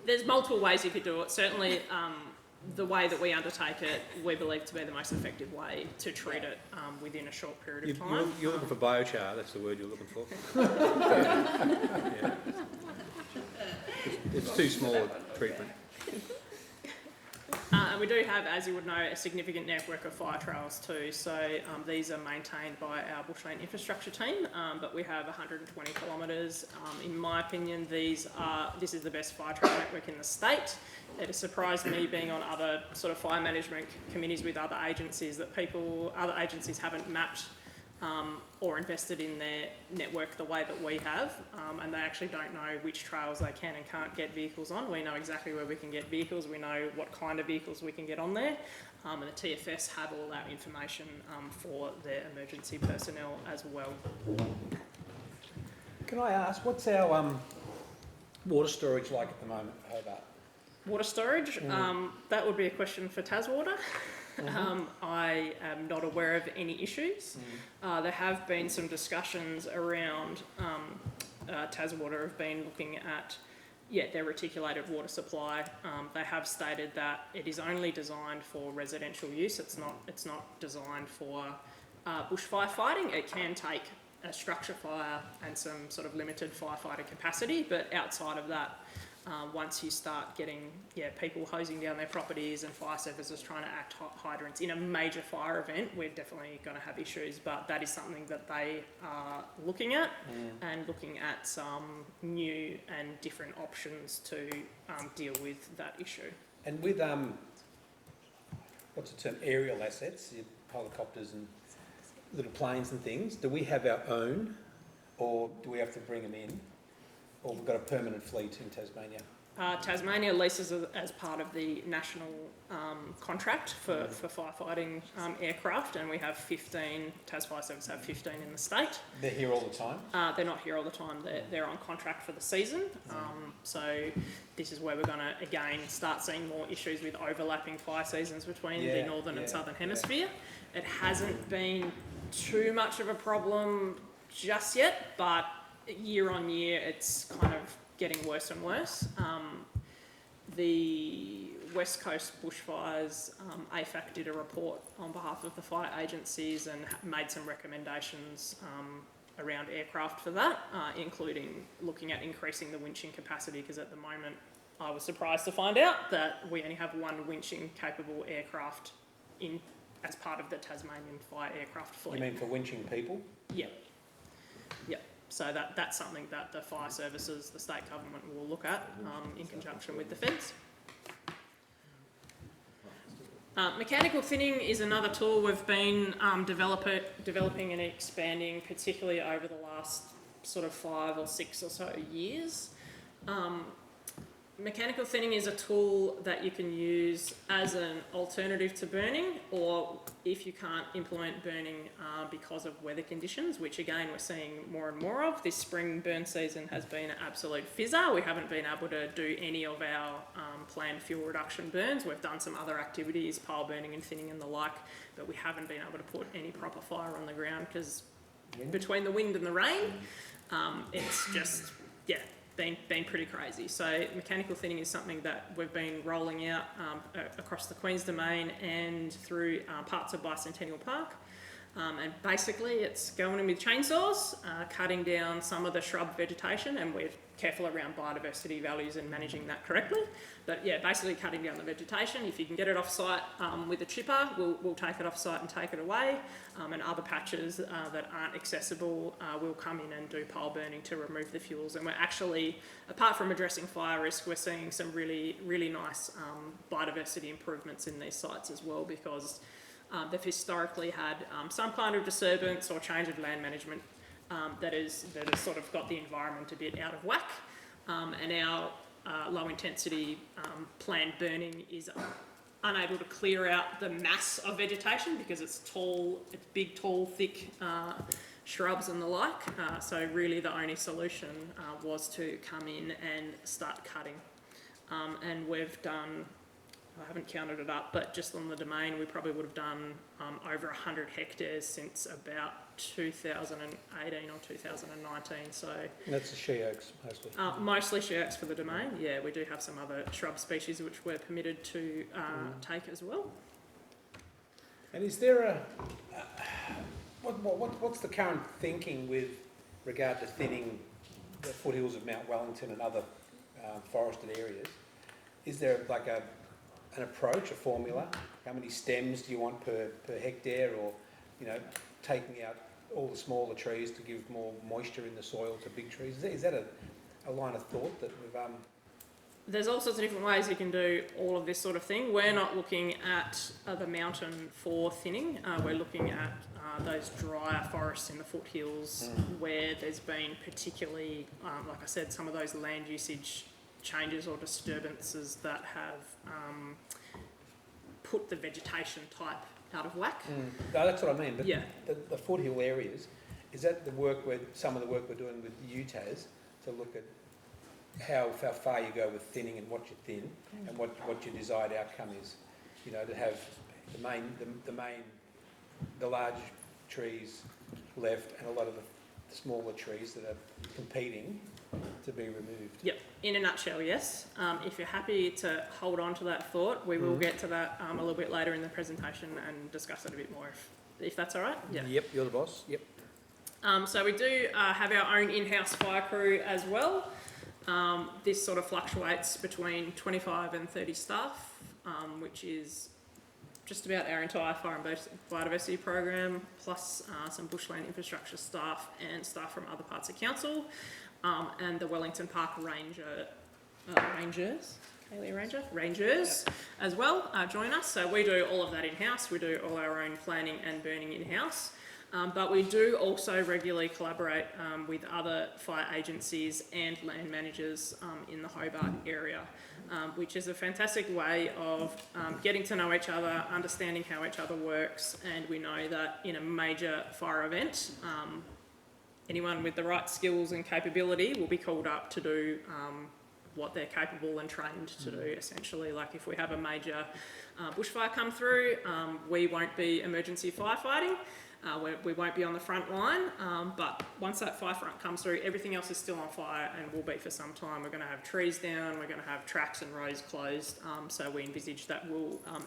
There's multiple ways you could do it. Certainly, the way that we undertake it, we believe to be the most effective way to treat it within a short period of time. You're looking for biochar, that's the word you're looking for. Yeah. It's too small a treatment. And we do have, as you would know, a significant network of fire trails too. So these are maintained by our bushland infrastructure team, but we have 120 kilometres. In my opinion, this is the best fire trail network in the state. It has surprised me, being on other sort of fire management committees with other agencies, that other agencies haven't mapped or invested in their network the way that we have, and they actually don't know which trails they can and can't get vehicles on. We know exactly where we can get vehicles, we know what kind of vehicles we can get on there, and the TFS have all that information for their emergency personnel as well. Can I ask, what's our water storage like at the moment for Hobart? Water storage, that would be a question for Taswater. I am not aware of any issues. There have been some discussions around Taswater have been looking at their reticulated water supply. They have stated that it is only designed for residential use. It's not designed for bushfire fighting. It can take a structure fire and some sort of limited firefighter capacity, but outside of that, once you start getting people hosing down their properties and fire services trying to act hydrants in a major fire event, we're definitely going to have issues, but that is something that they are looking at and looking at some new and different options to deal with that issue. And with what's the term, aerial assets, your helicopters and little planes and things, do we have our own, or do we have to bring them in? Or we've got a permanent fleet in Tasmania? Tasmania leases as part of the national contract for firefighting aircraft, and we have 15, Tas Fire Service have 15 in the state. They're here all the time? They're not here all the time, they're on contract for the season. So this is where we're going to, again, start seeing more issues with overlapping fire seasons between the northern and southern hemisphere. It hasn't been too much of a problem just yet, but year on year it's kind of getting worse and worse. The West Coast bushfires, AFAC did a report on behalf of the fire agencies and made some recommendations around aircraft for that, including looking at increasing the winching capacity, because at the moment I was surprised to find out that we only have one winching capable aircraft in as part of the Tasmanian fire aircraft fleet. You mean for winching people? Yeah. Yeah. So that's something that the fire services, the state government will look at in conjunction with the feds. Mechanical thinning is another tool we've been developing and expanding, particularly over the last sort of 5 or 6 or so years. Mechanical thinning is a tool that you can use as an alternative to burning, or if you can't implement burning because of weather conditions, which again we're seeing more and more of. This spring burn season has been an absolute fizzer. We haven't been able to do any of our planned fuel reduction burns. We've done some other activities, pile burning and thinning and the like, but we haven't been able to put any proper fire on the ground because between the wind and the rain, it's just, yeah, been pretty crazy. So mechanical thinning is something that we've been rolling out across the Queen's Domain and through parts of Bicentennial Park. And basically it's going in with chainsaws, cutting down some of the shrub vegetation, and we're careful around biodiversity values and managing that correctly. But yeah, basically cutting down the vegetation. If you can get it off site with a chipper, we'll take it off site and take it away. And other patches that aren't accessible, we'll come in and do pile burning to remove the fuels. And we're actually, apart from addressing fire risk, we're seeing some really, really nice biodiversity improvements in these sites as well, because they've historically had some kind of disturbance or change of land management that has sort of got the environment a bit out of whack. And our low intensity planned burning is unable to clear out the mass of vegetation because it's tall, it's big, tall, thick shrubs and the like. So really the only solution was to come in and start cutting. And we've done, I haven't counted it up, but just on the domain we probably would have done over 100 hectares since about 2018 or 2019. So that's the she oaks mostly. Mostly she oaks for the domain. Yeah, we do have some other shrub species which we're permitted to take as well. And is there what's the current thinking with regard to thinning the foothills of Mount Wellington and other forested areas? Is there like an approach, a formula? How many stems do you want per hectare, or taking out all the smaller trees to give more moisture in the soil to big trees? Is that a line of thought that we've... There's all sorts of different ways you can do all of this sort of thing. We're not looking at the mountain for thinning. We're looking at those drier forests in the foothills where there's been particularly, like I said, some of those land usage changes or disturbances that have put the vegetation type out of whack. No, that's what I mean. But yeah. The foothill areas, is that some of the work we're doing with UTAS to look at how far you go with thinning and what you thin and what your desired outcome is? To have the large trees left and a lot of the smaller trees that are competing to be removed. Yep, in a nutshell, yes. If you're happy to hold on to that thought, we will get to that a little bit later in the presentation and discuss it a bit more, if that's all right. Yeah. Yep, you're the boss. Yep. So we do have our own in-house fire crew as well. This sort of fluctuates between 25 and 30 staff, which is just about our entire fire and biodiversity program, plus some bushland infrastructure staff and staff from other parts of council. And the Wellington Park Rangers as well join us. So we do all of that in-house. We do all our own planning and burning in-house. But we do also regularly collaborate with other fire agencies and land managers in the Hobart area, which is a fantastic way of getting to know each other, understanding how each other works, and we know that in a major fire event, anyone with the right skills and capability will be called up to do what they're capable and trained to do, essentially. Like if we have a major bushfire come through, we won't be emergency firefighting. we won't be on the front line, but once that fire front comes through, everything else is still on fire and will be for some time. We're going to have trees down, we're going to have tracks and roads closed, so we envisage that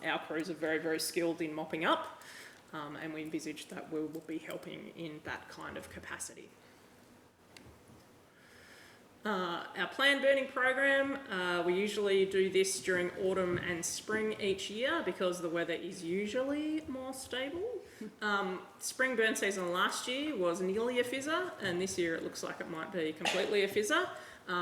our crews are very, very skilled in mopping up, and we envisage that we will be helping in that kind of capacity. Our planned burning program, we usually do this during autumn and spring each year because the weather is usually more stable. Spring burn season last year was nearly a fizzer, and this year it looks like it might be completely a fizzer.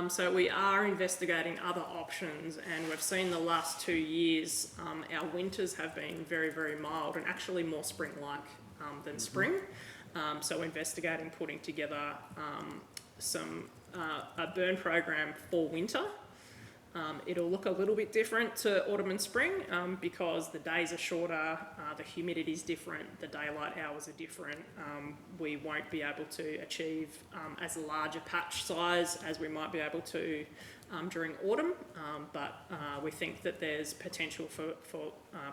So we are investigating other options, and we've seen the last 2 years our winters have been very, very mild and actually more spring-like than spring. So investigating putting together a burn program for winter. It'll look a little bit different to autumn and spring because the days are shorter, the humidity is different, the daylight hours are different. We won't be able to achieve as large a patch size as we might be able to during autumn, but we think that there's potential for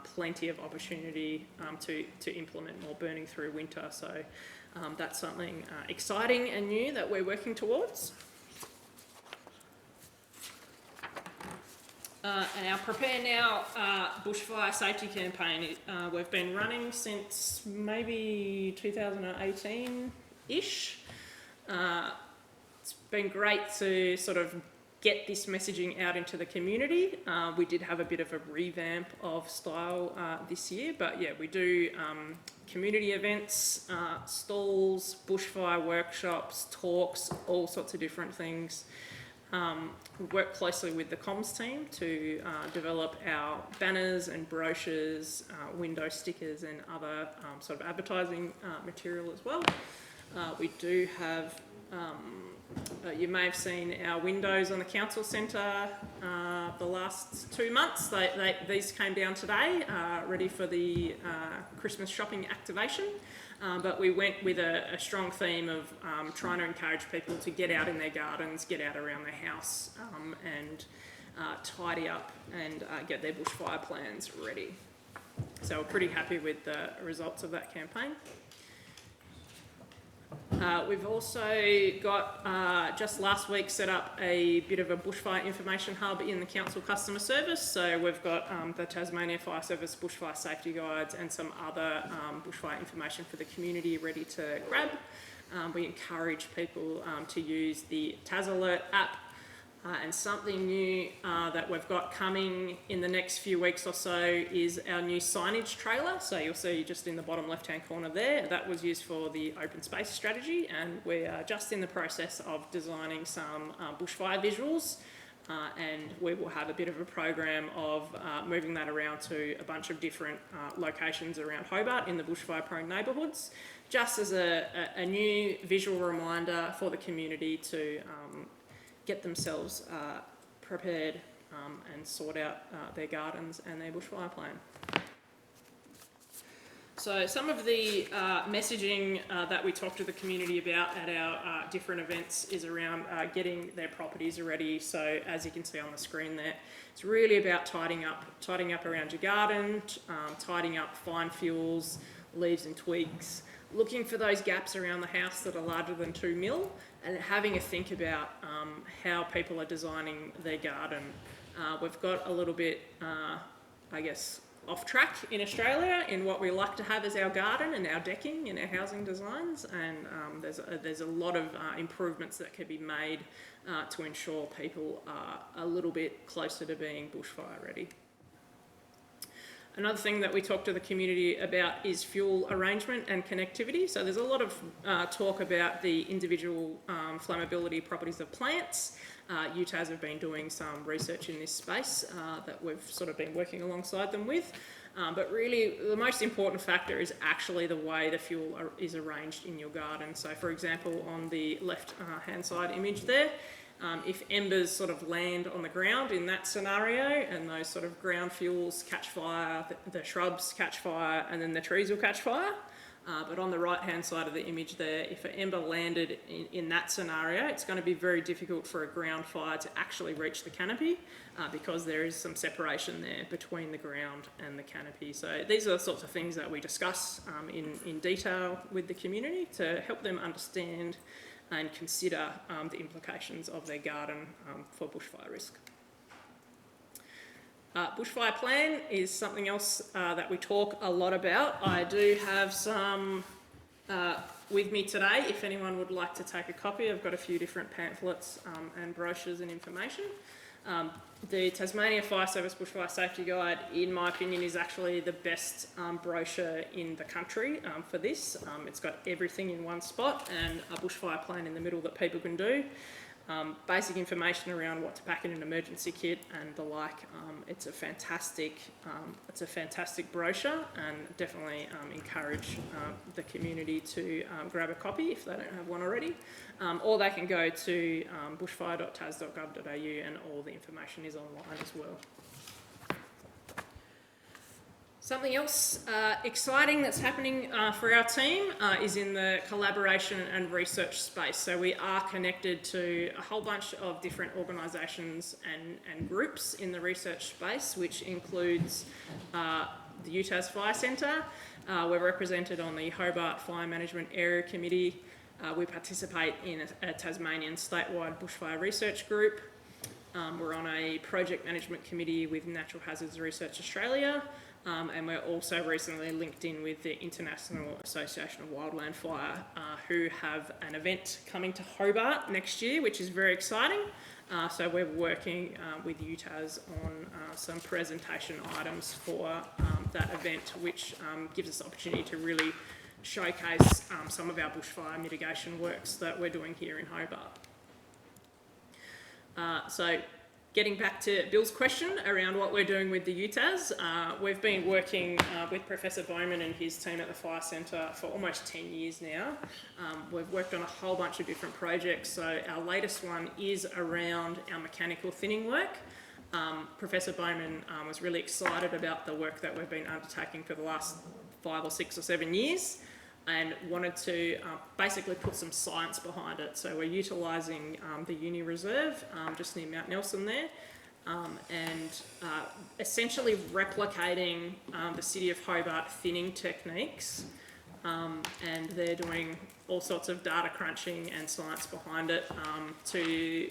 plenty of opportunity to implement more burning through winter. So that's something exciting and new that we're working towards. And our Prepare Now bushfire safety campaign, we've been running since maybe 2018-ish. It's been great to sort of get this messaging out into the community. We did have a bit of a revamp of style this year, but yeah, we do community events, stalls, bushfire workshops, talks, all sorts of different things. We work closely with the comms team to develop our banners and brochures, window stickers and other sort of advertising material as well. We do have, you may have seen our windows on the council centre the last 2 months. These came down today, ready for the Christmas shopping activation. But we went with a strong theme of trying to encourage people to get out in their gardens, get out around their house and tidy up and get their bushfire plans ready. So we're pretty happy with the results of that campaign. We've also got, just last week, set up a bit of a bushfire information hub in the council customer service. So we've got the Tasmania Fire Service bushfire safety guides and some other bushfire information for the community ready to grab. We encourage people to use the Tas Alert app. And something new that we've got coming in the next few weeks or so is our new signage trailer. So you'll see just in the bottom left-hand corner there, that was used for the open space strategy, and we are just in the process of designing some bushfire visuals, and we will have a bit of a program of moving that around to a bunch of different locations around Hobart in the bushfire-prone neighbourhoods, just as a new visual reminder for the community to get themselves prepared and sort out their gardens and their bushfire plan. So some of the messaging that we talk to the community about at our different events is around getting their properties ready. So as you can see on the screen there, it's really about tidying up around your garden, tidying up fine fuels, leaves and twigs, looking for those gaps around the house that are larger than 2 mil, and having a think about how people are designing their garden. We've got a little bit, I guess, off track in Australia in what we like to have as our garden and our decking and our housing designs, and there's a lot of improvements that can be made to ensure people are a little bit closer to being bushfire ready. Another thing that we talk to the community about is fuel arrangement and connectivity. So there's a lot of talk about the individual flammability properties of plants. UTAS have been doing some research in this space that we've sort of been working alongside them with. But really the most important factor is actually the way the fuel is arranged in your garden. So for example, on the left hand side image there, if embers sort of land on the ground in that scenario and those sort of ground fuels catch fire, the shrubs catch fire and then the trees will catch fire, But on the right-hand side of the image there, if an ember landed in that scenario, it's going to be very difficult for a ground fire to actually reach the canopy because there is some separation there between the ground and the canopy. So these are the sorts of things that we discuss in detail with the community to help them understand and consider the implications of their garden for bushfire risk. Bushfire plan is something else that we talk a lot about. I do have some with me today. If anyone would like to take a copy, I've got a few different pamphlets and brochures and information. The Tasmania Fire Service Bushfire Safety Guide, in my opinion, is actually the best brochure in the country for this. It's got everything in one spot and a bushfire plan in the middle that people can do. Basic information around what to pack in an emergency kit and the like. It's a fantastic brochure, and definitely encourage the community to grab a copy if they don't have one already. Or they can go to bushfire.tas.gov.au and all the information is online as well. Something else exciting that's happening for our team is in the collaboration and research space. So we are connected to a whole bunch of different organisations and groups in the research space, which includes the UTAS Fire Centre. We're represented on the Hobart Fire Management Area Committee. We participate in a Tasmanian statewide bushfire research group. We're on a project management committee with Natural Hazards Research Australia. And we're also recently linked in with the International Association of Wildland Fire, who have an event coming to Hobart next year, which is very exciting. So we're working with UTAS on some presentation items for that event, which gives us the opportunity to really showcase some of our bushfire mitigation works that we're doing here in Hobart. So getting back to Bill's question around what we're doing with the UTAS, we've been working with Professor Bowman and his team at the Fire Centre for almost 10 years now. We've worked on a whole bunch of different projects, so our latest one is around our mechanical thinning work. Professor Bowman was really excited about the work that we've been undertaking for the last 5 or 6 or 7 years and wanted to basically put some science behind it. So we're utilising the Uni Reserve just near Mount Nelson there, and essentially replicating the City of Hobart thinning techniques, and they're doing all sorts of data crunching and science behind it to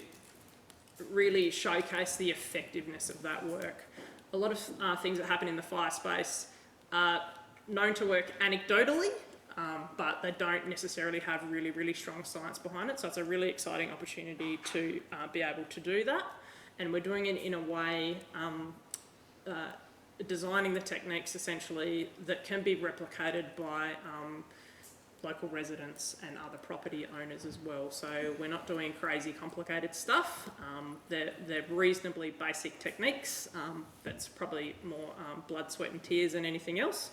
really showcase the effectiveness of that work. A lot of things that happen in the fire space are known to work anecdotally, but they don't necessarily have really, really strong science behind it. So it's a really exciting opportunity to be able to do that. And we're doing it in a way, designing the techniques essentially that can be replicated by local residents and other property owners as well. So we're not doing crazy complicated stuff. They're reasonably basic techniques. That's probably more blood, sweat and tears than anything else.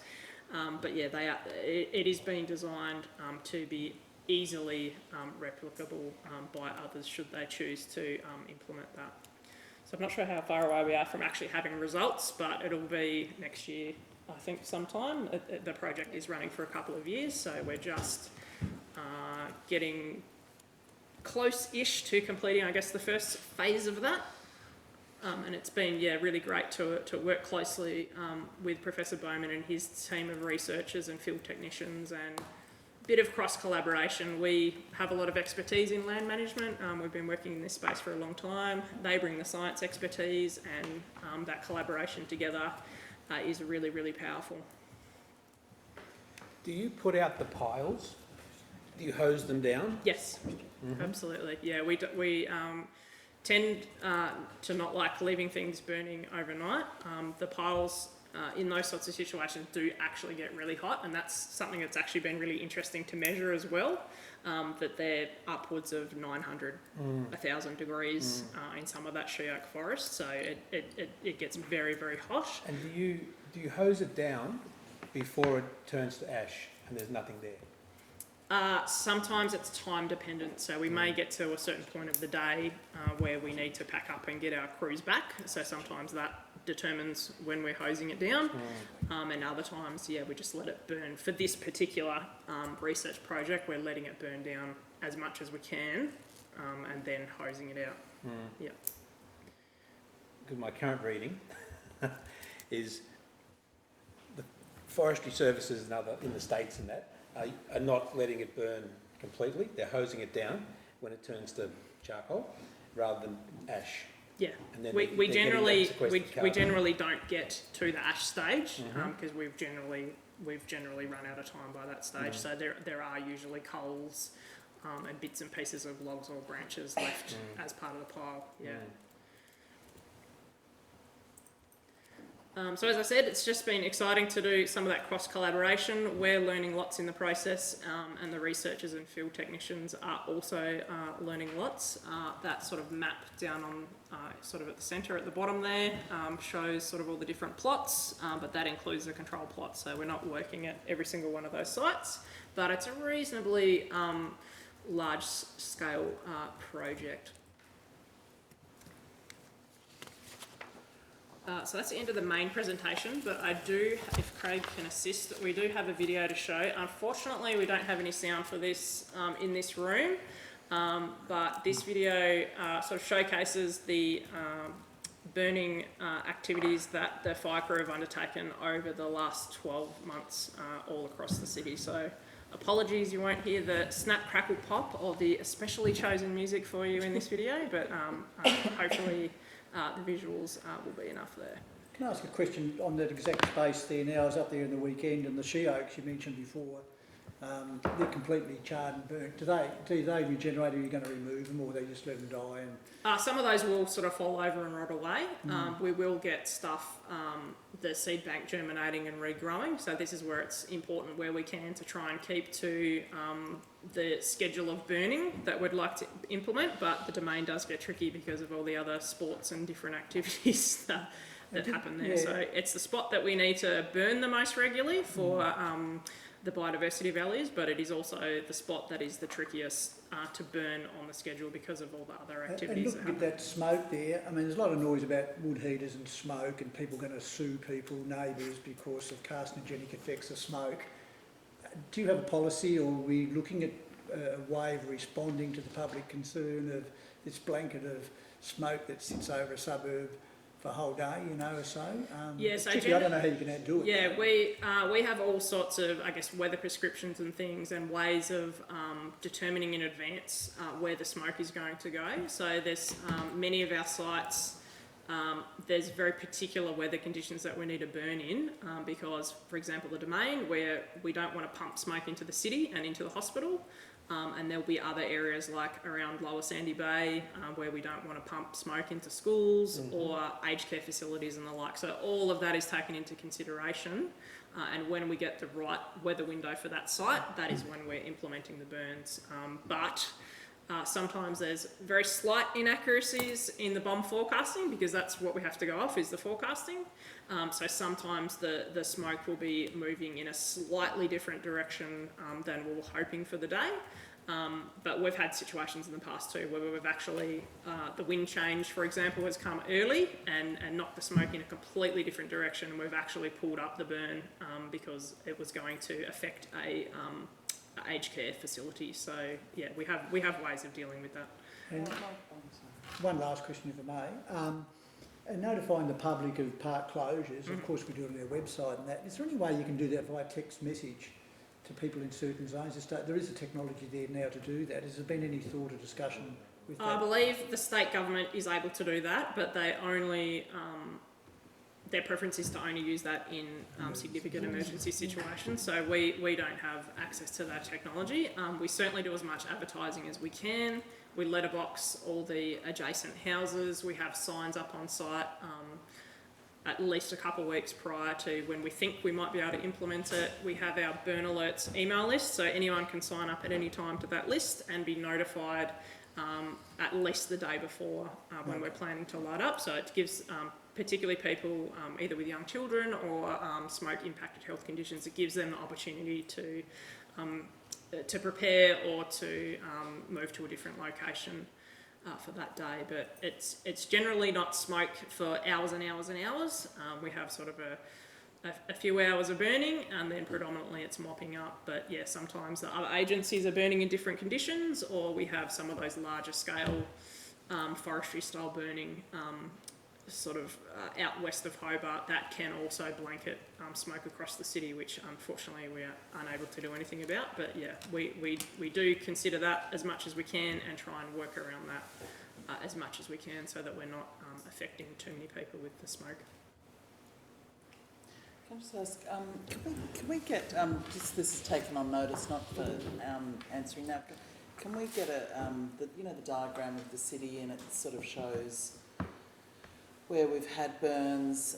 But yeah, it is being designed to be easily replicable by others should they choose to implement that. So I'm not sure how far away we are from actually having results, but it'll be next year, I think, sometime. The project is running for a couple of years, so we're just getting close-ish to completing, I guess, the first phase of that. And it's been, really great to work closely with Professor Bowman and his team of researchers and field technicians, and a bit of cross-collaboration. We have a lot of expertise in land management. We've been working in this space for a long time. They bring the science expertise, and that collaboration together is really, really powerful. Do you put out the piles? Do you hose them down? Yes, absolutely. Yeah, we tend to not like leaving things burning overnight. The piles in those sorts of situations do actually get really hot, and that's something that's actually been really interesting to measure as well, that they're upwards of 900, 1,000 degrees in some of that she oak forest, so it gets very, very hot. And do you hose it down before it turns to ash and there's nothing there? Sometimes it's time dependent, so we may get to a certain point of the day where we need to pack up and get our crews back, so sometimes that determines when we're hosing it down. And other times, yeah, we just let it burn. For this particular research project, we're letting it burn down as much as we can and then hosing it out. Yeah. Because my current reading is the forestry services and other in the States and that are not letting it burn completely. They're hosing it down when it turns to charcoal rather than ash. Yeah, and then we generally don't get to the ash stage because we've generally run out of time by that stage. So there are usually coals and bits and pieces of logs or branches left as part of the pile. Yeah. So as I said, it's just been exciting to do some of that cross-collaboration. We're learning lots in the process and the researchers and field technicians are also learning lots. That sort of map down on sort of at the centre at the bottom there shows sort of all the different plots, but that includes the control plot. So we're not working at every single one of those sites, but it's a reasonably large-scale project. So that's the end of the main presentation, but I do, if Craig can assist, we do have a video to show. Unfortunately, we don't have any sound for this in this room, but this video sort of showcases the burning activities that the fire crew have undertaken over the last 12 months all across the city. So apologies, you won't hear the snap, crackle, pop or the especially chosen music for you in this video, but hopefully the visuals will be enough there. Can I ask a question on that exact space there now? I was up there in the weekend and the she oaks you mentioned before, they're completely charred and burnt. Do they regenerate, or are you going to remove them, or they just let them die? And some of those will sort of fall over and rot away. We will get stuff, the seed bank germinating and regrowing. So this is where it's important where we can to try and keep to the schedule of burning that we'd like to implement, but the domain does get tricky because of all the other sports and different activities that happen there. Yeah. So it's the spot that we need to burn the most regularly for the biodiversity values, but it is also the spot that is the trickiest to burn on the schedule because of all the other activities. And looking at that smoke there, I mean, there's a lot of noise about wood heaters and smoke and people going to sue people, neighbours, because of carcinogenic effects of smoke. Do you have a policy, or are we looking at a way of responding to the public concern of this blanket of smoke that sits over a suburb for a whole day, or so? Yeah, so I don't know how you can do it. Yeah, we have all sorts of, I guess, weather prescriptions and things and ways of determining in advance where the smoke is going to go. So there's many of our sites, there's very particular weather conditions that we need to burn in because, for example, the domain where we don't want to pump smoke into the city and into the hospital. And there'll be other areas like around Lower Sandy Bay where we don't want to pump smoke into schools or aged care facilities and the like. So all of that is taken into consideration. And when we get the right weather window for that site, that is when we're implementing the burns. But sometimes there's very slight inaccuracies in the bomb forecasting because that's what we have to go off is the forecasting. So sometimes the smoke will be moving in a slightly different direction than we were hoping for the day. But we've had situations in the past too where we've actually, the wind change, for example, has come early and knocked the smoke in a completely different direction. We've actually pulled up the burn because it was going to affect a aged care facility. So yeah, we have ways of dealing with that. And one last question, if I may. And notifying the public of park closures, of course we do it on our website and that. Is there any way you can do that via text message to people in certain zones? There is a technology there now to do that. Has there been any thought or discussion with that? I believe the state government is able to do that, but they only, their preference is to only use that in significant emergency situations. So we don't have access to that technology. We certainly do as much advertising as we can. We letterbox all the adjacent houses. We have signs up on site at least a couple of weeks prior to when we think we might be able to implement it. We have our burn alerts email list, so anyone can sign up at any time to that list and be notified at least the day before when we're planning to light up. So it gives particularly people either with young children or smoke impacted health conditions, it gives them the opportunity to prepare or to move to a different location. for that day, but it's generally not smoke for hours and hours and hours. We have sort of a few hours of burning, and then predominantly it's mopping up. But yeah, sometimes the other agencies are burning in different conditions, or we have some of those larger scale forestry style burning out west of Hobart that can also blanket smoke across the city, which unfortunately we are unable to do anything about. But yeah, we do consider that as much as we can and try and work around that as much as we can, so that we're not affecting too many people with the smoke. Can I just ask, can we get, just this is taken on notice, not for answering now, but can we get the diagram of the city, and it sort of shows where we've had burns,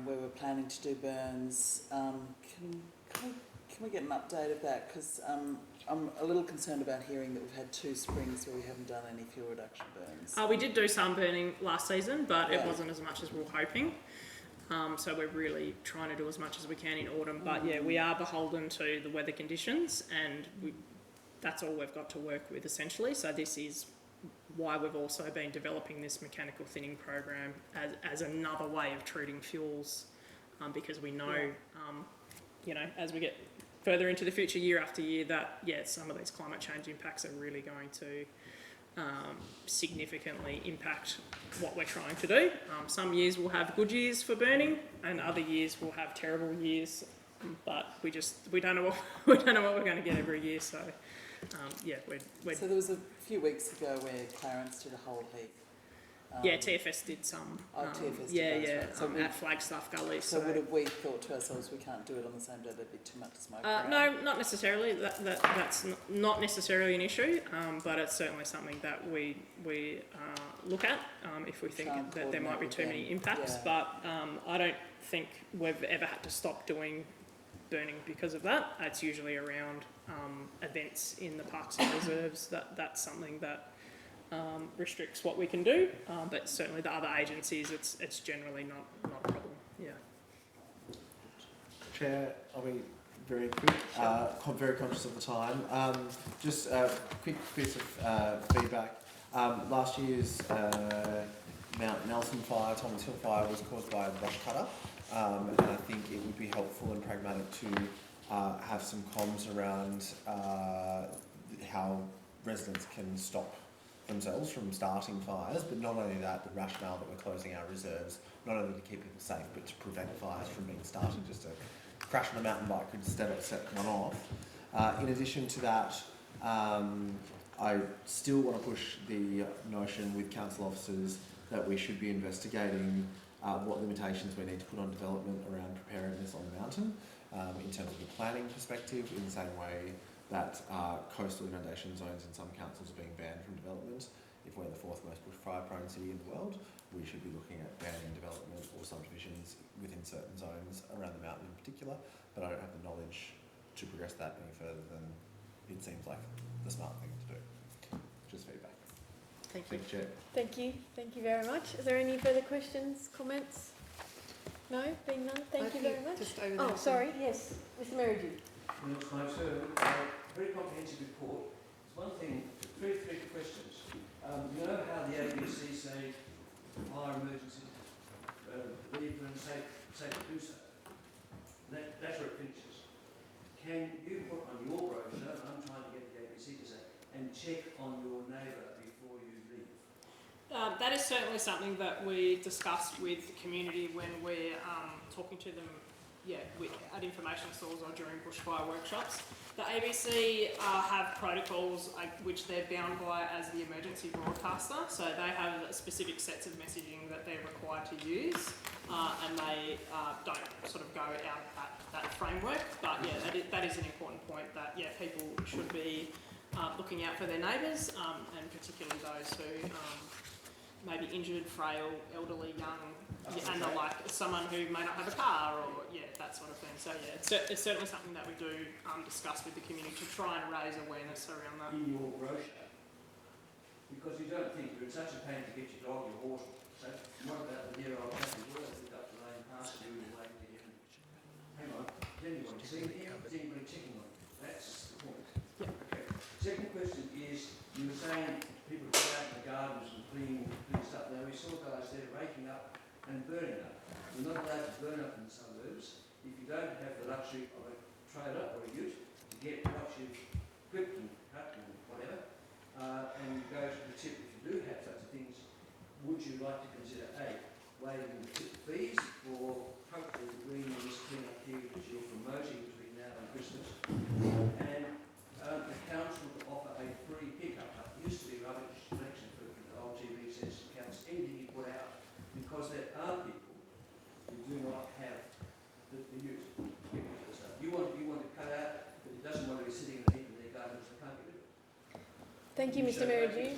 where we're planning to do burns. Can we get an update of that? Because I'm a little concerned about hearing that we've had 2 springs where we haven't done any fuel reduction burns. We did do some burning last season, but Yeah. it wasn't as much as we were hoping. So we're really trying to do as much as we can in autumn. But yeah, we are beholden to the weather conditions, and that's all we've got to work with essentially. So this is why we've also been developing this mechanical thinning program as another way of treating fuels, because we know, as we get further into the future, year after year, that some of these climate change impacts are really going to significantly impact what we're trying to do. Some years we'll have good years for burning, and other years we'll have terrible years. But we don't know what we're going to get every year. So we're So there was a few weeks ago where Clarence did a whole heap. TFS did some. TFS did those, right. So at Flagstaff Gully. So would have we thought to ourselves, we can't do it on the same day, there'd be too much smoke? No, not necessarily. That's not necessarily an issue, but it's certainly something that we look at if we think that there might be too many impacts. Yeah. But I don't think we've ever had to stop doing burning because of that. It's usually around events in the parks and reserves that's something that restricts what we can do, but certainly the other agencies, it's generally not a problem. Yeah. Chair, I'll be very quick. Very conscious of the time. Just a quick piece of feedback. Last year's Mount Nelson fire, Thomas Hill fire, was caused by a brush cutter, and I think it would be helpful and pragmatic to have some comms around how residents can stop themselves from starting fires, but not only that, the rationale that we're closing our reserves, not only to keep people safe, but to prevent fires from being started. Just a crash on a mountain bike could instead of set one off. In addition to that, I still want to push the notion with council officers that we should be investigating what limitations we need to put on development around preparedness on the mountain, in terms of a planning perspective, in the same way that coastal inundation zones in some councils are being banned from development. If we're the 4th most bushfire-prone city in the world, we should be looking at banning development or subdivisions within certain zones around the mountain in particular, but I don't have the knowledge to progress that any further than it seems like the smart thing to do. Just feedback. Thank you. Chair. Thank you. Thank you very much. Are there any further questions, comments? No? Being none? Thank you very much. Just over there. Oh, sorry. Yes. Mr. Merridew. Very comprehensive report. There's one thing, three questions. You know how the ABC say fire emergency vehicle and safe to do so? That's where it finishes. Can you put on your brochure, and I'm trying to get the ABC to say, and check on your neighbour before you leave? That is certainly something that we discuss with the community when we're talking to them at information stalls or during bushfire workshops. The ABC have protocols which they're bound by as the emergency broadcaster, so they have specific sets of messaging that they're required to use, and they don't sort of go out that framework. But yeah, that is an important point, that people should be looking out for their neighbours, and particularly those who may be injured, frail, elderly, young, and the like, someone who may not have a car, or that sort of thing. So it's certainly something that we do discuss with the community to try and raise awareness around that. In your brochure, because you don't think you're in such a pain to get your dog, your horse. So what about the dear old country world that up the lane past you and waiting to him? Hang on, anyone seen it? Is anybody checking on it? That's the point. Okay. Second question is, you were saying people go out in the gardens breaking up and burning up. We're not allowed to burn up in the suburbs if you don't have the luxury of a trailer or a ute to get what you've clipped and cut and whatever, and go to the tip. If you do have such things, would you like to consider A, waiving the tip fees, or hopefully agreeing on this clean-up period that you're promoting between now and Christmas, and the council to offer a free pickup? It used to be rubbish collection for the old TV sets and counts, anything you put out, because there are people who do not have the use. You want to cut out, but it doesn't want to be sitting in the heap in their gardens, they can't get it. Thank you, Mr. Merridew.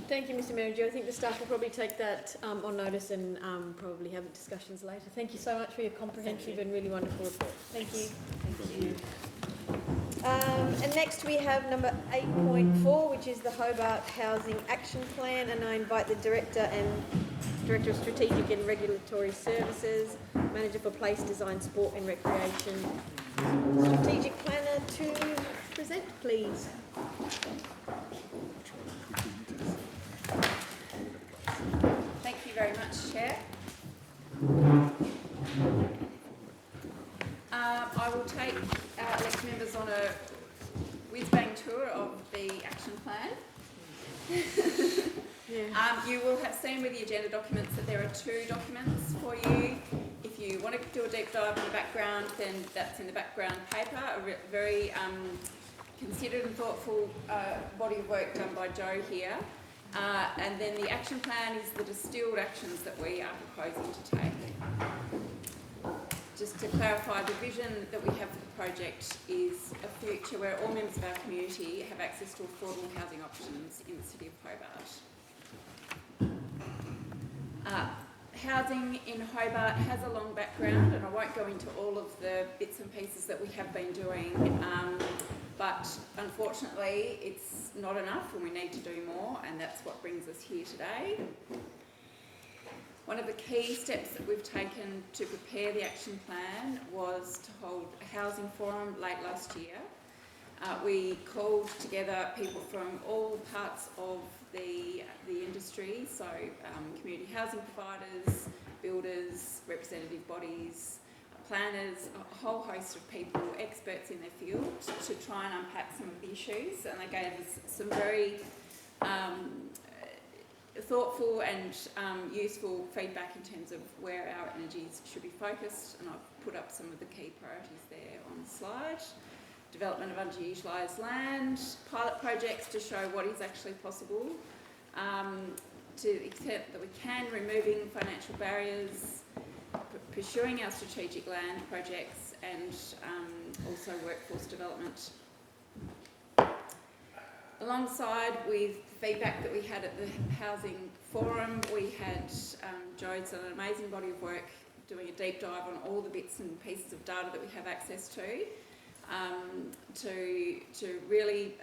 Thank you, Mr. Merridew. I think the staff will probably take that on notice and probably have discussions later. Thank you so much for your comprehensive and really wonderful report. Thank you. Thank you. And next we have number 8.4, which is the Hobart Housing Action Plan, and I invite the Director of Strategic and Regulatory Services, Manager for Place Design, Sport and Recreation, Strategic Planner to present, please. Thank you very much, Chair. I will take our elect members on a whiz-bang tour of the action plan. You will have seen with the agenda documents that there are 2 documents for you. If you want to do a deep dive in the background, then that's in the background paper, a very considered and thoughtful body of work done by Joe here. And then the action plan is the distilled actions that we are proposing to take. Just to clarify, the vision that we have for the project is a future where all members of our community have access to affordable housing options in the City of Hobart. Housing in Hobart has a long background, and I won't go into all of the bits and pieces that we have been doing, but unfortunately it's not enough and we need to do more, and that's what brings us here today. One of the key steps that we've taken to prepare the action plan was to hold a housing forum late last year. We called together people from all parts of the industry, so community housing providers, builders, representative bodies, planners, a whole host of people, experts in their field, to try and unpack some of the issues, and they gave us some very thoughtful and useful feedback in terms of where our energies should be focused, and I've put up some of the key priorities there on the slide. Development of underutilised land, pilot projects to show what is actually possible, to the extent that we can, removing financial barriers, pursuing our strategic land projects, and also workforce development. Alongside with feedback that we had at the Housing Forum, we had Joe's done an amazing body of work doing a deep dive on all the bits and pieces of data that we have access to really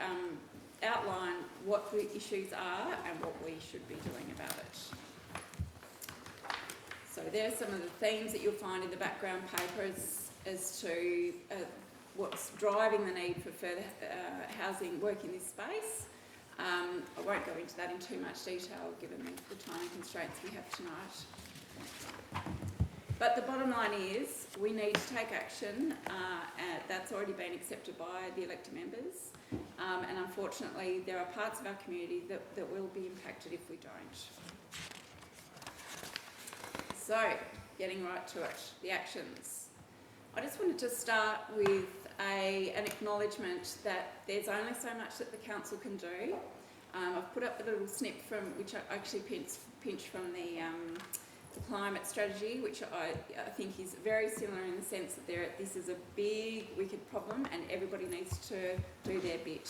outline what the issues are and what we should be doing about it. So there are some of the themes that you'll find in the background paper as to what's driving the need for further housing work in this space. I won't go into that in too much detail given the time constraints we have tonight. But the bottom line is we need to take action. That's already been accepted by the elected members, and unfortunately there are parts of our community that will be impacted if we don't. So, getting right to it, the actions. I just wanted to start with an acknowledgement that there's only so much that the council can do. I've put up a little snip from which I actually pinched from the climate strategy, which I think is very similar in the sense that this is a big, wicked problem and everybody needs to do their bit.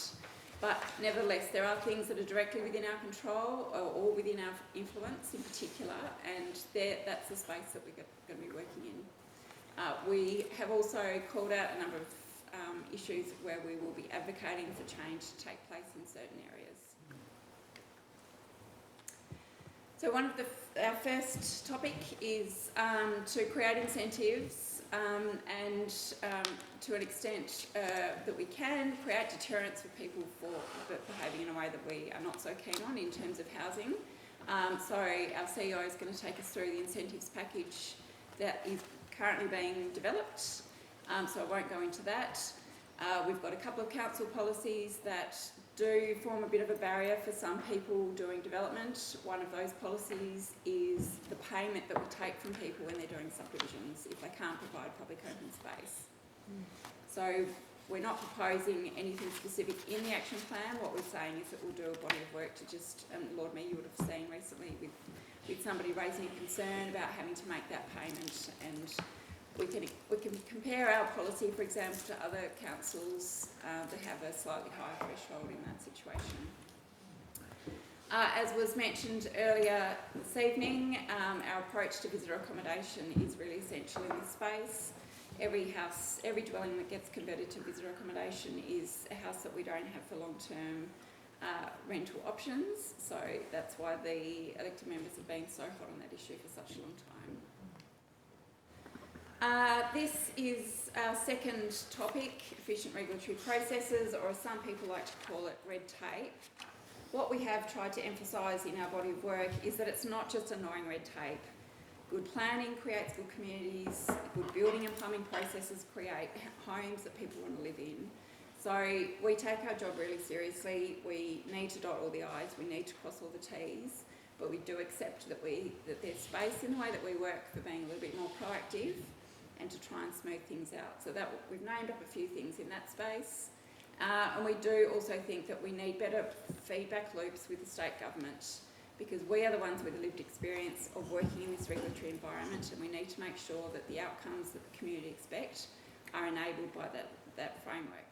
But nevertheless, there are things that are directly within our control or within our influence in particular, and that's the space that we're going to be working in. We have also called out a number of issues where we will be advocating for change to take place in certain areas. So our first topic is to create incentives and to an extent that we can create deterrence for people for behaving in a way that we are not so keen on in terms of housing. So our CEO is going to take us through the incentives package that is currently being developed. So I won't go into that. We've got a couple of council policies that do form a bit of a barrier for some people doing development. One of those policies is the payment that we take from people when they're doing subdivisions if they can't provide public open space. So we're not proposing anything specific in the action plan. What we're saying is that we'll do a body of work to just, Lord Mayor, you would have seen recently with somebody raising a concern about having to make that payment, and we can compare our policy, for example, to other councils that have a slightly higher threshold in that situation. As was mentioned earlier this evening, our approach to visitor accommodation is really essential in this space. Every house, every dwelling that gets converted to visitor accommodation is a house that we don't have for long-term rental options. So that's why the elected members have been so hot on that issue for such a long time. This is our second topic, efficient regulatory processes, or as some people like to call it, red tape. What we have tried to emphasise in our body of work is that it's not just annoying red tape. Good planning creates good communities, good building and plumbing processes create homes that people want to live in. So we take our job really seriously. We need to dot all the I's, we need to cross all the T's, but we do accept that there's space in the way that we work for being a little bit more proactive and to try and smooth things out. So that we've named up a few things in that space. And we do also think that we need better feedback loops with the state government, because we are the ones with the lived experience of working in this regulatory environment, and we need to make sure that the outcomes that the community expect are enabled by that framework.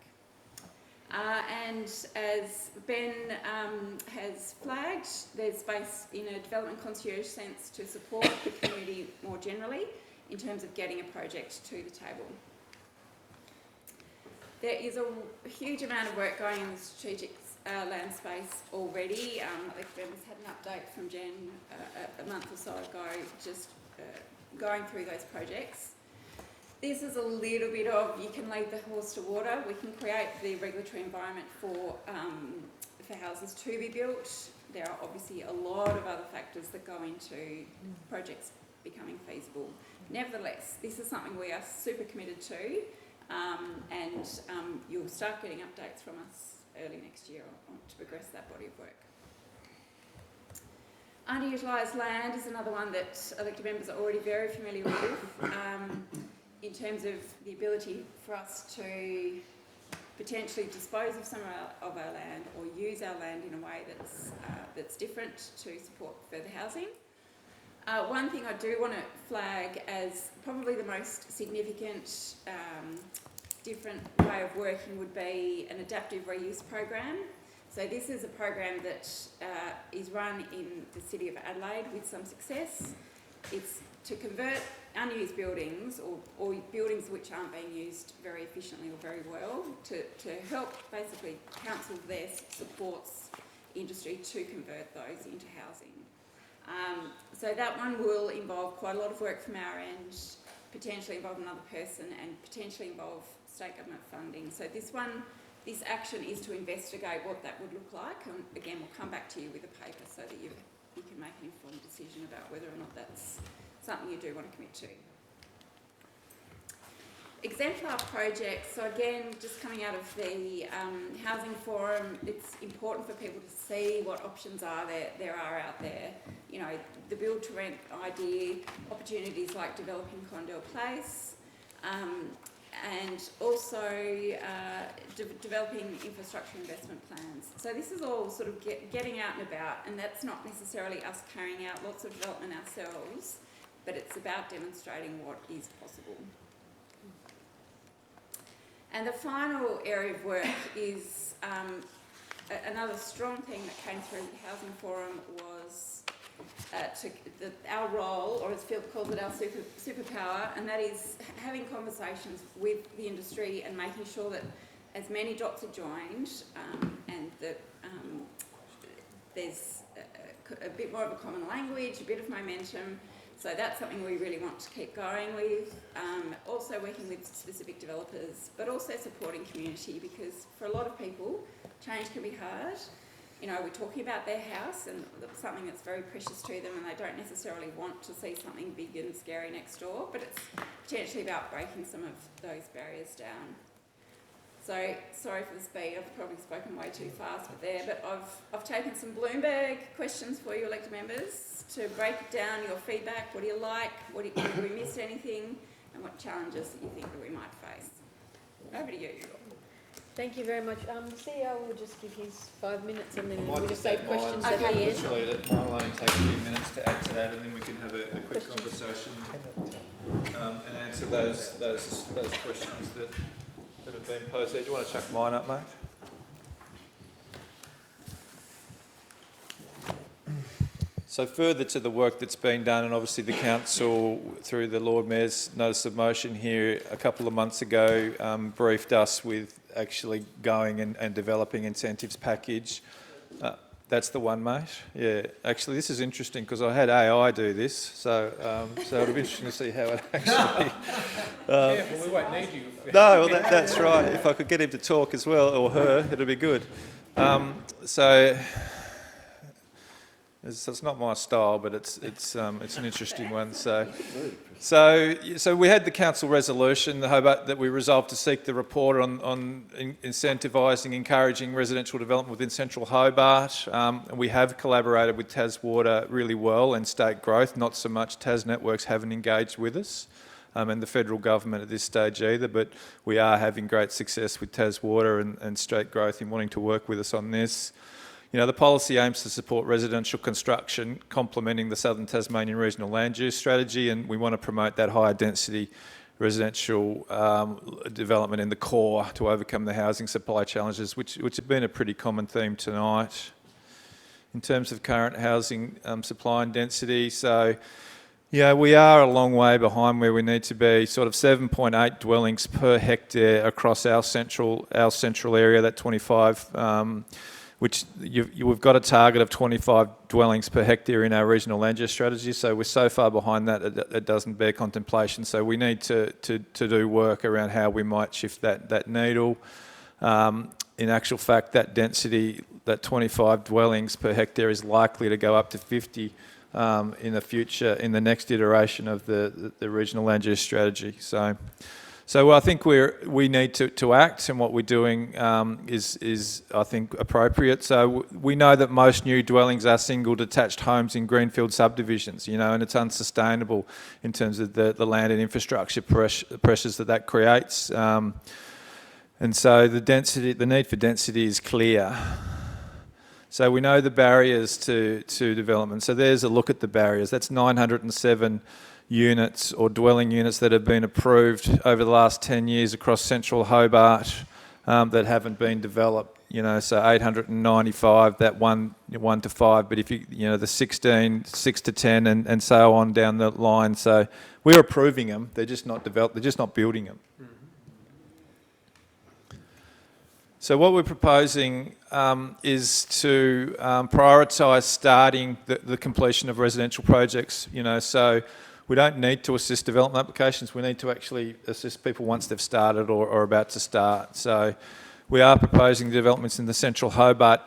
And as Ben has flagged, there's space in a development concierge sense to support the community more generally in terms of getting a project to the table. There is a huge amount of work going in the strategic land space already. The members had an update from Jen a month or so ago, just going through those projects. This is a little bit of, you can lead the horse to water. We can create the regulatory environment for houses to be built. There are obviously a lot of other factors that go into projects becoming feasible. Nevertheless, this is something we are super committed to, and you'll start getting updates from us early next year to progress that body of work. Underutilised land is another one that elected members are already very familiar with, in terms of the ability for us to potentially dispose of some of our land or use our land in a way that's different to support further housing. One thing I do want to flag as probably the most significant different way of working would be an adaptive reuse program. So this is a program that is run in the City of Adelaide with some success. It's to convert unused buildings or buildings which aren't being used very efficiently or very well to help basically council there supports industry to convert those into housing. So that one will involve quite a lot of work from our end, potentially involve another person and potentially involve state government funding. So this action is to investigate what that would look like, and again we'll come back to you with a paper so that you can make an informed decision about whether or not that's something you do want to commit to. Exemplar projects, so again, just coming out of the housing forum, it's important for people to see what options there are out there. You know, the build to rent idea, opportunities like developing Condell Place, and also developing infrastructure investment plans. So this is all sort of getting out and about, and that's not necessarily us carrying out lots of development ourselves, but it's about demonstrating what is possible. And the final area of work is another strong thing that came through the Housing Forum was our role, or as Phil calls it, our superpower, and that is having conversations with the industry and making sure that as many dots are joined and that there's a bit more of a common language, a bit of momentum. So that's something we really want to keep going with. Also working with specific developers, but also supporting community, because for a lot of people, change can be hard. you know, we're talking about their house and something that's very precious to them, and they don't necessarily want to see something big and scary next door, but it's potentially about breaking some of those barriers down. So, sorry for the speed, I've probably spoken way too fast but I've taken some Bloomberg questions for you elected members to break down your feedback. What do you like? Have we missed anything? And what challenges that you think that we might face? Over to you. Thank you very much. The CEO will just give his 5 minutes and then Might we'll just take add questions mine. at the end. Literally, that mine will only take a few minutes to add to that, and then we can have a quick conversation and answer those questions that have been posed there. Do you want to chuck mine up, mate? So further to the work that's been done, and obviously the council, through the Lord Mayor's notice of motion here a couple of months ago, briefed us with actually going and developing incentives package. That's the one, mate. Yeah. Actually, this is interesting because I had AI do this, so it'll be interesting to see how it actually. Careful, we won't need you. No, well, that's right. If I could get him to talk as well, or her, it'd be good. So it's not my style, but it's an interesting one. So we had the council resolution, the Hobart, that we resolved to seek the report on incentivising, encouraging residential development within Central Hobart. And we have collaborated with TasWater really well and State Growth. Not so much TasNetworks haven't engaged with us, and the federal government at this stage either. But we are having great success with TasWater and State Growth in wanting to work with us on this. You know, the policy aims to support residential construction, complementing the Southern Tasmanian Regional Land Use Strategy, and we want to promote that higher density residential development in the core to overcome the housing supply challenges, which have been a pretty common theme tonight. In terms of current housing supply and density, so yeah, we are a long way behind where we need to be, sort of 7.8 dwellings per hectare across our central area, that 25 which we've got a target of 25 dwellings per hectare in our regional land use strategy, so we're so far behind that it doesn't bear contemplation. So we need to do work around how we might shift that needle. In actual fact, that density, that 25 dwellings per hectare is likely to go up to 50 in the future, in the next iteration of the regional land use strategy. So I think we need to act, and what we're doing is I think appropriate. So we know that most new dwellings are single detached homes in greenfield subdivisions, you know, and it's unsustainable in terms of the land and infrastructure pressures that creates. And so the need for density is clear. So we know the barriers to development. So there's a look at the barriers. That's 907 units or dwelling units that have been approved over the last 10 years across central Hobart that haven't been developed, you know, so 895, that 1 to 5, but if you know, the 16, 6 to 10 and so on down the line. So we're approving them, they're just not developed, they're just not building them. So what we're proposing is to prioritise starting the completion of residential projects, you know, so we don't need to assist development applications, we need to actually assist people once they've started or about to start. So we are proposing developments in the Central Hobart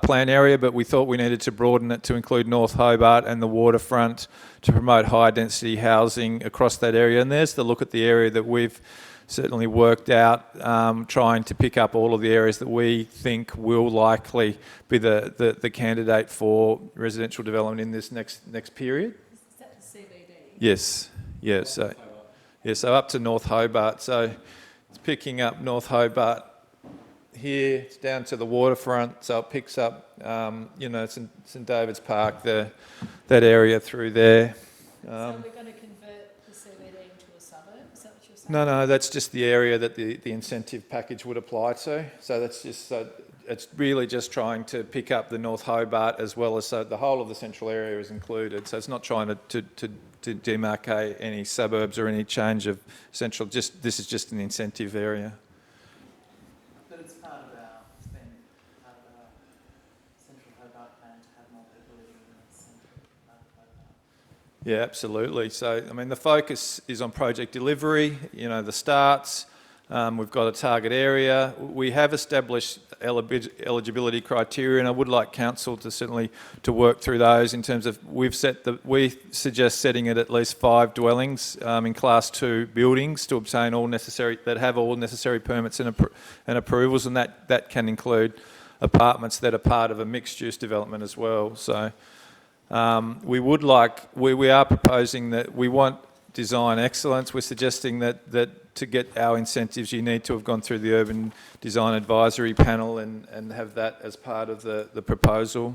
plan area, but we thought we needed to broaden it to include North Hobart and the waterfront to promote high density housing across that area. And there's the look at the area that we've certainly worked out, trying to pick up all of the areas that we think will likely be the candidate for residential development in this next period. Is that the CBD? Yes. Yeah. So up to North Hobart. So it's picking up North Hobart here. It's down to the waterfront. So it picks up, you know, St David's Park, that area through there. So we're going to convert the CBD into a suburb? Is that what you're saying? No, that's just the area that the incentive package would apply to. So that's just, it's really just trying to pick up the North Hobart as well as, so the whole of the central area is included. So it's not trying to demarcate any suburbs or any change of central, just this is just an incentive area. But it's part of our Central Hobart plan to have more people living in the central part of Hobart. Yeah, absolutely. So, I mean, the focus is on project delivery, you know, the starts, We've got a target area. We have established eligibility criteria, and I would like council to certainly to work through those in terms of we suggest setting it at least 5 dwellings in Class 2 buildings to obtain all necessary permits and approvals, and that can include apartments that are part of a mixed-use development as well. So we are proposing that we want design excellence. We're suggesting that to get our incentives, you need to have gone through the Urban Design Advisory Panel and have that as part of the proposal.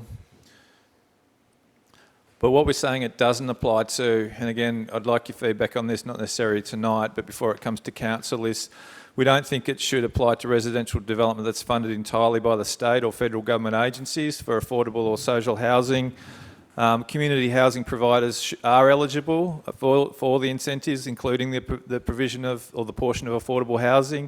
But what we're saying it doesn't apply to, and again, I'd like your feedback on this, not necessarily tonight, but before it comes to council, is we don't think it should apply to residential development that's funded entirely by the state or federal government agencies for affordable or social housing. Community housing providers are eligible for the incentives, including the provision of, or the portion of affordable housing.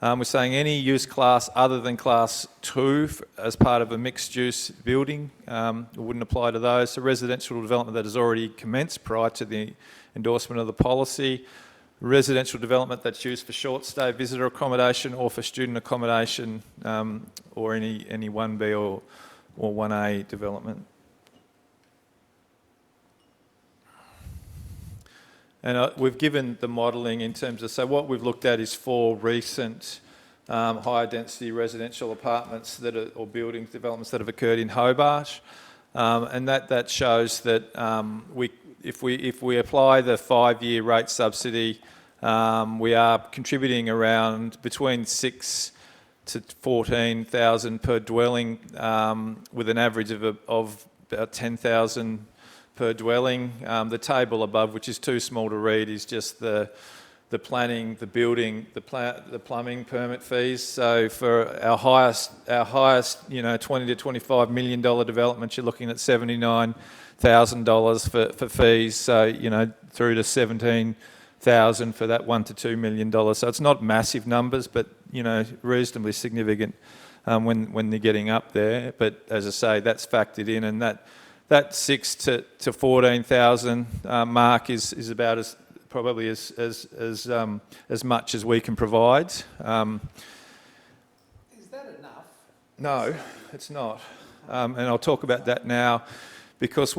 We're saying any use class other than Class 2 as part of a mixed-use building wouldn't apply to those. So residential development that has already commenced prior to the endorsement of the policy. Residential development that's used for short-stay visitor accommodation or for student accommodation, or any 1B or 1A development. And we've given the modelling in terms of, so what we've looked at is 4 recent higher density residential apartments or building developments that have occurred in Hobart. And that shows that if we apply the 5-year rate subsidy, we are contributing around between 6,000 to 14,000 per dwelling, with an average of about 10,000 per dwelling. The table above, which is too small to read, is just the planning, the building, the plumbing permit fees. So for our highest, $20 to $25 million developments, you're looking at $79,000 for fees. So through to 17,000 for that $1 to $2 million. So it's not massive numbers, but reasonably significant when they're getting up there. But as I say, that's factored in, and that 6,000 to 14,000 mark is about as probably as much as we can provide. Is that enough? No, it's not, and I'll talk about that now, because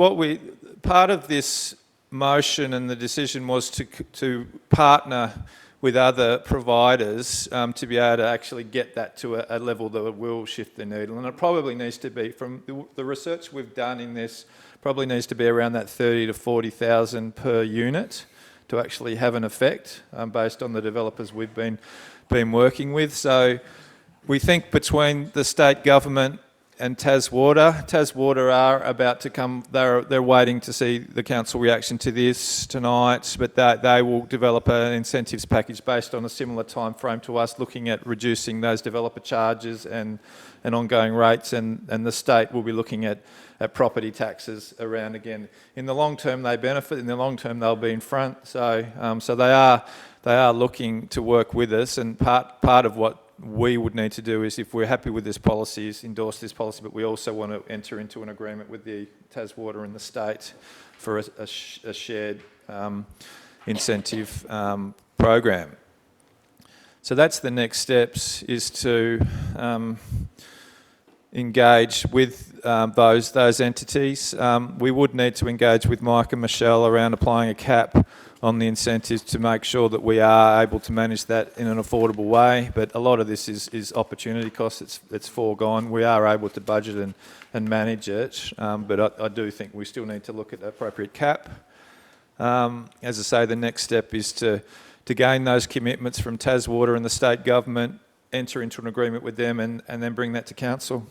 part of this motion and the decision was to partner with other providers to be able to actually get that to a level that will shift the needle. And it probably needs to be, from the research we've done in this, probably needs to be around that 30,000 to 40,000 per unit to actually have an effect, based on the developers we've been working with. So we think between the state government and TasWater are about to come. They're waiting to see the council reaction to this tonight, but they will develop an incentives package based on a similar time frame to us, looking at reducing those developer charges and ongoing rates, and the state will be looking at property taxes around again. In the long term, they benefit. In the long term, they'll be in front. So they are looking to work with us, and part of what we would need to do is, if we're happy with this policy, is endorse this policy, but we also want to enter into an agreement with the TasWater and the state for a shared incentive program. So that's the next steps, is to engage with those entities. We would need to engage with Mike and Michelle around applying a cap on the incentives to make sure that we are able to manage that in an affordable way. But a lot of this is opportunity cost. It's foregone. We are able to budget and manage it, but I do think we still need to look at the appropriate cap. As I say, the next step is to gain those commitments from TasWater and the state government, enter into an agreement with them, and then bring that to council.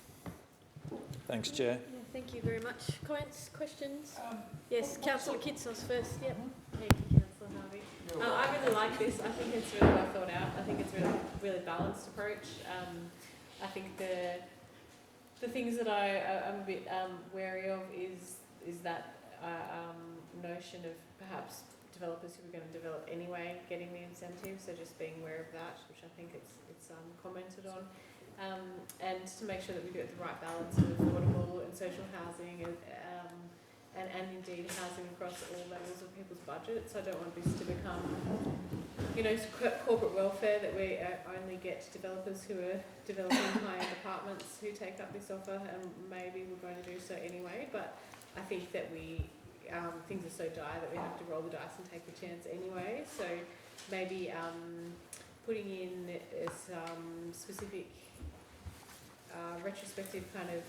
Thanks, Chair. Yeah, thank you very much. Comments, questions? Yes, Councillor Kitsos first. Yep. Thank you, Councillor Harvey. I really like this. I think it's really well thought out. I think it's really balanced approach. I think the things that I'm a bit wary of is that notion of perhaps developers who are going to develop anyway getting the incentive. So just being aware of that, which I think it's commented on. And to make sure that we do it the right balance of affordable and social housing, and indeed housing across all levels of people's budgets. I don't want this to become, corporate welfare, that we only get developers who are developing high-end apartments who take up this offer, and maybe we're going to do so anyway. But I think that things are so dire that we have to roll the dice and take the chance anyway. So maybe putting in some specific retrospective kind of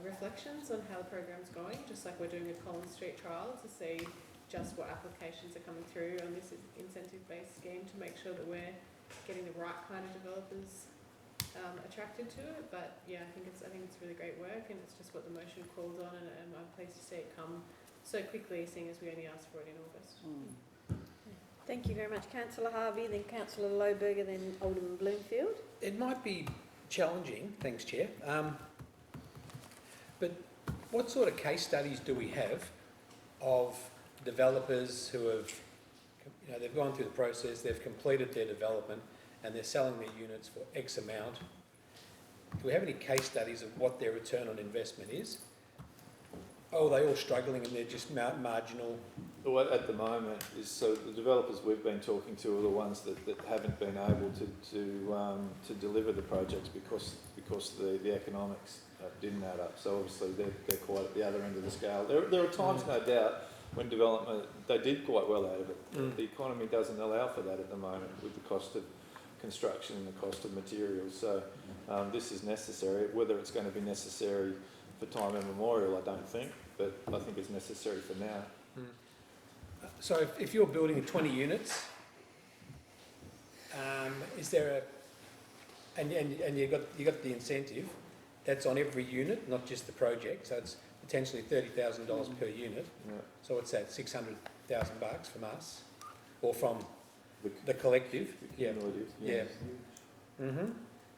reflections on how the program's going, just like we're doing with Collins Street Trial, to see just what applications are coming through on this incentive-based scheme, to make sure that we're getting the right kind of developers attracted to it. But yeah, I think it's really great work, and it's just what the motion calls on, and I'm pleased to see it come so quickly, seeing as we only asked for it in August. Thank you very much, Councillor Harvey, then Councillor Lohberger, then Alderman Bloomfield. It might be challenging, thanks Chair, but what sort of case studies do we have of developers who have, they've gone through the process, they've completed their development and they're selling their units for X amount? Do we have any case studies of what their return on investment is? Oh, they're all struggling and they're just marginal? Well, at the moment is, so the developers we've been talking to are the ones that haven't been able to deliver the projects because the economics didn't add up. So obviously they're quite at the other end of the scale. There are times, no doubt, when development, they did quite well out of it. The economy doesn't allow for that at the moment with the cost of construction and the cost of materials. So this is necessary. Whether it's going to be necessary for time immemorial, I don't think, but I think it's necessary for now. So if you're building 20 units, is there and you got the incentive, that's on every unit, not just the project, so it's potentially $30,000 per unit. Yeah. So what's that, $600,000 from us, or from the collective? Yeah.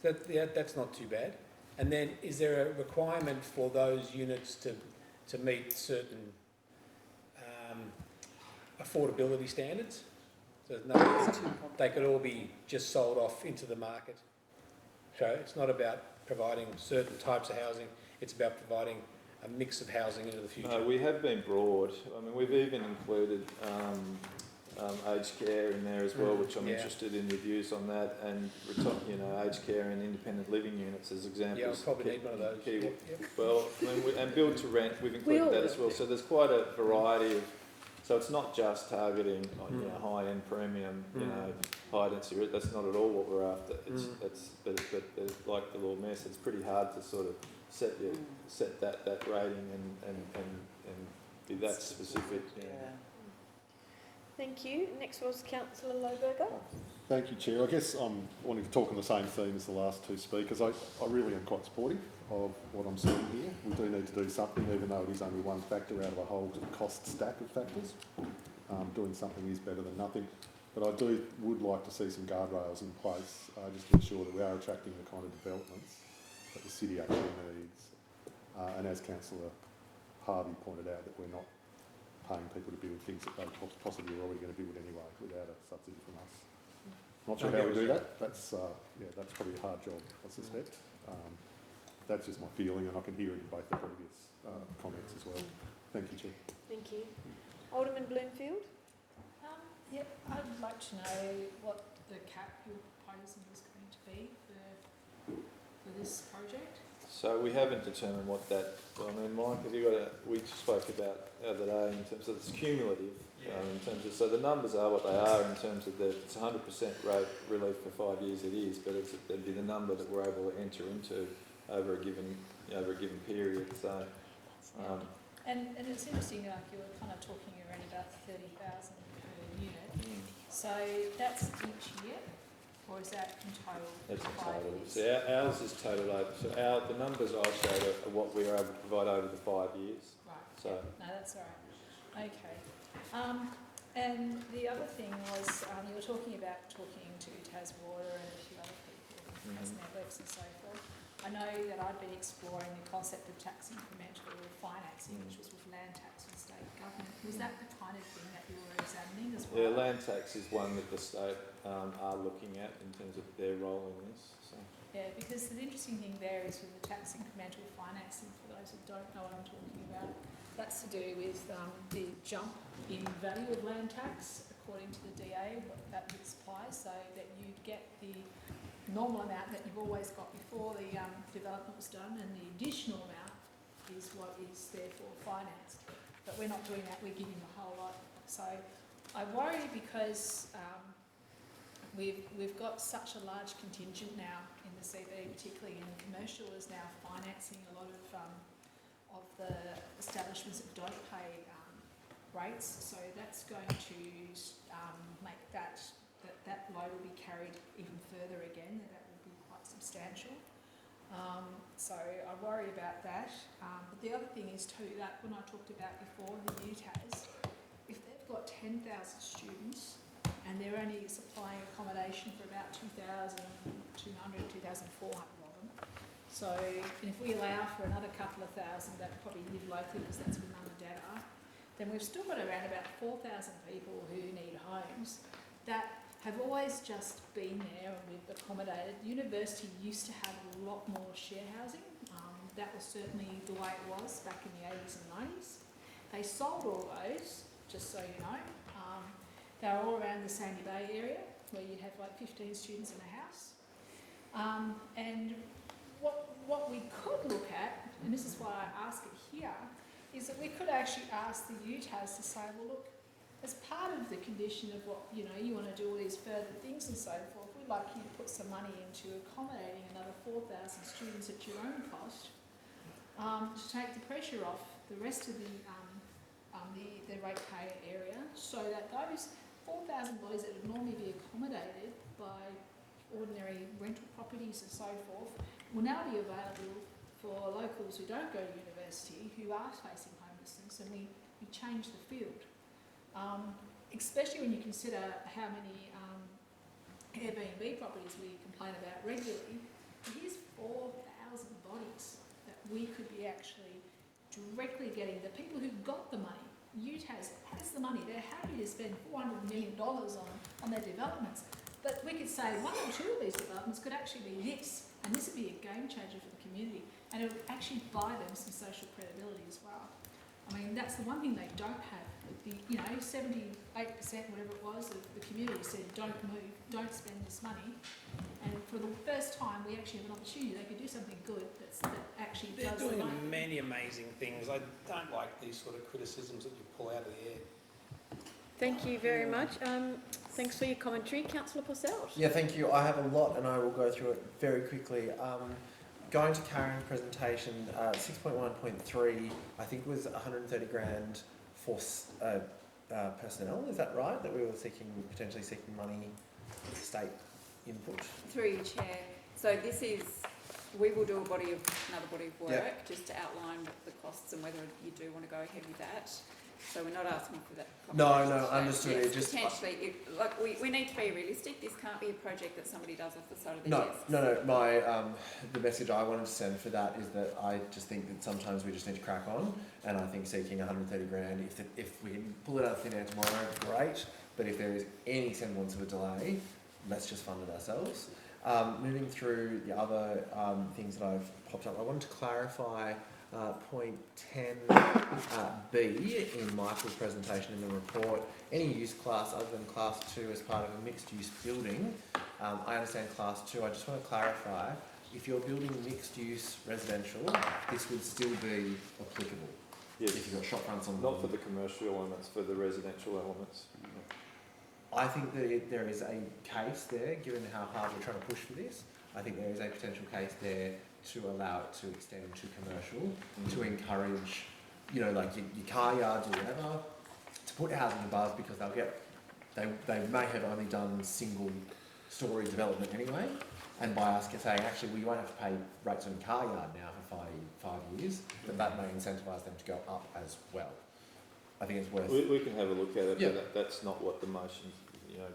So that's not too bad. And then is there a requirement for those units to meet certain affordability standards? So they could all be just sold off into the market. So it's not about providing certain types of housing, it's about providing a mix of housing into the future. No, we have been broad. I mean, we've even included aged care in there as well, which I'm interested in your views on that, and aged care and independent living units as examples. Yeah, I'll probably need one of those. Well, I mean, and build to rent, we've included that as well. So there's quite a variety of. So it's not just targeting high-end premium, high density. That's not at all what we're after. But like the Lord Mayor said, it's pretty hard to sort of set that rating and be that specific. Thank you. Next was Councillor Lohberger. Thank you, Chair. I guess I'm wanting to talk on the same theme as the last two speakers. I really am quite supportive of what I'm seeing here. We do need to do something, even though it is only one factor out of a whole cost stack of factors. Doing something is better than nothing. But I would like to see some guardrails in place just to ensure that we are attracting the kind of developments that the city actually needs. And as Councillor Harvey pointed out, that we're not paying people to build things that they possibly were already going to build anyway without a subsidy from us. Not sure how we do that. That's probably a hard job, I suspect. That's just my feeling, and I can hear it in both the previous comments as well. Thank you, Chair. Thank you. Alderman Bloomfield. I'd like to know what the cap you're proposing is going to be for this project. So we haven't determined what that. I mean, Mike, have you got we spoke about the other day in terms of it's cumulative. In terms of, so the numbers are what they are in terms of it's 100% rate relief for 5 years. It is, but it'd be the number that we're able to enter into over a given period. So. And it's interesting, like you were kind of talking around about 30,000 per unit. So that's each year, or is that in total? That's in total. So ours is total over. So the numbers I showed are what we are able to provide over the 5 years. Right. So. No, that's all right. Okay. And the other thing was you were talking about talking to Taswater and a few other people, Tas Networks and so forth. I know that I'd been exploring the concept of tax incremental financing, which was with land tax and state government. Was that the kind of thing that you were examining as well? Yeah, land tax is one that the state are looking at in terms of their role in this. So. Yeah, because the interesting thing there is with the tax incremental financing, for those who don't know what I'm talking about, That's to do with the jump in value of land tax according to the DA, what that would supply, so that you'd get the normal amount that you've always got before the development was done, and the additional amount is what is therefore financed. But we're not doing that, we're giving the whole lot. So I worry because we've got such a large contingent now in the CBD, particularly in commercial, is now financing a lot of the establishments that don't pay rates. So that's going to make that load will be carried even further again. That will be quite substantial. So I worry about that. But the other thing is too, that when I talked about before, the UTAS, if they've got 10,000 students and they're only supplying accommodation for about 2,200, 2,400 of them, so if we allow for another couple of thousand that probably live locally because that's where mum and dad are, then we've still got around about 4,000 people who need homes that have always just been there and we've accommodated. University used to have a lot more share housing. That was certainly the way it was back in the 80s and 90s. They sold all those, just so you know. They were all around the Sandy Bay area where you'd have like 15 students in a house. And what we could look at, and this is why I ask it here, is that we could actually ask the UTAS to say, well look, as part of the condition of what, you know, you want to do all these further things and so forth, we'd like you to put some money into accommodating another 4,000 students at your own cost, to take the pressure off the rest of the ratepayer area, so that those 4,000 bodies that would normally be accommodated by ordinary rental properties and so forth will now be available for locals who don't go to university, who are facing homelessness, and we change the field. Especially when you consider how many Airbnb properties we complain about regularly. Here's 4,000 bodies that we could be actually directly getting. The people who got the money, UTAS has the money, they're happy to spend $400 million on their developments. But we could say one or two of these developments could actually be this, and this would be a game changer for the community, and it would actually buy them some social credibility as well. I mean, that's the one thing they don't have. The, 78%, whatever it was, of the community said, don't move, don't spend this money. And for the first time, we actually have an opportunity. They could do something good that actually They're does doing the money. many amazing things. I don't like these sort of criticisms that you pull out of the air. Thank you very much. Thanks for your commentary. Councillor Posselt. Yeah, thank you. I have a lot and I will go through it very quickly. Going to Karen's presentation, 6.1.3, I think was 130 grand for personnel. Is that right? That we were potentially seeking money, state input? Through you, Chair. So this is, we will do another body of work just to outline the costs and whether you do want to go ahead with that. So we're not asking for that. No, understood. Yes, it just potentially, we need to be realistic. This can't be a project that somebody does off the side of their desk. No. My the message I wanted to send for that is that I just think that sometimes we just need to crack on, and I think seeking 130 grand, if we can pull it out of thin air tomorrow, great. But if there is any semblance of a delay, let's just fund it ourselves. Moving through the other things that I've popped up, I wanted to clarify. Point 10B in Michael's presentation in the report, any use class other than class 2 as part of a mixed use building. I understand class 2, I just want to clarify, if you're building mixed use residential, this would still be applicable. Yes. If you've got shop fronts on Not for the commercial elements, for the residential elements. I think that there is a case there, given how hard we're trying to push for this. I think there is a potential case there to allow it to extend to commercial, to encourage, like your car yards or whatever, to put housing above, because they may have only done single story development anyway, and by us saying actually we won't have to pay rates on your car yard now for five years, that may incentivise them to go up as well. I think it's worth. We can have a look at it, Yeah. but that's not what the motion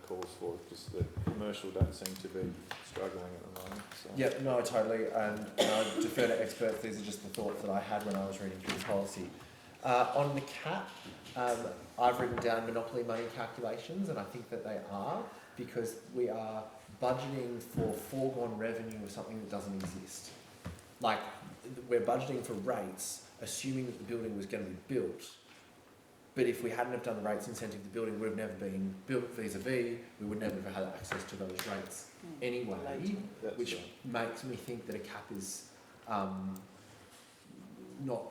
calls for, because the commercial don't seem to be struggling at the moment. So. Yeah, no, totally, and I defer to experts. These are just the thoughts that I had when I was reading through the policy. On the cap, I've written down monopoly money calculations, and I think that they are, because we are budgeting for foregone revenue of something that doesn't exist. Like, we're budgeting for rates assuming that the building was going to be built. But if we hadn't have done the rates incentive, the building would have never been built vis-a-vis, we would never have had access to those rates anyway, which makes me think that a cap is not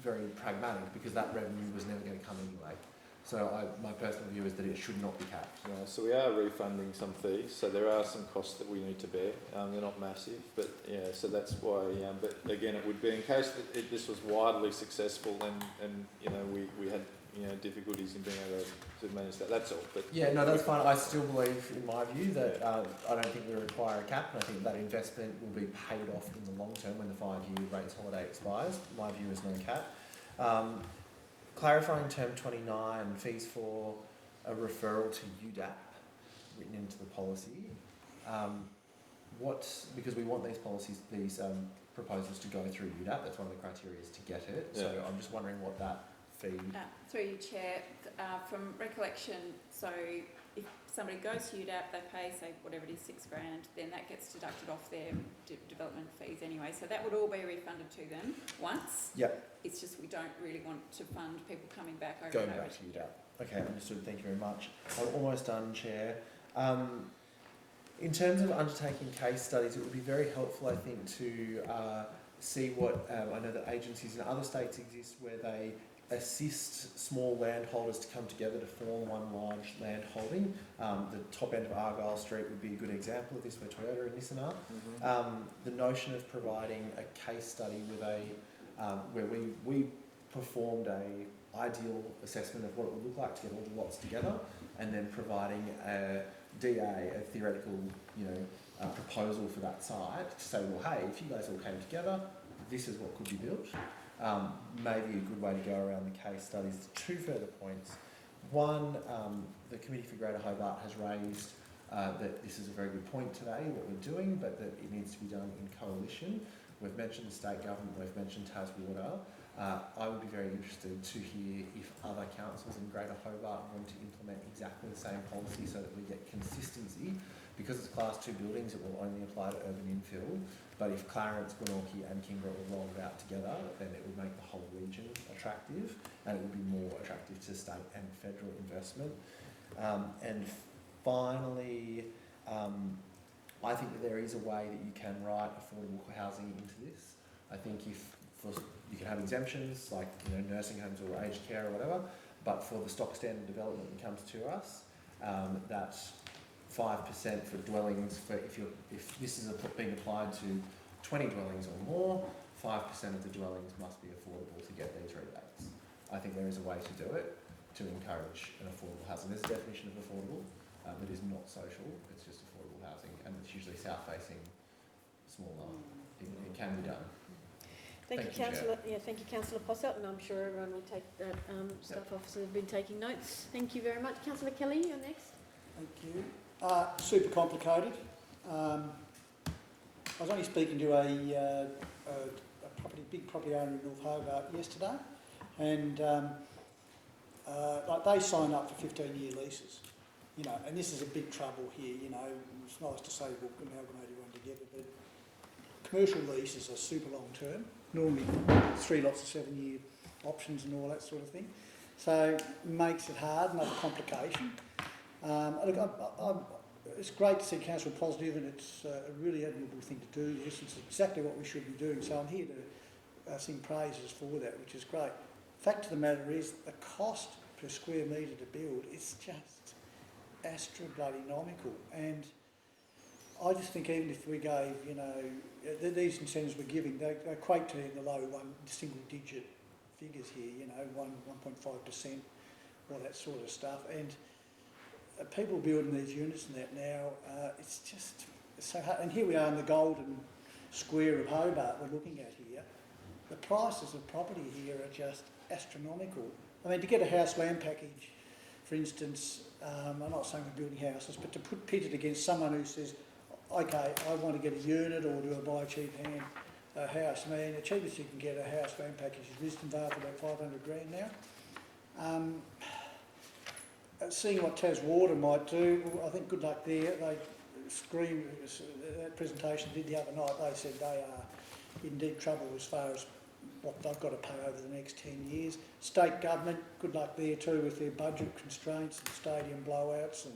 very pragmatic, because that revenue was never going to come anyway. So my personal view is that it should not be capped. So we are refunding some fees, so there are some costs that we need to bear. They're not massive, but yeah, so that's why, but again, it would be in case that this was widely successful and you know, we had, you know, difficulties in being able to manage that, that's all. But yeah, no, that's fine. I still believe, in my view, that I don't think we require a cap, and I think that investment will be paid off in the long term when the 5-year rates holiday expires. My view is no cap. Clarifying term 29, fees for a referral to UDAP written into the policy. Because we want these policies, these proposals to go through UDAP, that's one of the criteria is to get it. So I'm just wondering what that fee... Through you, Chair, from recollection, so if somebody goes to UDAP, they pay, say, whatever it is, $6,000, then that gets deducted off their development fees anyway. So that would all be refunded to them once. Yep. It's just we don't really want to fund people coming back over Going and over. back to UDAP. Okay, understood. Thank you very much. I'm almost done, Chair. In terms of undertaking case studies, it would be very helpful, I think, to see what I know that agencies in other states exist where they assist small landholders to come together to form one large land holding. The top end of Argyle Street would be a good example of this, where Toyota and Nissan are. The notion of providing a case study with where we performed a ideal assessment of what it would look like to get all the lots together, and then providing a DA, a theoretical, proposal for that site to say, well, hey, if you guys all came together, this is what could be built. Maybe a good way to go around the case studies. 2 further points. One, the Committee for Greater Hobart has raised that this is a very good point today, what we're doing, but that it needs to be done in coalition. We've mentioned the state government, we've mentioned Taswater. I would be very interested to hear if other councils in Greater Hobart want to implement exactly the same policy so that we get consistency. Because it's Class 2 buildings, it will only apply to urban infill. But if Clarence, Glenorchy and Kingborough were rolled out together, then it would make the whole region attractive, and it would be more attractive to state and federal investment. And finally, I think that there is a way that you can write affordable housing into this. I think you can have exemptions like nursing homes or aged care or whatever, but for the stock standard development that comes to us, that's 5% for dwellings. If this is being applied to 20 dwellings or more, 5% of the dwellings must be affordable to get these rebates. I think there is a way to do it to encourage an affordable housing. There's a definition of affordable that is not social, it's just affordable housing, and it's usually south-facing, smaller. It can be done. Thank you, Councillor. Yeah, thank you, Councillor Posselt, and I'm sure everyone will take that. Staff officers have been taking notes. Thank you very much, Councillor Kelly. You're next. Thank you. Super complicated. I was only speaking to a big property owner in North Hobart yesterday, and they sign up for 15-year leases. And this is a big trouble here. It's nice to say we'll amalgamate everyone together, but commercial leases are super long term. Normally 3 lots of 7-year options and all that sort of thing. So it makes it hard, another complication. It's great to see council positive, and it's a really admirable thing to do this. It's exactly what we should be doing. So I'm here to sing praises for that, which is great. Fact of the matter is, the cost per square metre to build is just astro-bloody-nomical. And I just think even if we gave, these incentives we're giving, they equate to in the low single-digit figures here, 1.5%, all that sort of stuff. And people building these units and that now, it's so hard. And here we are in the golden square of Hobart we're looking at here. The prices of property here are just astronomical. I mean, to get a house land package, for instance, I'm not saying we're building houses, but to pit it against someone who says, okay, I want to get a unit, or do I buy a cheap hand house? I mean, the cheapest you can get a house land package is Liston Bar for about 500 grand now. Seeing what Taswater might do, I think good luck there. They screamed, that presentation did the other night, they said they are in deep trouble as far as what they've got to pay over the next 10 years. State government, good luck there too with their budget constraints and stadium blowouts and,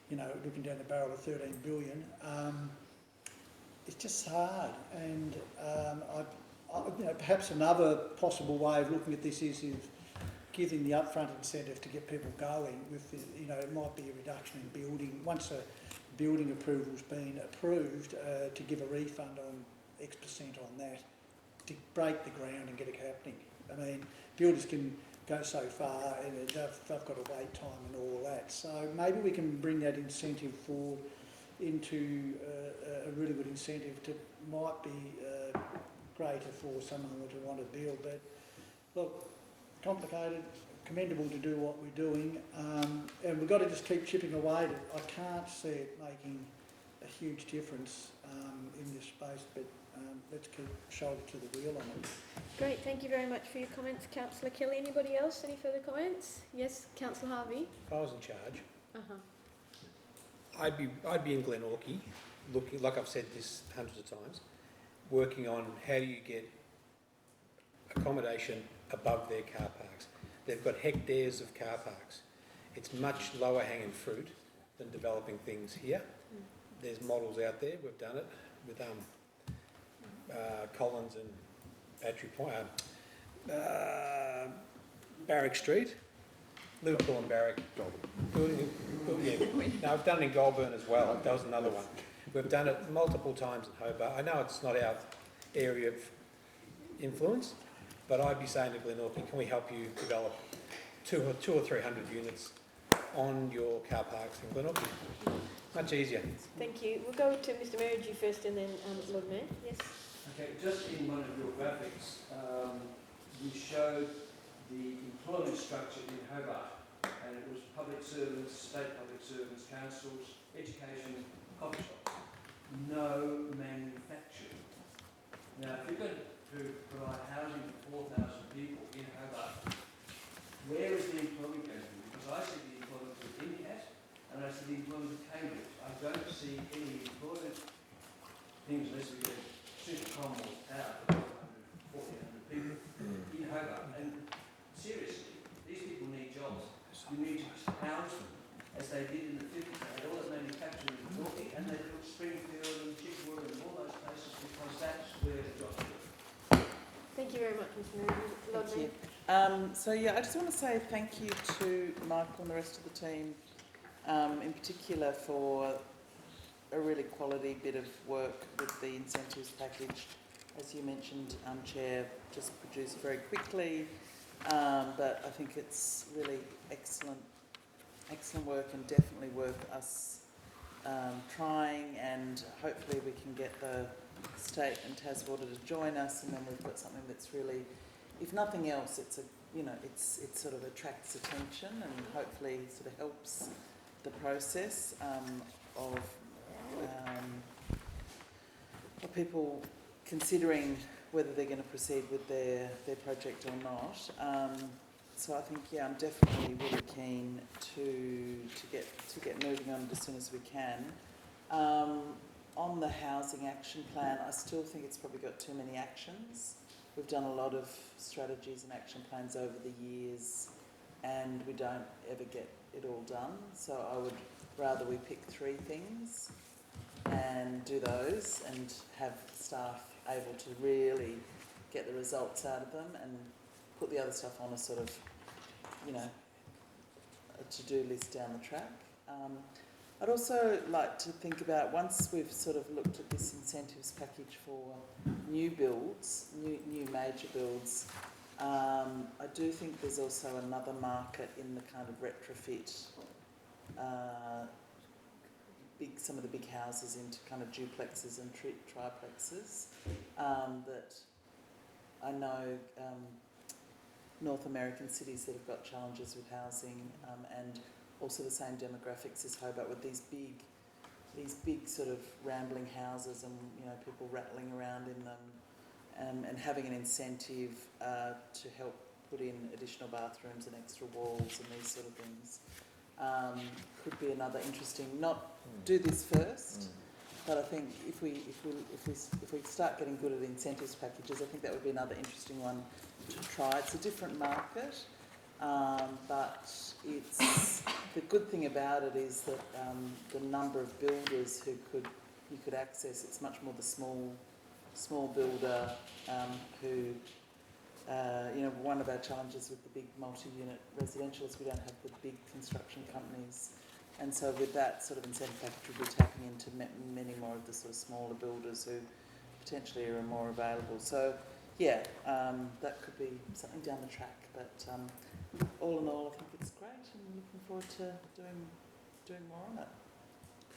you know, looking down the barrel of 13 billion. It's just hard, and you know, perhaps another possible way of looking at this is giving the upfront incentive to get people going. With the, you know, it might be a reduction in building once a building approval's been approved, to give a refund on X% on that to break the ground and get it happening. I mean, builders can go so far, and they've got a wait time and all that. So maybe we can bring that incentive forward into a really good incentive to might be greater for someone to want to build. But look, complicated, commendable to do what we're doing, and we've got to just keep chipping away at it. I can't see it making a huge difference in this space, but let's keep shoulder to the wheel on it. Great, thank you very much for your comments, Councillor Kelly. Anybody else? Any further comments? Yes, Councillor Harvey. If I was in charge, Uh-huh. I'd be in Glenorchy, looking, like I've said this hundreds of times, working on how do you get accommodation above their car parks. They've got hectares of car parks. It's much lower hanging fruit than developing things here. There's models out there. We've done it with Collins and Battery Point, Barrack Street, Liverpool and Barrack. No, I've done it in Goulburn as well. That was another one. We've done it multiple times in Hobart. I know it's not our area of influence, but I'd be saying to Glenorchy, can we help you develop 200 or 300 units on your car parks in Glenorchy? Much easier. Thank you. We'll go to Mr. Merridew first and then Lord Mayor. Yes. Okay, just in one of your graphics, you showed the employment structure in Hobart, and it was public servants, state public servants, councils, education, coffee shops. No manufacturing. Now, if you're going to provide housing for 4,000 people in Hobart, where is the employment going to be? Because I see the employment with Incat and I see the employment with Cambridge. I don't see any employment things unless we get super Commonwealth out for 1,400 people in Hobart. And seriously, these people need jobs. You need to house them as they did in the 50s. They had all that manufacturing in Norfolk, and they put Springfield and Chitwood and all those places because that's where the jobs are. Thank you very much, Mr. Merridew. Lord Thank Mayor. you. So yeah, I just want to say thank you to Michael and the rest of the team, in particular for a really quality bit of work with the incentives package. As you mentioned, Chair, just produced very quickly, but I think it's really excellent work and definitely worth us trying, and hopefully we can get the state and TasWater to join us, and then we've got something that's really, if nothing else, it's it sort of attracts attention and hopefully sort of helps the process of people considering whether they're going to proceed with their project or not. So I think, yeah, I'm definitely really keen to get moving on it as soon as we can. On the housing action plan, I still think it's probably got too many actions. We've done a lot of strategies and action plans over the years, and we don't ever get it all done. So I would rather we pick 3 things and do those and have staff able to really get the results out of them and put the other stuff on a sort of, you know, a to-do list down the track. I'd also like to think about, once we've sort of looked at this incentives package for new builds, new major builds, I do think there's also another market in the kind of retrofit, some of the big houses into kind of duplexes and triplexes, that I know North American cities that have got challenges with housing, and also the same demographics as Hobart, with these big sort of rambling houses, and you know, people rattling around in them, and having an incentive to help put in additional bathrooms and extra walls and these sort of things could be another interesting. Not do this first, But I think if we start getting good at incentives packages, I think that would be another interesting one to try. It's a different market, but it's the good thing about it is that the number of builders who you could access. It's much more the small builder who. One of our challenges with the big multi-unit residential is we don't have the big construction companies, and so with that sort of incentive package we'll be tapping into many more of the sort of smaller builders who potentially are more available. So yeah, that could be something down the track, but all in all I think it's great and I'm looking forward to doing more on it.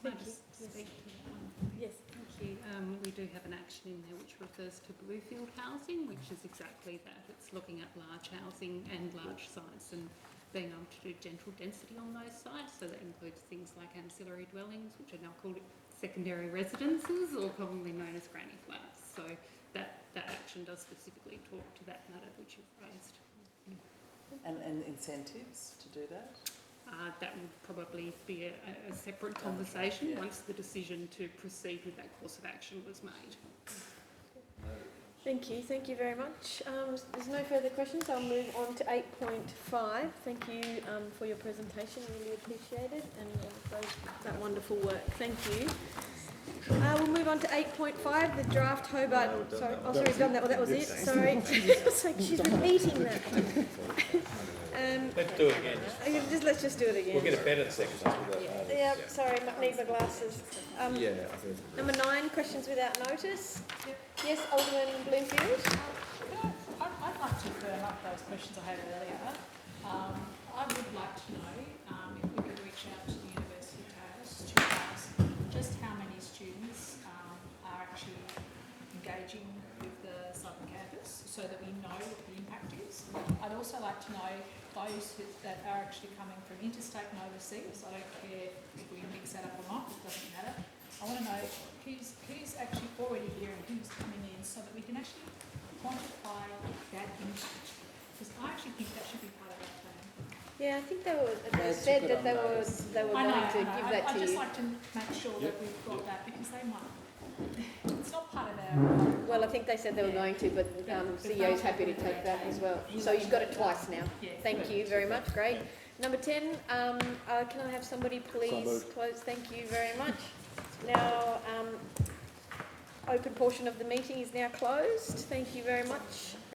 Can I just speak to that one? Yes. Thank you. We do have an action in there which refers to Bluefield housing, which is exactly that. It's looking at large housing and large sites and being able to do gentle density on those sites. So that includes things like ancillary dwellings, which are now called secondary residences or commonly known as granny flats. So that action does specifically talk to that matter which you've raised. And incentives to do that? That would probably be a separate conversation once the decision to proceed with that course of action was made. Thank you very much. There's no further questions. I'll move on to 8.5. Thank you for your presentation, really appreciate it, and that wonderful work. Thank you. We'll move on to 8.5, the draft Hobart. Sorry, we've done that. Well, that was it. Sorry. It's like she's repeating that. Let's do it again. Let's just do it again. We'll get a better second. Yeah, sorry, need my glasses. Number 9, questions without notice. Yes, Alderman Bloomfield. I'd like to firm up those questions I had earlier. I would like to know if we could reach out to the University of Taos to ask just how many students are actually engaging with the Southern Campus so that we know what the impact is. I'd also like to know those that are actually coming from interstate and overseas. I don't care if we mix that up or not, it doesn't matter. I want to know who's actually already here and who's coming in so that we can actually quantify that impact. Because I actually think that should be part of our plan. Yeah, I think they said that they were going to give that to you. I'd just like to make sure that we've got that because they might. It's not part of our. Well, I think they said they were going to, but CEO's happy to take that as well. So you've got it twice now. Thank you very much. Great. Number 10, can I have somebody please close? Thank you very much. Now, open portion of the meeting is now closed. Thank you very much.